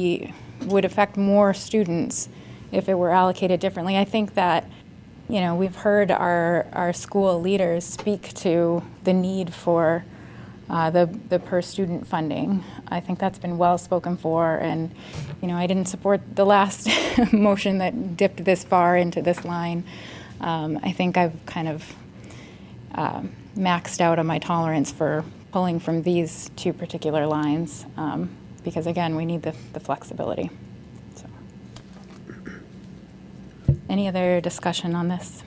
affect more students if it were allocated differently. I think that, we've heard our school leaders speak to the need for the per student funding. I think that's been well spoken for, and I didn't support the last motion that dipped this far into this line. I think I've kind of maxed out on my tolerance for pulling from these two particular lines, because again, we need the flexibility. So. Any other discussion on this?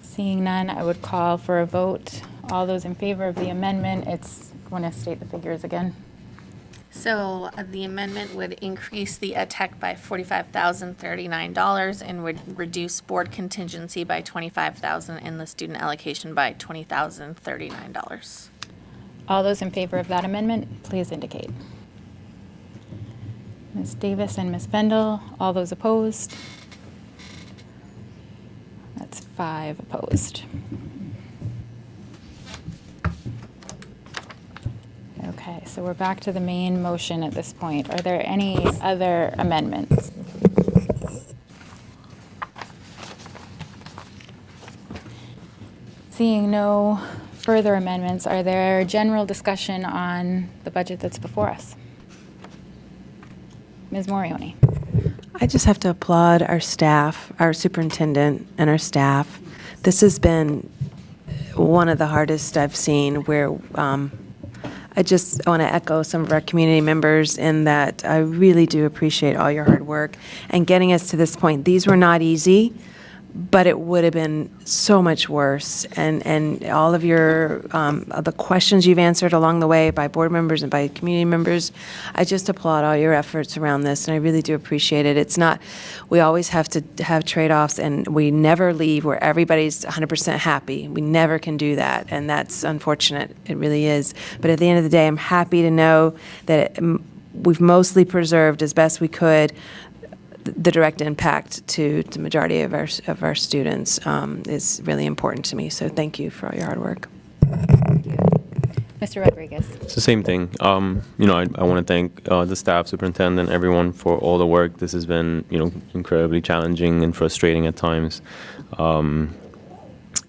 Seeing none, I would call for a vote. All those in favor of the amendment, want to state the figures again. So the amendment would increase the ed tech by $45,039 and would reduce board contingency by $25,000 and the student allocation by $20,039. All those in favor of that amendment, please indicate. Ms. Davis and Ms. Bendel, all those opposed? That's 5 opposed. Okay, so we're back to the main motion at this point. Are there any other amendments? Seeing no further amendments, are there general discussion on the budget that's before us? Ms. Morioni. I just have to applaud our staff, our superintendent and our staff. This has been one of the hardest I've seen, where I just want to echo some of our community members in that I really do appreciate all your hard work and getting us to this point. These were not easy, but it would have been so much worse. And all of your, the questions you've answered along the way by board members and by community members, I just applaud all your efforts around this, and I really do appreciate it. It's not, we always have to have trade-offs, and we never leave where everybody's 100% happy. We never can do that, and that's unfortunate. It really is. But at the end of the day, I'm happy to know that we've mostly preserved as best we could the direct impact to the majority of our students is really important to me. So thank you for all your hard work. Mr. Rodriguez. It's the same thing. I want to thank the staff, superintendent, everyone for all the work. This has been, incredibly challenging and frustrating at times.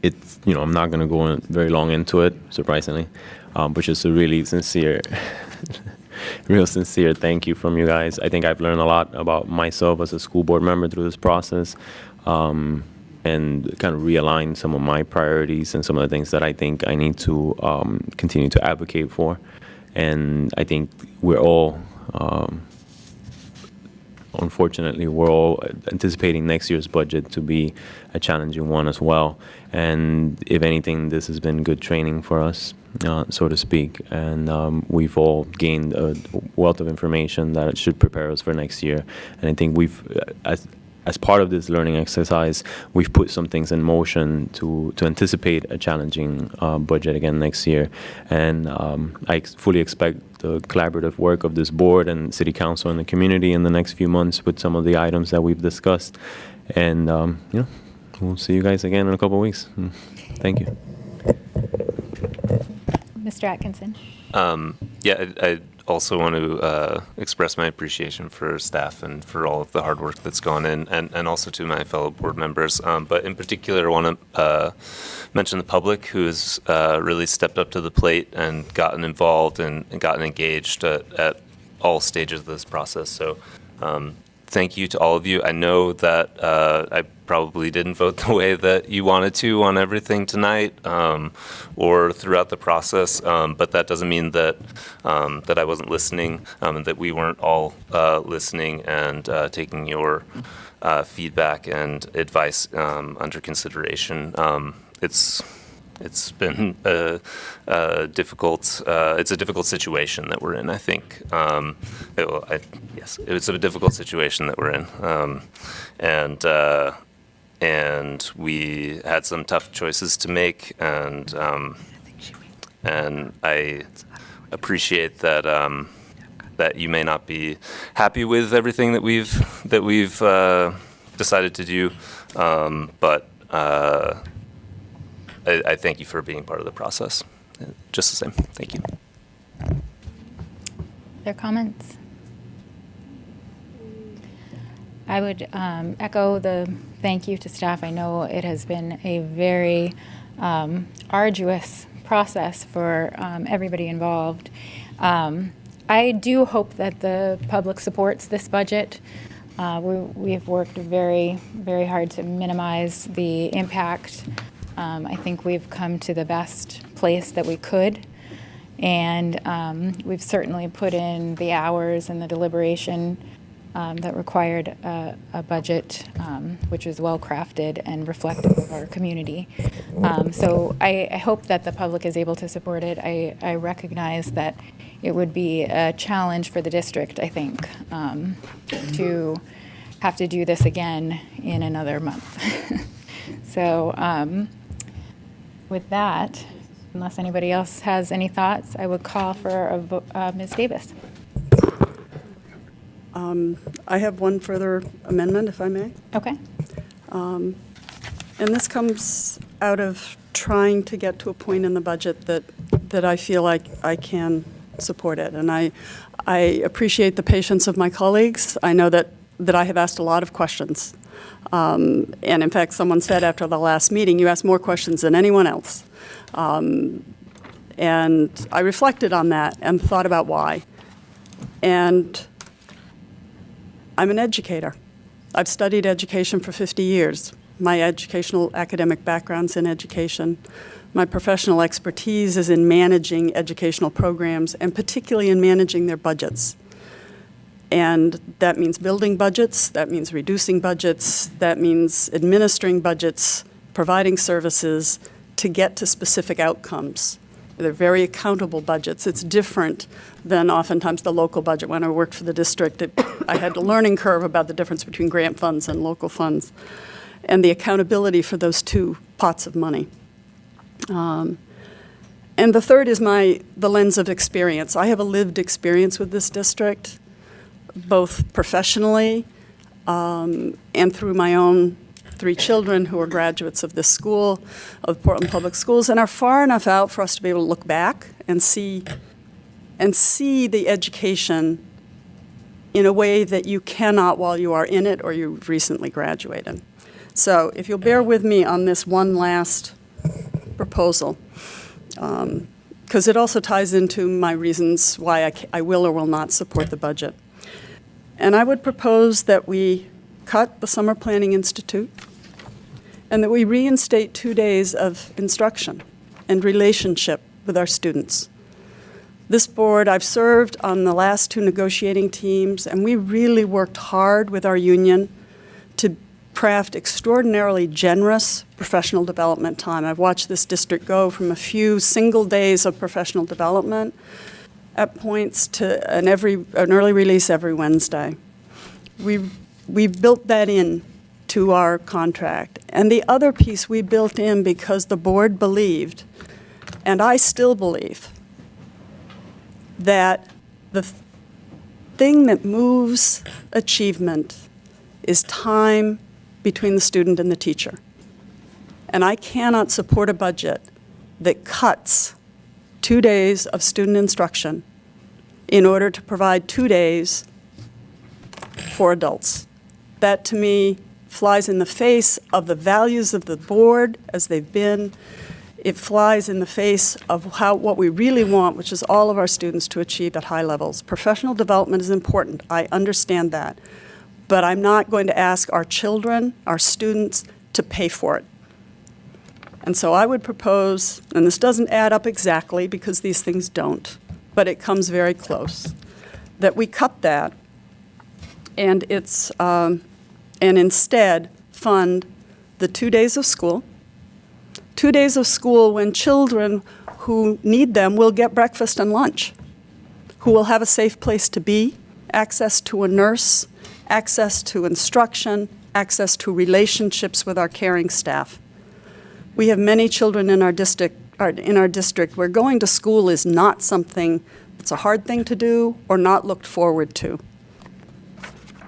It's, I'm not going to go very long into it, surprisingly, but just a really sincere real sincere thank you from you guys. I think I've learned a lot about myself as a school board member through this process, and kind of realign some of my priorities and some of the things that I think I need to continue to advocate for. And I think we're all, unfortunately, we're all anticipating next year's budget to be a challenging one as well. And if anything, this has been good training for us, so to speak. And we've all gained a wealth of information that should prepare us for next year. And I think we've, as part of this learning exercise, we've put some things in motion to anticipate a challenging budget again next year. And I fully expect the collaborative work of this board and city council and the community in the next few months with some of the items that we've discussed. And, we'll see you guys again in a couple of weeks. Thank you. Mr. Atkinson. I also want to express my appreciation for staff and for all of the hard work that's gone in, and also to my fellow board members. But in particular, I want to mention the public who has really stepped up to the plate and gotten involved and gotten engaged at all stages of this process. So thank you to all of you. I know that I probably didn't vote the way that you wanted to on everything tonight or throughout the process, but that doesn't mean that that I wasn't listening, and that we weren't all listening and taking your feedback and advice under consideration. It's been a difficult situation that we're in, I think. Yes, it's a difficult situation that we're in. And we had some tough choices to make, and I appreciate that that you may not be happy with everything that we've decided to do, but I thank you for being part of the process. Just the same. Thank you. Their comments? I would echo the thank you to staff. I know it has been a very arduous process for everybody involved. I do hope that the public supports this budget. We've worked very, very hard to minimize the impact. I think we've come to the best place that we could, and we've certainly put in the hours and the deliberation that required a budget which is well crafted and reflective of our community. So I hope that the public is able to support it. I recognize that it would be a challenge for the district, I think, to have to do this again in another month. So with that, unless anybody else has any thoughts, I would call for a vote. Ms. Davis. I have one further amendment, if I may. Okay. And this comes out of trying to get to a point in the budget that I feel like I can support it. And I appreciate the patience of my colleagues. I know that I have asked a lot of questions. And in fact, someone said after the last meeting, you asked more questions than anyone else. And I reflected on that and thought about why. And I'm an educator. I've studied education for 50 years. My educational academic background's in education. My professional expertise is in managing educational programs, and particularly in managing their budgets. And that means building budgets, that means reducing budgets, that means administering budgets, providing services to get to specific outcomes. They're very accountable budgets. It's different than oftentimes the local budget. When I worked for the district, I had a learning curve about the difference between grant funds and local funds and the accountability for those two pots of money. And the third is the lens of experience. I have a lived experience with this district, both professionally and through my own 3 children who are graduates of this school, of Portland Public Schools, and are far enough out for us to be able to look back and see the education in a way that you cannot while you are in it or you've recently graduated. So if you'll bear with me on this one last proposal, because it also ties into my reasons why I will or will not support the budget. And I would propose that we cut the Summer Planning Institute and that we reinstate 2 days of instruction and relationship with our students. This board, I've served on the last 2 negotiating teams, and we really worked hard with our union to craft extraordinarily generous professional development time. I've watched this district go from a few single days of professional development at points to an early release every Wednesday. We built that in to our contract. And the other piece we built in because the board believed, and I still believe, that the thing that moves achievement is time between the student and the teacher. And I cannot support a budget that cuts 2 days of student instruction in order to provide 2 days for adults. That, to me, flies in the face of the values of the board as they've been. It flies in the face of what we really want, which is all of our students to achieve at high levels. Professional development is important. I understand that. But I'm not going to ask our children, our students, to pay for it. And so I would propose, and this doesn't add up exactly because these things don't, but it comes very close, that we cut that and instead fund the 2 days of school. 2 days of school when children who need them will get breakfast and lunch, who will have a safe place to be, access to a nurse, access to instruction, access to relationships with our caring staff. We have many children in our district where going to school is not something that's a hard thing to do or not looked forward to.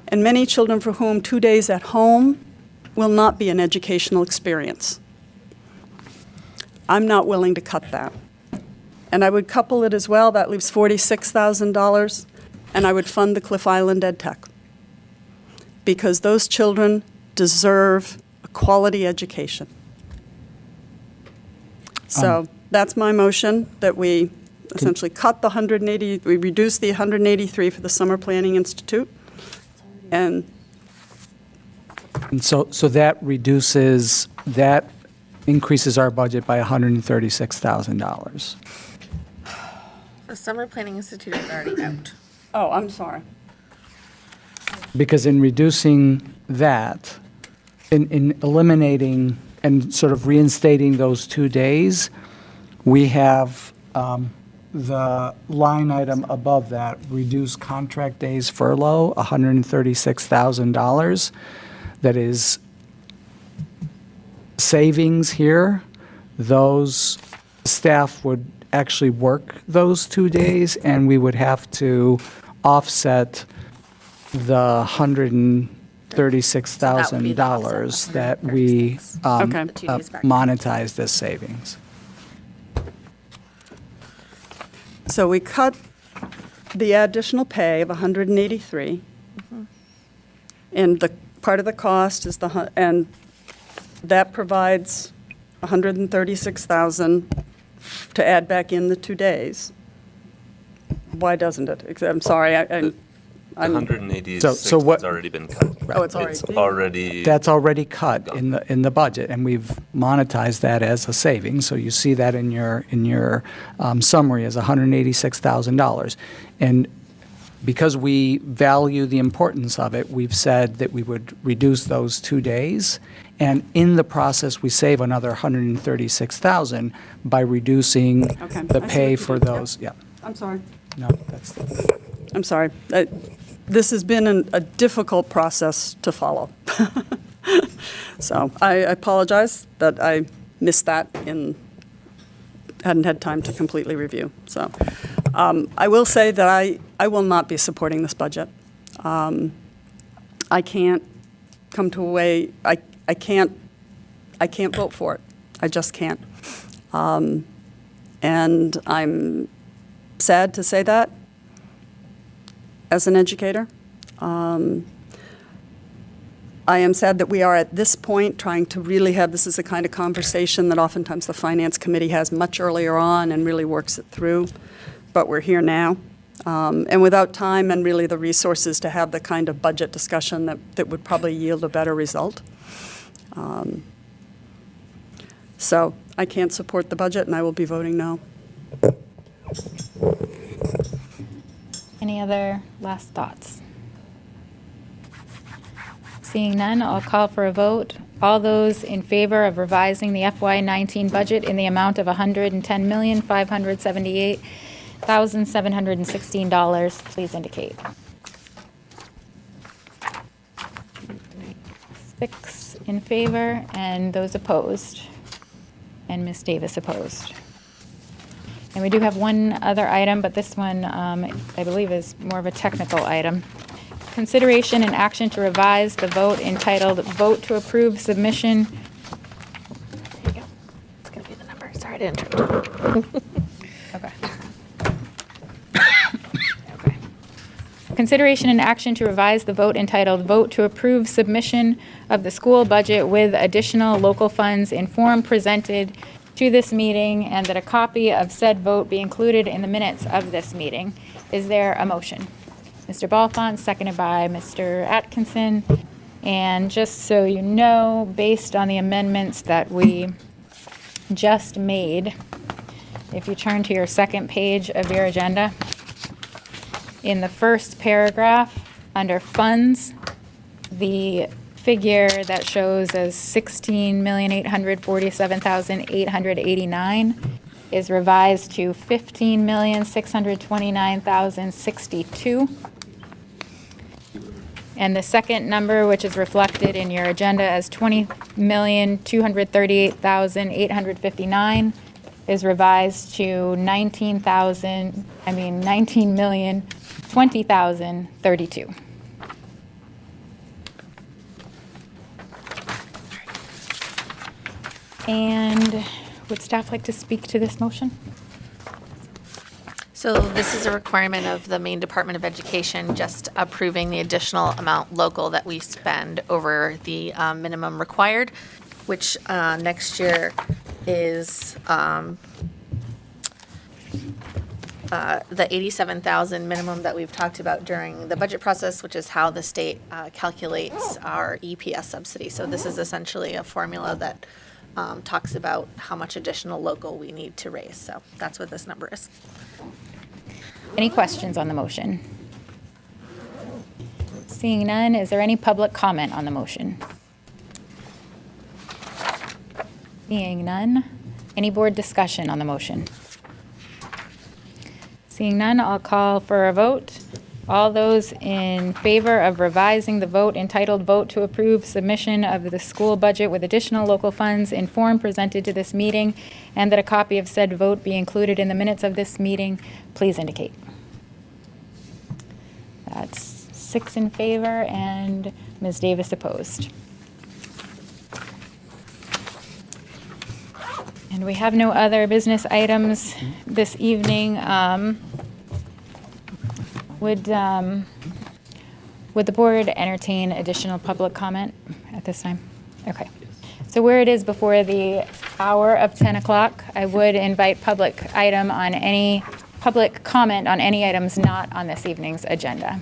And many children for whom 2 days at home will not be an educational experience. I'm not willing to cut that. And I would couple it as well, that leaves $46,000, and I would fund the Cliff Island Ed Tech. Because those children deserve a quality education. So that's my motion, that we essentially cut the we reduce the 183 for the Summer Planning Institute. And so that increases our budget by $136,000. The Summer Planning Institute is already out. Oh, I'm sorry. Because in reducing that, in eliminating and sort of reinstating those 2 days, we have the line item above that, reduce contract days furlough, $136,000. That is savings here. Those staff would actually work those 2 days, and we would have to offset the $136,000 that we monetized as savings. So we cut the additional pay of 183, and the part of the cost is and that provides 136,000 to add back in the 2 days. Why doesn't it? I'm sorry, The 186 So what- has already been cut. Oh, it's already It's been- already. That's already cut in the budget, and we've monetized that as a savings. So you see that in your summary as $186,000. And because we value the importance of it, we've said that we would reduce those 2 days, and in the process, we save another $136,000 by reducing Okay, the I see pay what you for did. those. Yeah. I'm sorry. No, that's. I'm sorry. This has been a difficult process to follow. So I apologize that I missed that hadn't had time to completely review. So I will say that I will not be supporting this budget. I can't come to a way, I can't vote for it. I just can't. And I'm sad to say that as an educator. I am sad that we are at this point trying to really have, this is the kind of conversation that oftentimes the Finance Committee has much earlier on and really works it through, but we're here now. And without time and really the resources to have the kind of budget discussion that would probably yield a better result. So I can't support the budget, and I will be voting no. Any other last thoughts? Seeing none, I'll call for a vote. All those in favor of revising the FY19 budget in the amount of $110,578,716, please indicate. 6 in favor, and those opposed. And Ms. Davis opposed. And we do have one other item, but this one, I believe, is more of a technical item. Consideration and action to revise the vote entitled Vote to Approve Submission. There you go. It's going to be the number. Sorry to interrupt. Okay. Okay. Consideration and action to revise the vote entitled Vote to Approve Submission of the School Budget with Additional Local Funds in form presented to this meeting, and that a copy of said vote be included in the minutes of this meeting. Is there a motion? Mr. Balfont, seconded by Mr. Atkinson. And just so you know, based on the amendments that we just made, if you turn to your second page of your agenda, in the first paragraph, under funds, the figure that shows as $16,847,889 is revised to $15,629,062. And the second number, which is reflected in your agenda as $20,238,859, is revised to $19,020,032. And would staff like to speak to this motion? So this is a requirement of the Maine Department of Education, just approving the additional amount local that we spend over the minimum required, which next year is the $87,000 minimum that we've talked about during the budget process, which is how the state calculates our EPS subsidy. So this is essentially a formula that talks about how much additional local we need to raise. So that's what this number is. Any questions on the motion? Seeing none, is there any public comment on the motion? Seeing none, any board discussion on the motion? Seeing none, I'll call for a vote. All those in favor of revising the vote entitled Vote to Approve Submission of the School Budget with Additional Local Funds in form presented to this meeting, and that a copy of said vote be included in the minutes of this meeting, please indicate. That's 6 in favor and Ms. Davis opposed. And we have no other business items this evening. Would the board entertain additional public comment at this time? Okay. So where it is before the hour of 10 o'clock, I would invite public comment on any items not on this evening's agenda.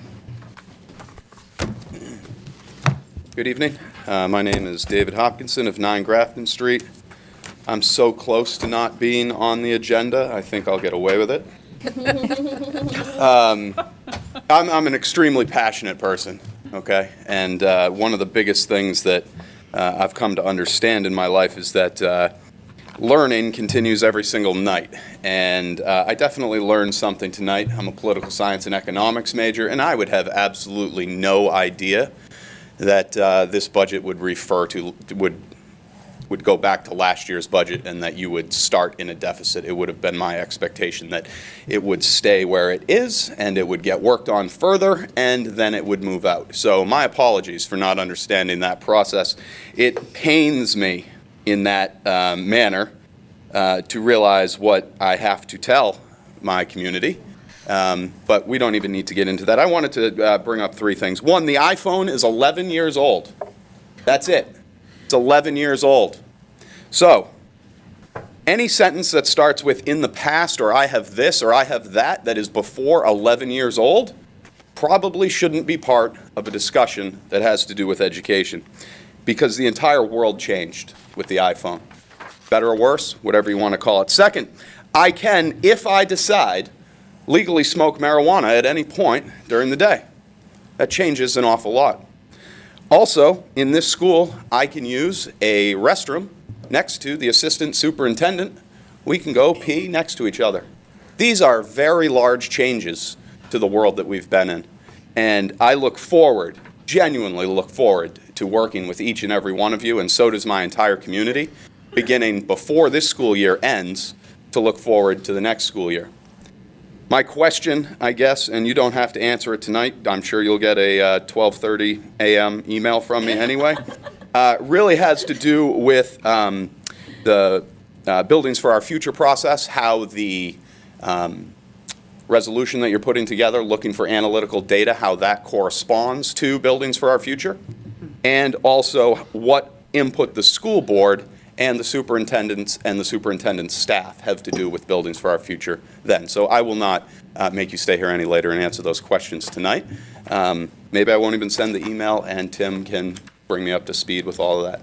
Good evening. My name is David Hopkinson of 9 Grafton Street. I'm so close to not being on the agenda, I think I'll get away with it. I'm an extremely passionate person, okay? And one of the biggest things that I've come to understand in my life is that learning continues every single night. And I definitely learned something tonight. I'm a political science and economics major, and I would have absolutely no idea that this budget would would go back to last year's budget and that you would start in a deficit. It would have been my expectation that it would stay where it is and it would get worked on further and then it would move out. So my apologies for not understanding that process. It pains me in that manner to realize what I have to tell my community. But we don't even need to get into that. I wanted to bring up 3 things. 1, the iPhone is 11 years old. That's it. It's 11 years old. So, any sentence that starts with "in the past" or "I have this" or "I have that" that is before 11 years old probably shouldn't be part of a discussion that has to do with education, because the entire world changed with the iPhone. Better or worse, whatever you want to call it. Second, I can, if I decide, legally smoke marijuana at any point during the day. That changes an awful lot. Also, in this school, I can use a restroom next to the assistant superintendent. We can go pee next to each other. These are very large changes to the world that we've been in. And I look forward, genuinely look forward, to working with each and every one of you, and so does my entire community, beginning before this school year ends, to look forward to the next school year. My question, I guess, and you don't have to answer it tonight, I'm sure you'll get a 12:30 a.m. email from me anyway, really has to do with the Buildings for Our Future process, how the resolution that you're putting together, looking for analytical data, how that corresponds to Buildings for Our Future, and also what input the school board and the superintendents and the superintendent's staff have to do with Buildings for Our Future then. So I will not make you stay here any later and answer those questions tonight. Maybe I won't even send the email, and Tim can bring me up to speed with all of that.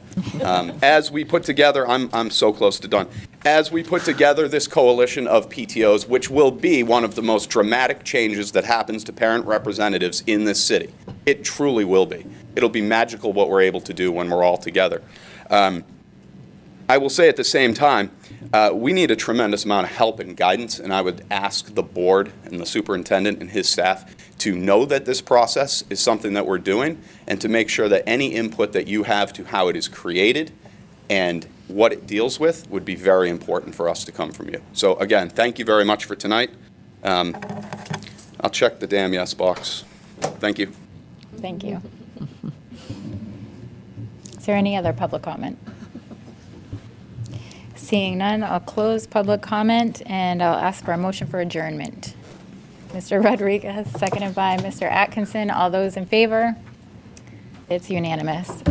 As we put together, I'm so close to done. As we put together this coalition of PTOs, which will be one of the most dramatic changes that happens to parent representatives in this city, it truly will be. It'll be magical what we're able to do when we're all together. I will say at the same time, we need a tremendous amount of help and guidance, and I would ask the board and the superintendent and his staff to know that this process is something that we're doing, and to make sure that any input that you have to how it is created and what it deals with would be very important for us to come from you. So again, thank you very much for tonight. I'll check the damn yes box. Thank you. Thank you. Is there any other public comment? Seeing none, I'll close public comment, and I'll ask for a motion for adjournment. Mr. Rodriguez, seconded by Mr. Atkinson. All those in favor? It's unanimous.